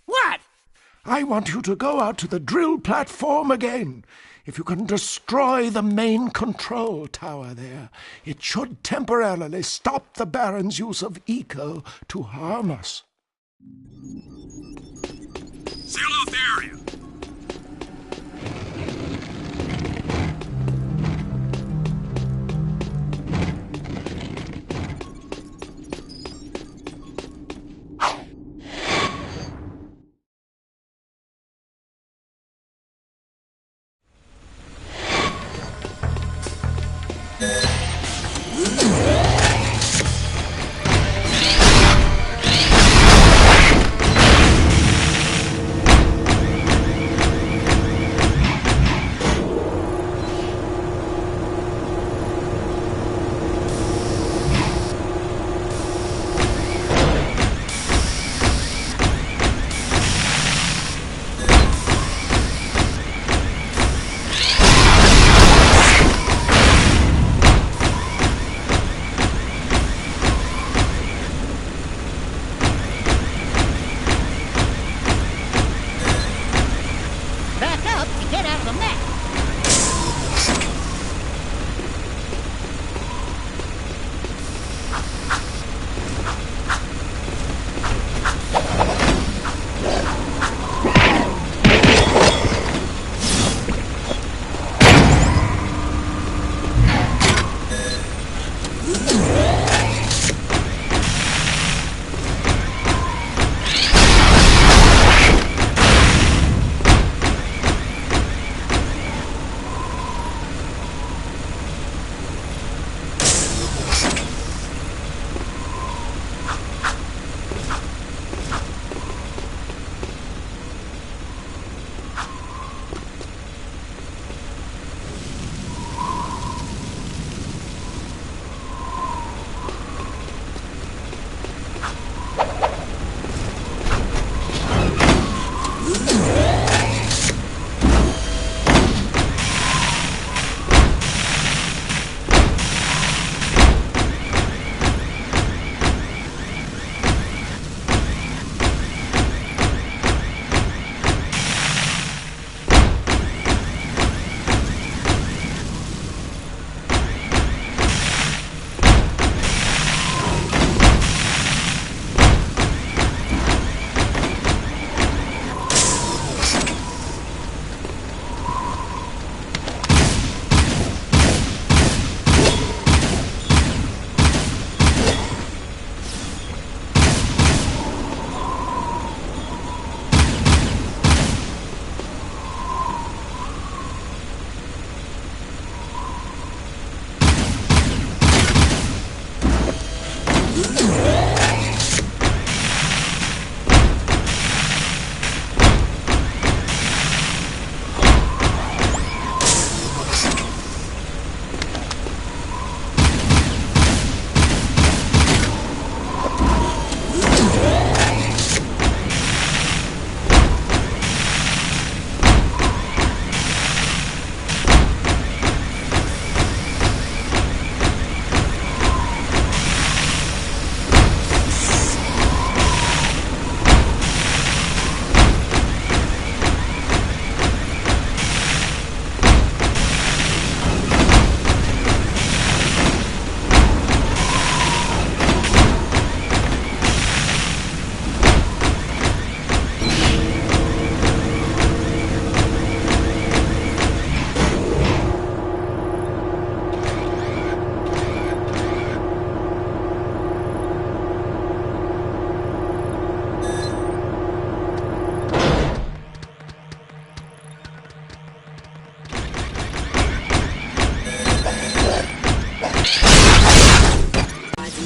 What? I want you to go out to the drill platform again. If you can destroy the main control tower there, it should temporarily stop the Baron's use of eco to harm us. Seal off the area.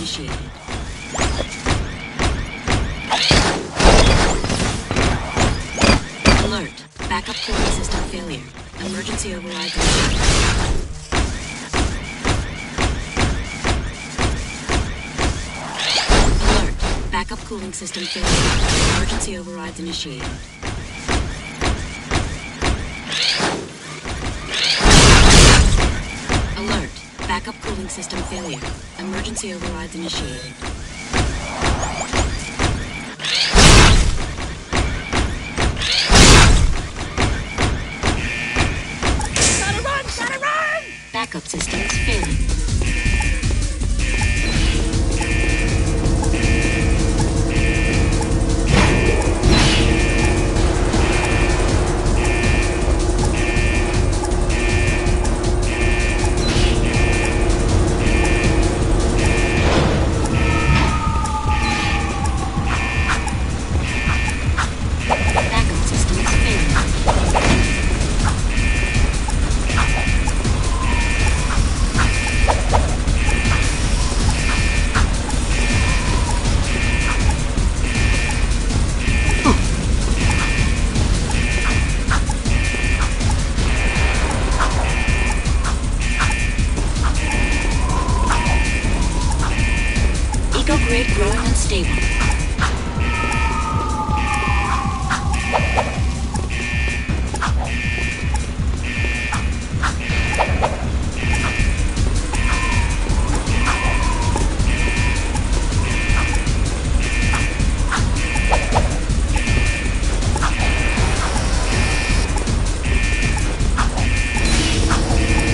initiated. Alert. Backup cooling system failure. Emergency override initiated. Alert. Backup cooling system failure. Emergency overrides initiated. Alert. Backup cooling system failure. Emergency overrides initiated. Gotta run! Gotta run! Backup systems failing. Backup systems failing. Eco-grid growing unstable.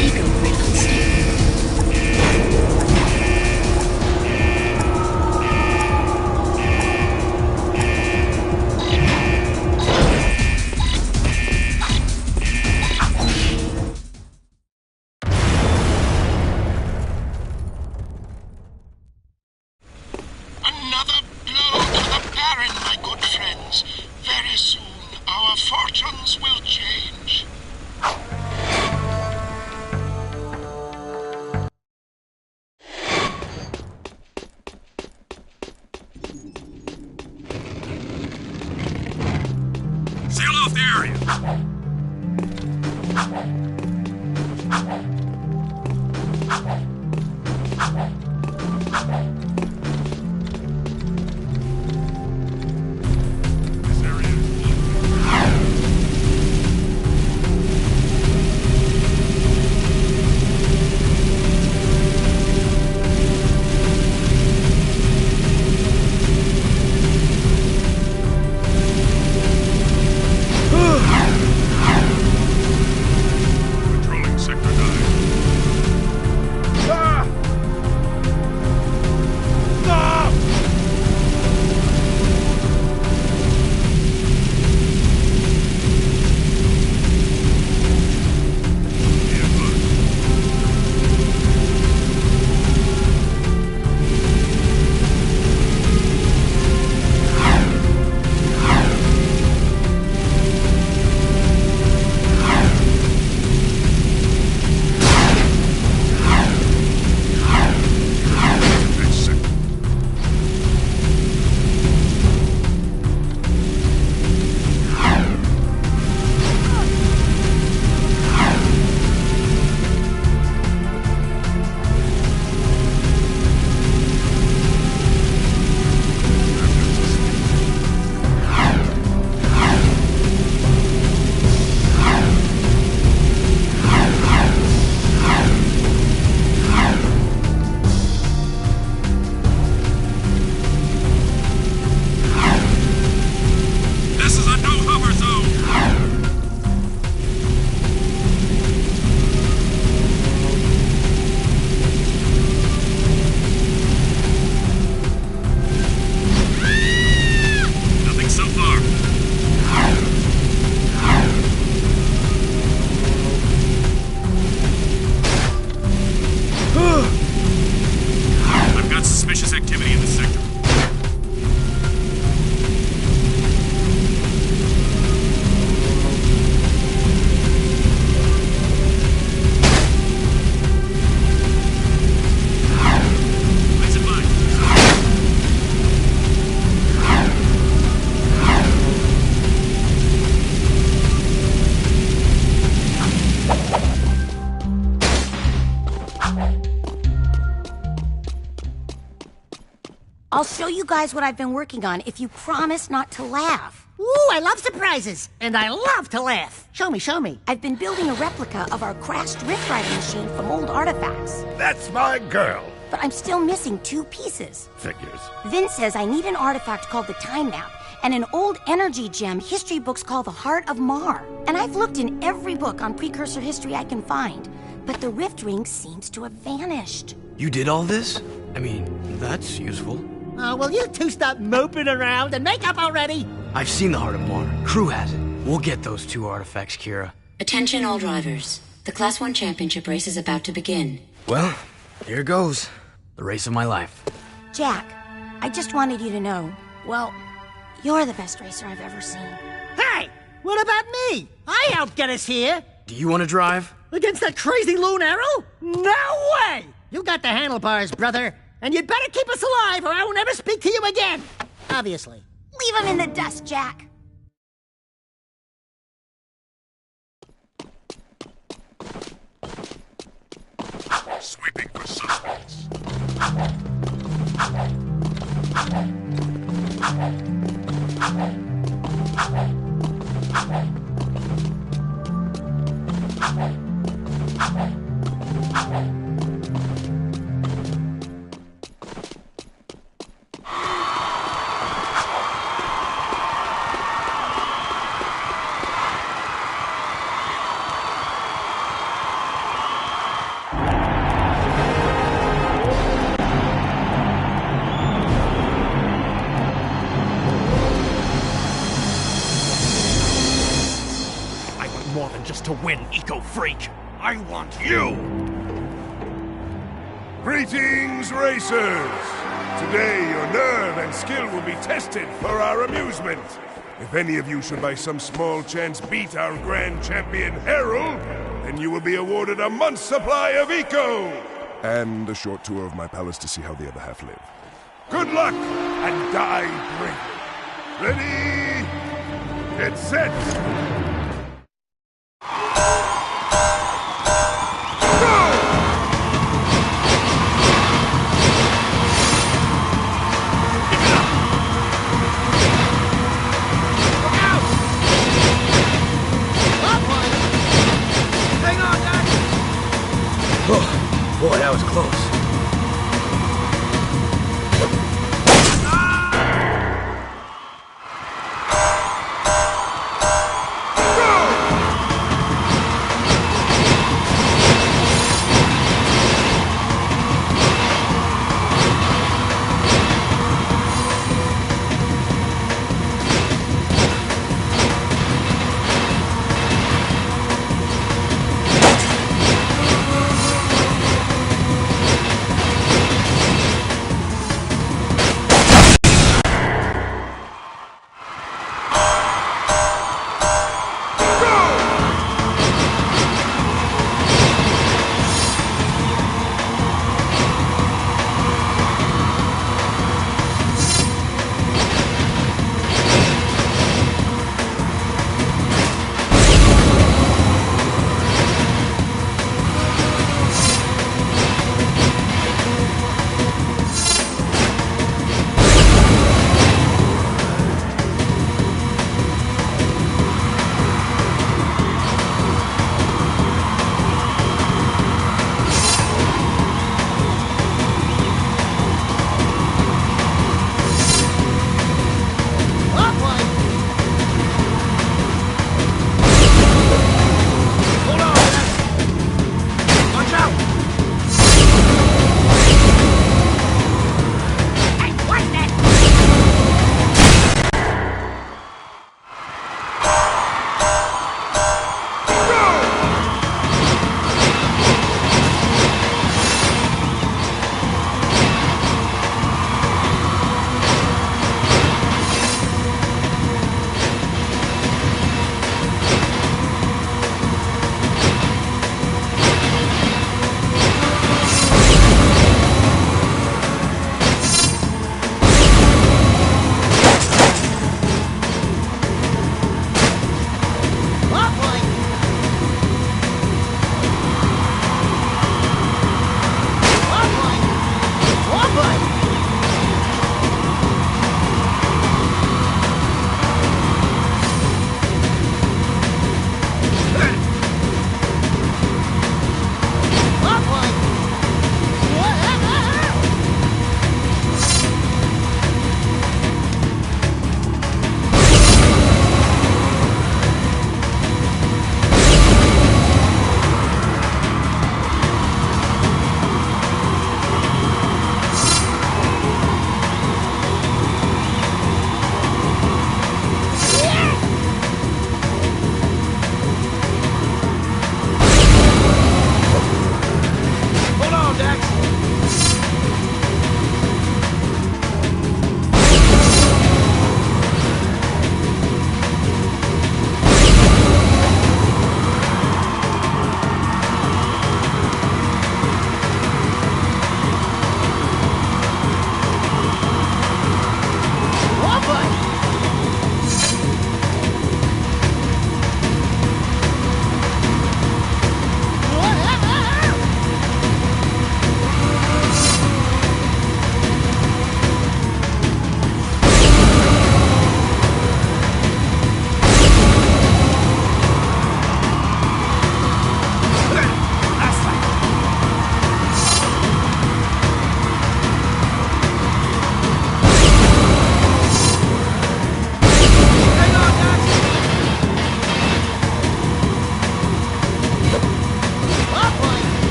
Eco-grid unstable. Another blow to the Baron, my good friends. Very soon, our fortunes will change. Seal off the area! I'll show you guys what I've been working on if you promise not to laugh. Ooh, I love surprises, and I love to laugh. Show me, show me. I've been building a replica of our crashed rift riding machine from old artifacts. That's my girl. But I'm still missing 2 pieces. Figures. Vince says I need an artifact called the Time Map and an old energy gem history books called the Heart of Mar. And I've looked in every book on precursor history I can find, but the rift ring seems to have vanished. You did all this? I mean, that's useful. Oh, will you two stop moping around and make up already? I've seen the Heart of Mar. Crew has it. We'll get those 2 artifacts, Kira. Attention all drivers. The Class 1 championship race is about to begin. Well, here goes. The race of my life. Jack, I just wanted you to know, well, you're the best racer I've ever seen. Hey, what about me? I helped get us here. Do you want to drive? Against that crazy loon arrow? No way! You got the handlebars, brother. And you'd better keep us alive or I will never speak to you again. Obviously. Leave him in the dust, Jack. Sweeping for suspects. More than just to win, eco-freak. I want you! Greetings, racers! Today, your nerve and skill will be tested for our amusement. If any of you should by some small chance beat our grand champion, Harold, then you will be awarded a month's supply of eco! And a short tour of my palace to see how the other half live. Good luck, and die bravely. Ready? Get set! Boy, that was close.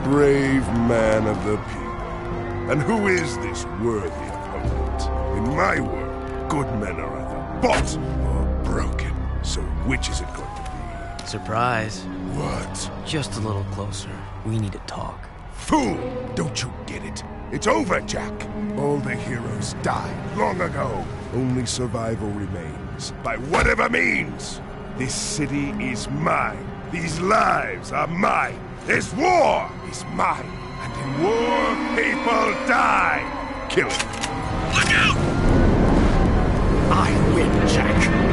brave man of the people. And who is this worthy opponent? In my world, good men are either bought or broken. So which is it going to be? Surprise. What? Just a little closer. We need to talk. Fool! Don't you get it? It's over, Jack. All the heroes died long ago. Only survival remains, by whatever means. This city is mine. These lives are mine. This war is mine. And in war, people die. Kill it. Look out! I win, Jack.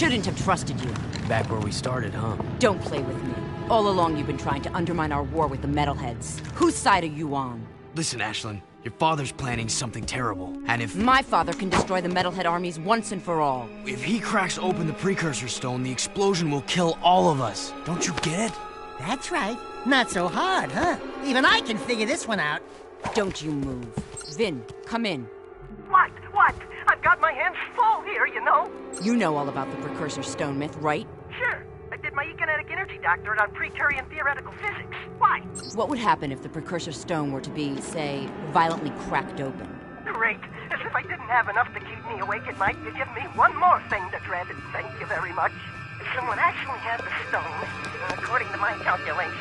Shouldn't have trusted you. Back where we started, huh? Don't play with me. All along you've been trying to undermine our war with the Metalheads. Whose side are you on? Listen, Ashlyn, your father's planning something terrible, and if... My father can destroy the Metalhead armies once and for all. If he cracks open the Precursor Stone, the explosion will kill all of us. Don't you get it? That's right. Not so hard, huh? Even I can figure this one out. Don't you move. Vin, come in. What? I've got my hands full here, you know. You know all about the Precursor Stone myth, right? Sure. I did my economic energy doctorate on Precurian theoretical physics. Why? What would happen if the Precursor Stone were to be, say, violently cracked open? Great. As if I didn't have enough to keep me awake at night, you give me one more thing to dread. Thank you very much. If someone actually had the stone, according to my calculations,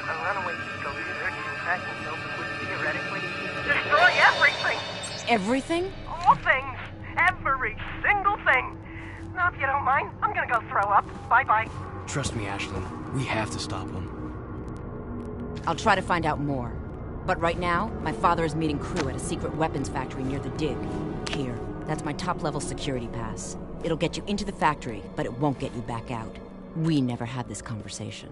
a runaway eco-surge cracking open would theoretically destroy everything. Everything? All things. Every single thing. Now, if you don't mind, I'm gonna go throw up. Bye-bye. Trust me, Ashlyn. We have to stop him. I'll try to find out more. But right now, my father is meeting crew at a secret weapons factory near the dig. Here, that's my top-level security pass. It'll get you into the factory, but it won't get you back out. We never had this conversation.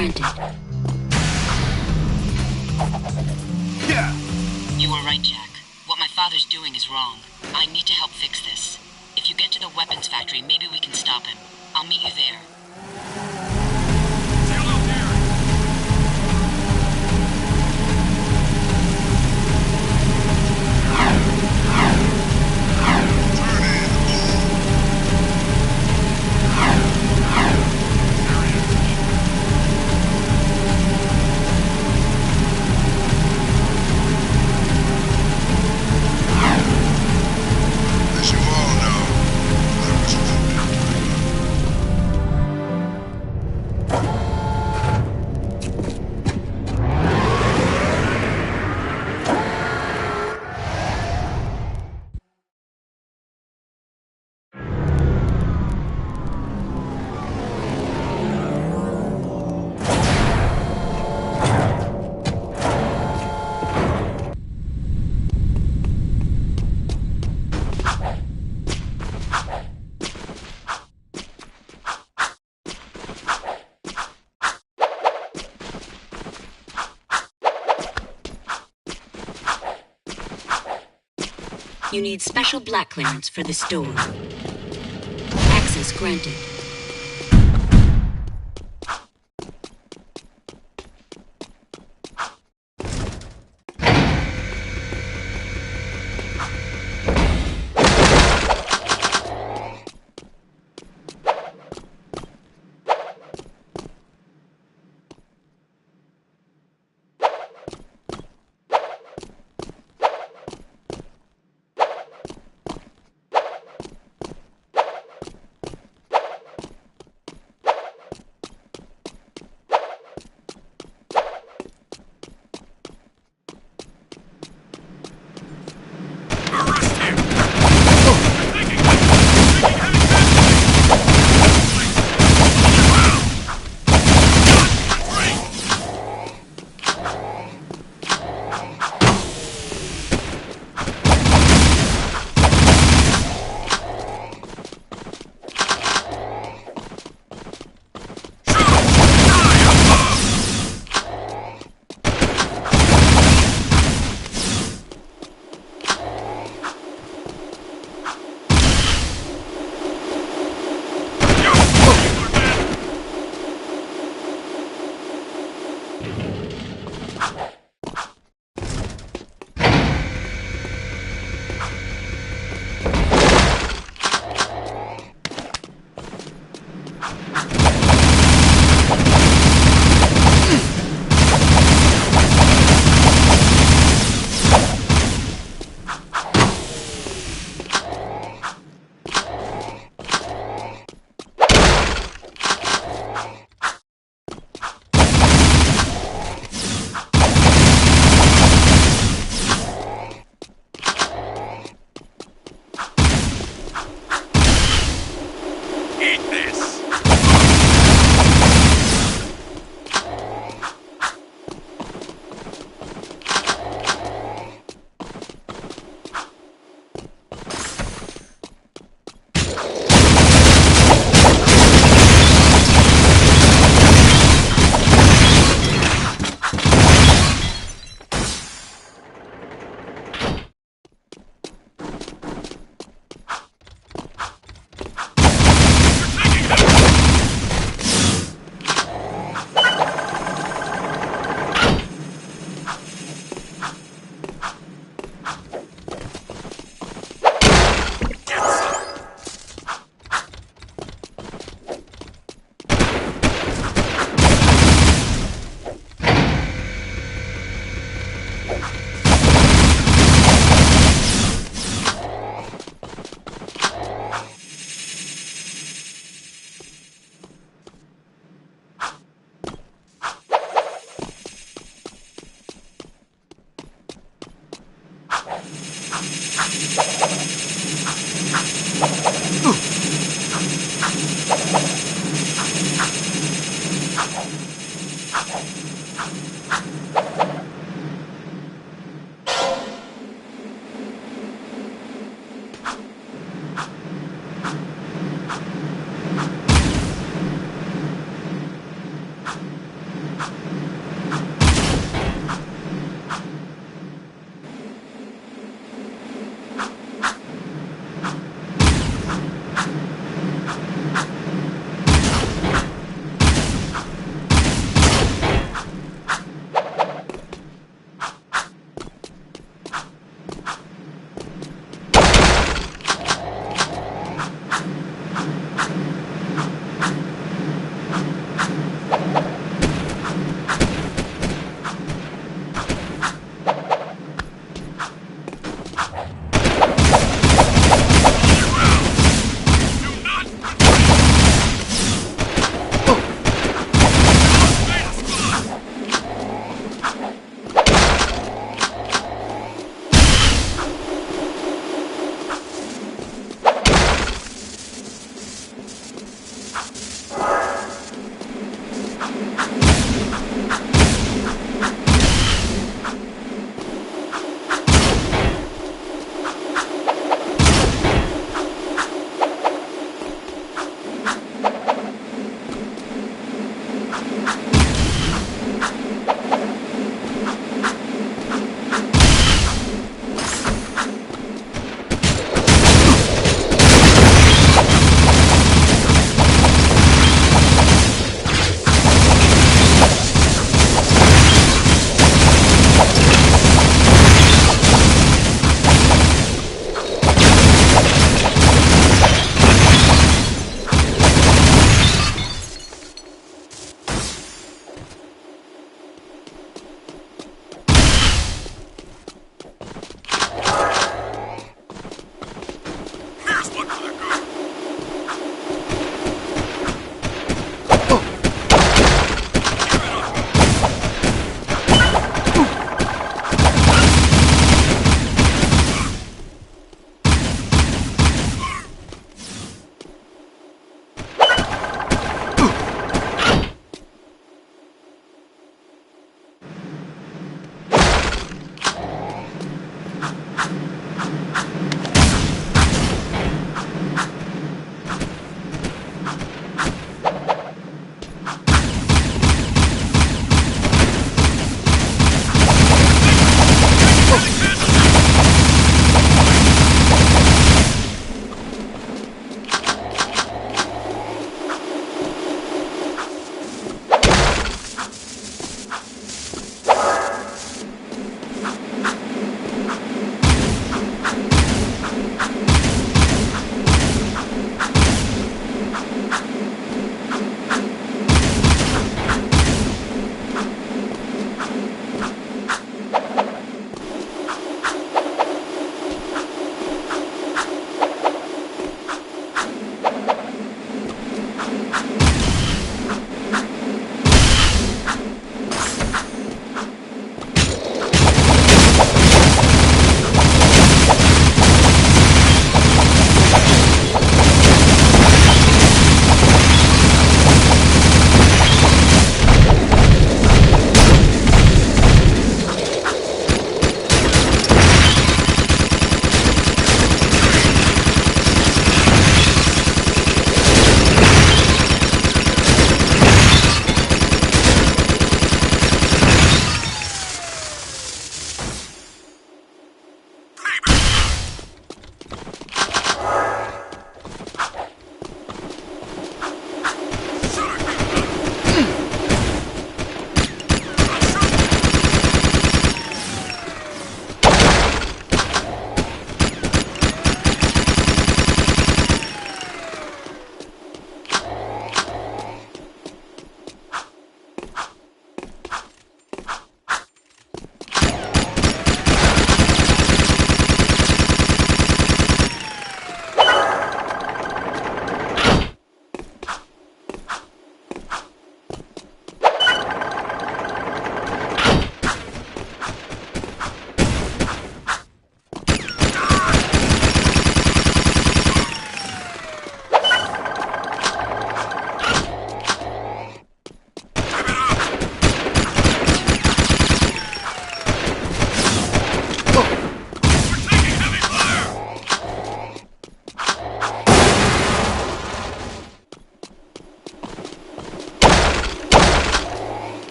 granted. You were right, Jack. What my father's doing is wrong. I need to help fix this. If you get to the weapons factory, maybe we can stop him. I'll meet you there. As you all know, I was You need special black clearance for this door. Access granted.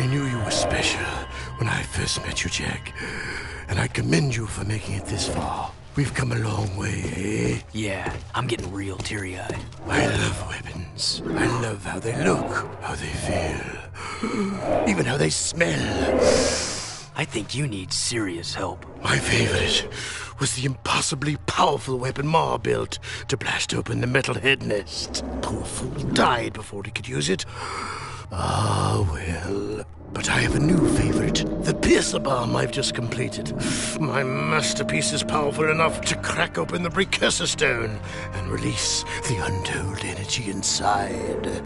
knew you were special when I first met you, Jack. And I commend you for making it this far. We've come a long way, eh? Yeah, I'm getting real teary-eyed. I love weapons. I love how they look, how they feel, even how they smell. I think you need serious help. My favorite was the impossibly powerful weapon Ma built to blast open the metal head nest. Poor fool died before he could use it. Ah, well. But I have a new favorite, the piercer bomb I've just completed. My masterpiece is powerful enough to crack open the precursor stone and release the untold energy inside.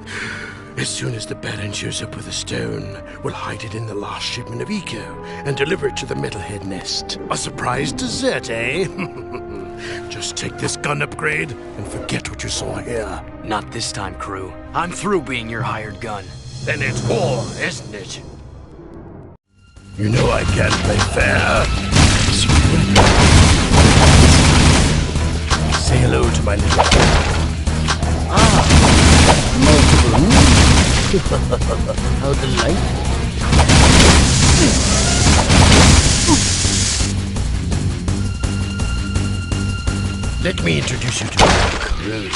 As soon as the Baron shows up with the stone, we'll hide it in the last shipment of Eco and deliver it to the metalhead nest. A surprise dessert, eh? Just take this gun upgrade and forget what you saw here. Not this time, crew. I'm through being your hired gun. Then it's war, isn't it? You know I can't play fair. Say hello to my little... multiple. How delightful. Let me introduce you to my crew.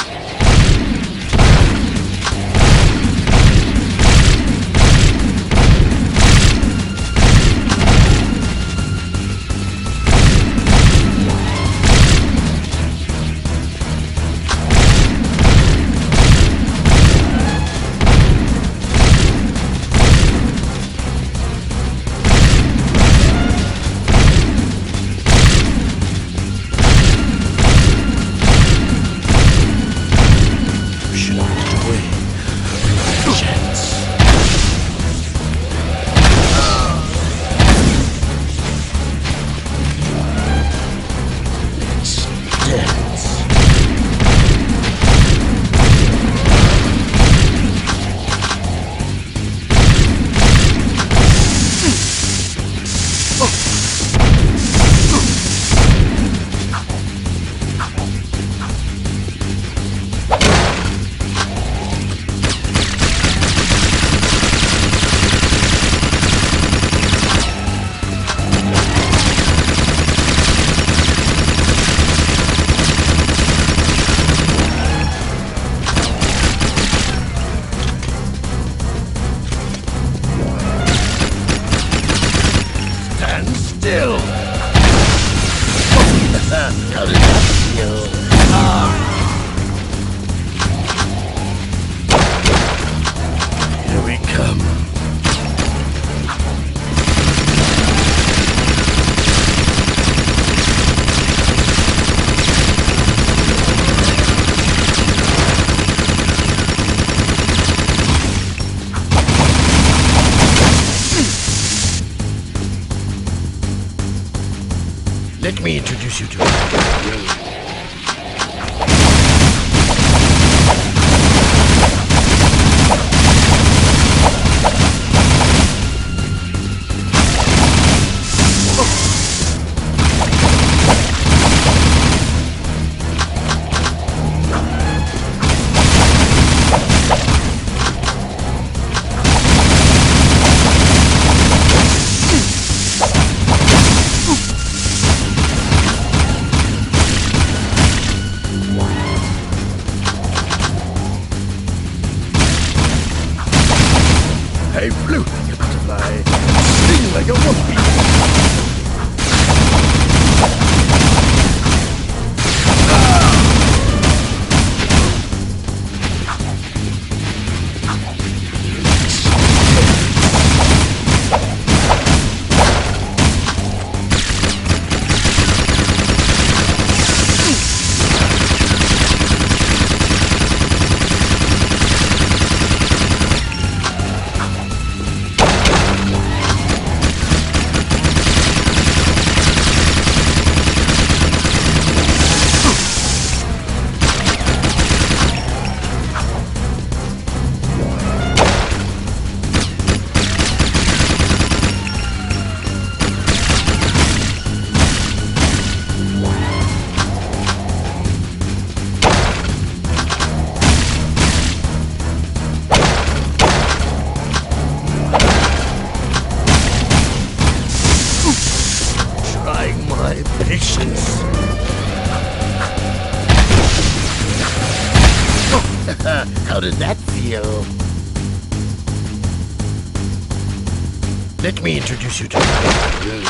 Let me introduce you to my I flew like a butterfly, sting like a wasp. patience. How did that feel? Let me introduce you to my crew.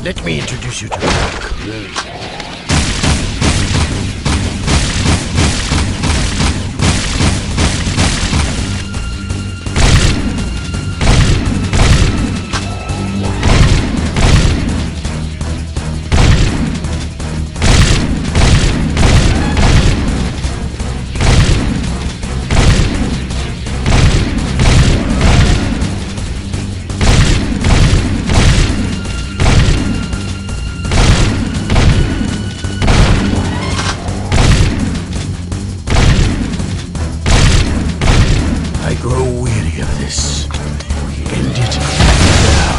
Let me introduce you to my crew. I grow weary of this. End it now.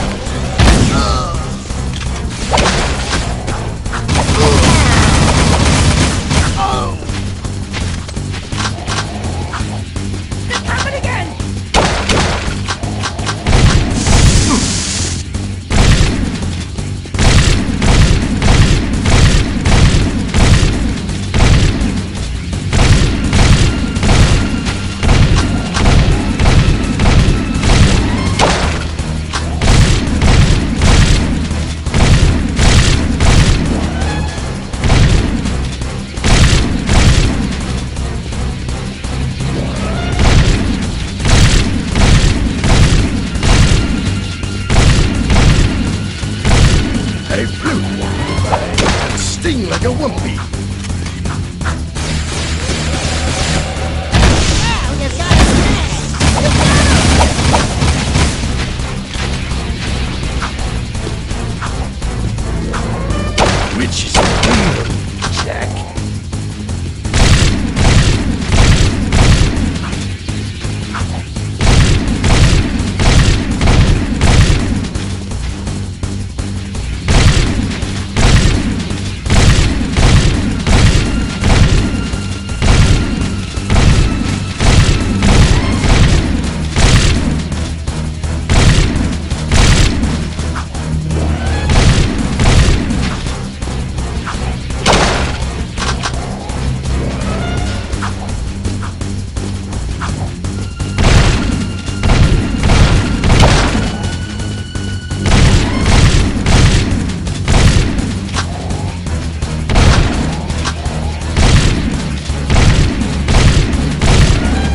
It's happening again! I flew. I sting like a wumpy. Which is real, Jack?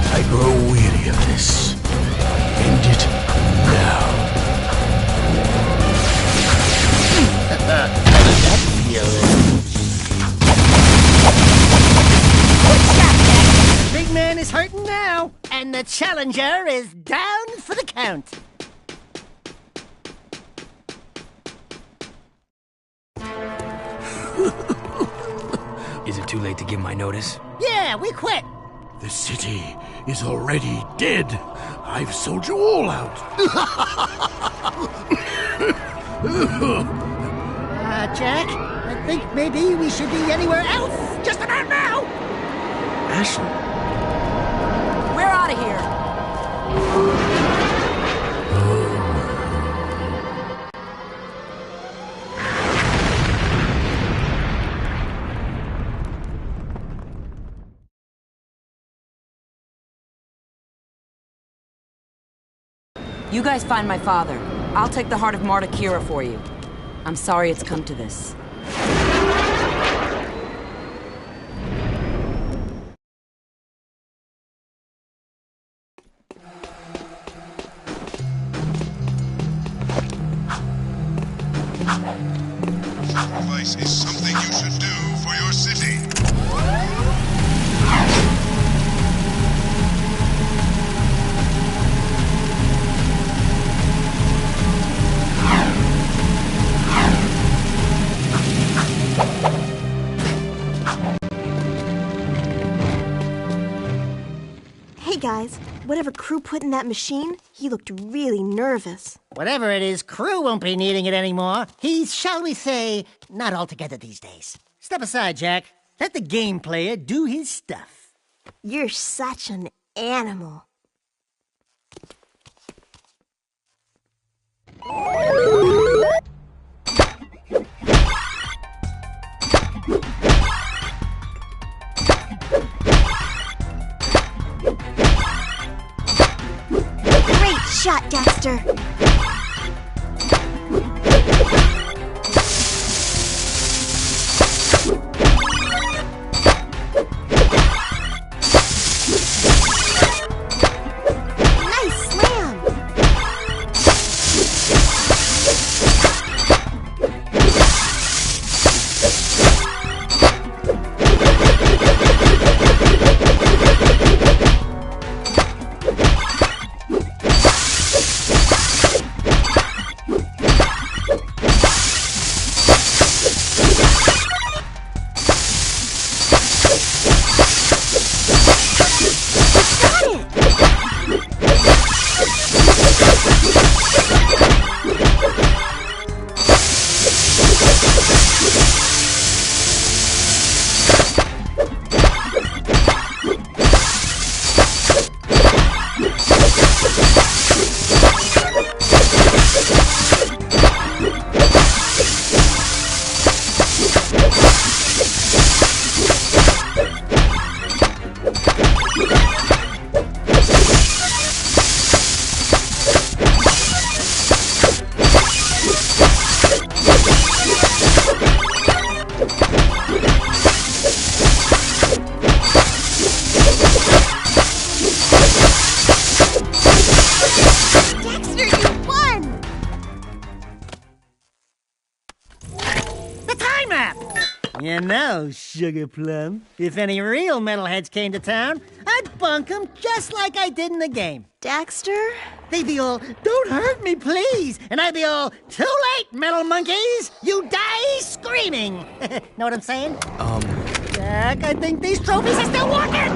I grow weary of this. End it now. How does that feel? The big man is hurting now, and the challenger is down for the count. Is it too late to give my notice? Yeah, we quit. The city is already dead. I've sold you all out. Jack, I think maybe we should be anywhere else just about now. Ashley. We're out of here. You guys find my father. I'll take the heart of Marta Kira for you. I'm sorry it's come to this. Sacrifice is something you should do for your city. Hey guys, whatever Crew put in that machine, he looked really nervous. Whatever it is, Crew won't be needing it anymore. He's, shall we say, not altogether these days. Step aside, Jack. Let the game player do his stuff. You're such an animal. Great shot, Dexter. Nice slam. You know, Sugar Plum, if any real metalheads came to town, I'd bunk them just like I did in the game. Daxter? They'd be all, "Don't hurt me, please!" And I'd be all, "Too late, metal monkeys! You die screaming!" Know what I'm saying? Jack, I think these trophies are still working!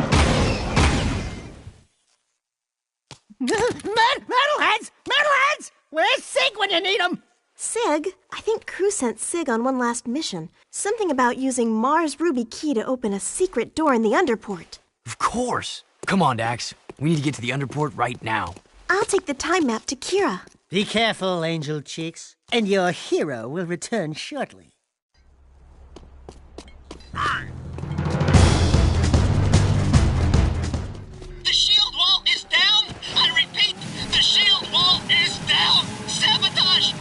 Metalheads! Metalheads! Where's Sig when you need him? Sig? I think Crew sent Sig on one last mission. Something about using Mars Ruby Key to open a secret door in the Underport. Of course. Come on, Dax. We need to get to the Underport right now. I'll take the time map to Kira. Be careful, Angel Cheeks, and your hero will return shortly. The shield wall is down! I repeat, the shield wall is down! Sabotage!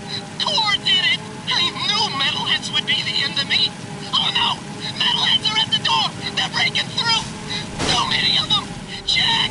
Core did it! I knew metalheads would be the end of me! Oh no! Metalheads are at the door! They're breaking through! Too many of them! Jack!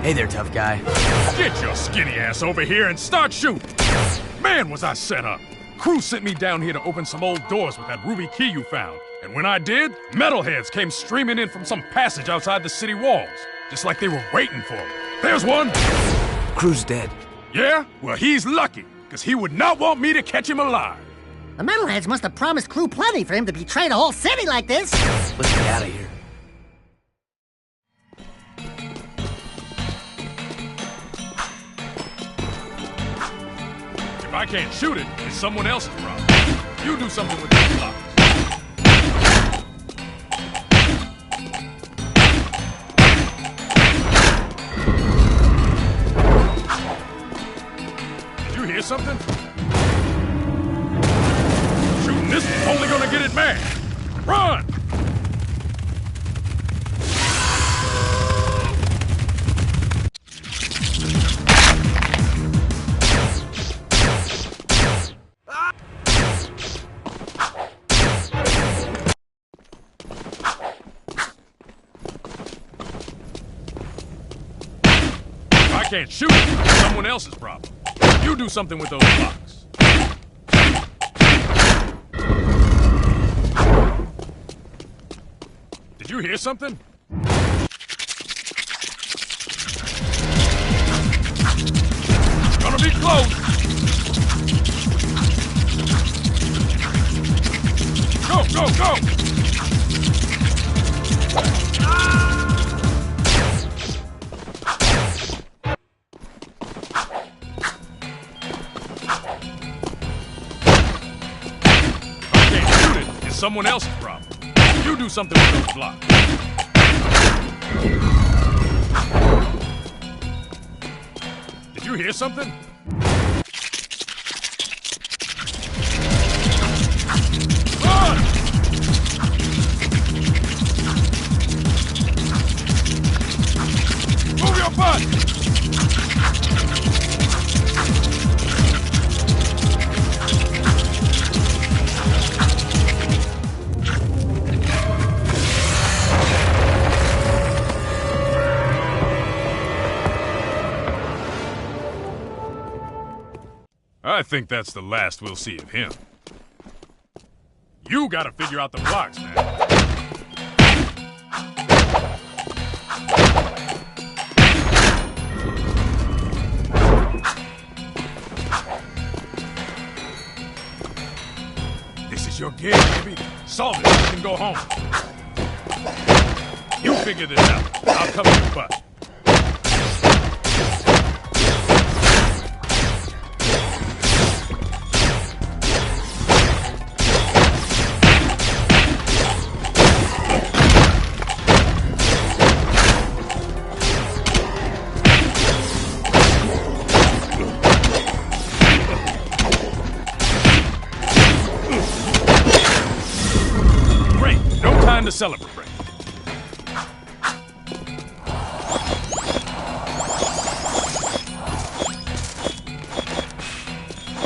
Hey there, tough guy. Get your skinny ass over here and start shooting. Man, was I set up. Cruz sent me down here to open some old doors with that ruby key you found. And when I did, metalheads came streaming in from some passage outside the city walls. Just like they were waiting for me. There's one. Cruz dead. Yeah? Well, he's lucky, because he would not want me to catch him alive. The metalheads must have promised Clue plenty for him to betray the whole city like this. Let's get out of here. If I can't shoot it, it's someone else's problem. You do something with those blocks. Did you hear something? Shooting this is only gonna get it mad. Run! I can't shoot it. It's someone else's problem. You do something with those blocks. Did you hear something? It's gonna be close. Go, go, go! Someone else's problem. You do something with those blocks. Did you hear something? Run! Move your butt! I think that's the last we'll see of him. You gotta figure out the blocks, man. This is your gig, baby. Solve it, you can go home. You figure this out. I'll cover your butt. To celebrate.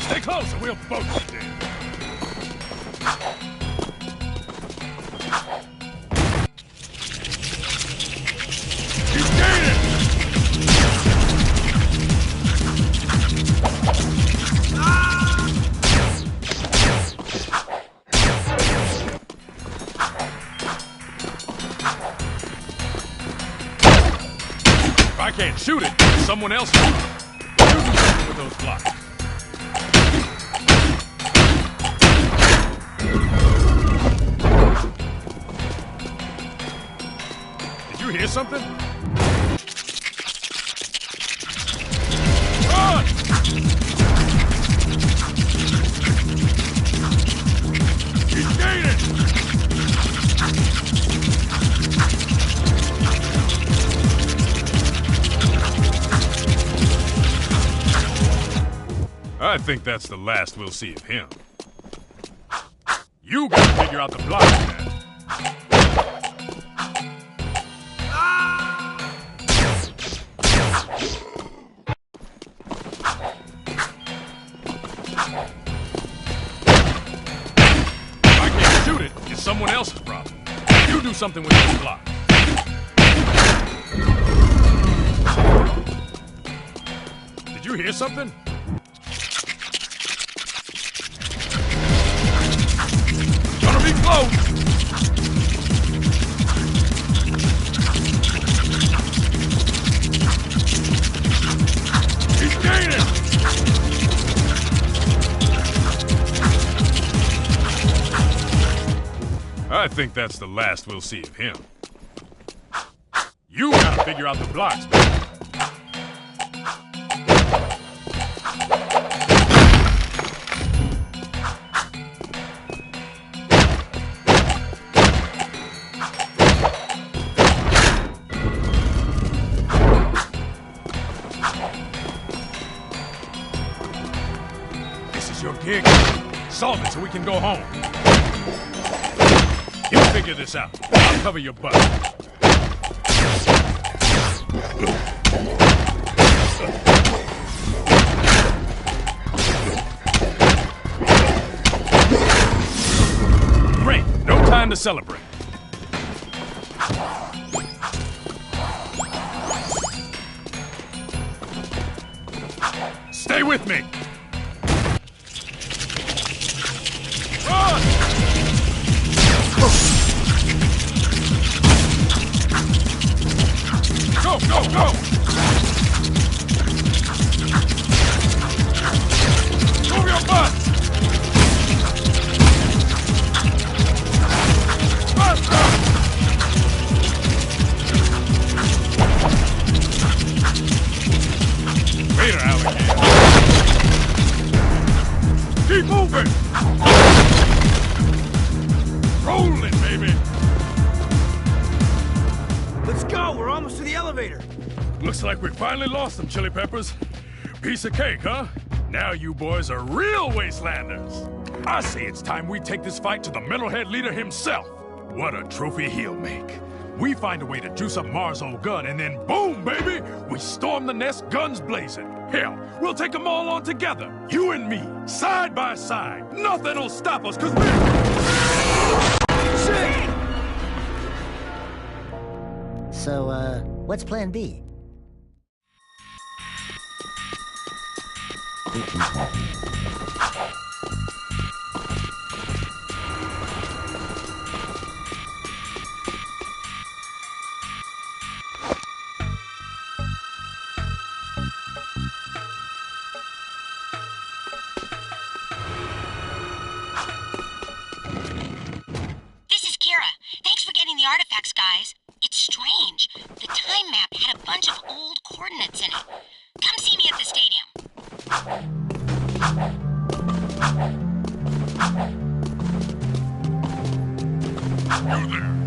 Stay close or we'll both be dead. He's gaining! If I can't shoot it, it's someone else. You do something with those blocks. Did you hear something? Run! He's gaining! I think that's the last we'll see of him. You gotta figure out the blocks, man. If I can't shoot it, it's someone else's problem. You do something with those blocks. you hear something? Gonna be close! He's gaining! I think that's the last we'll see of him. You gotta figure out the blocks, man. This is your gig. Solve it so we can go home. You figure this out. I'll cover your butt. Great. No time to celebrate. Stay with me. Run! Go, go, go! Move your butt! Faster! Later, alligator. Keep moving! Rolling, baby! Let's go! We're almost to the elevator! Looks like we finally lost them, Chili Peppers. Piece of cake, huh? Now you boys are real wastelanders. I say it's time we take this fight to the metalhead leader himself. What a trophy he'll make. We find a way to juice up Mars' old gun, and then boom, baby! We storm the nest, guns blazing. Hell, we'll take them all on together. You and me, side by side. Nothing'll stop us, cause Shit! So, what's plan B? This is Kira. Thanks for getting the artifacts, guys. It's strange. The time map had a bunch of old coordinates in it. Come see me at the stadium. You there.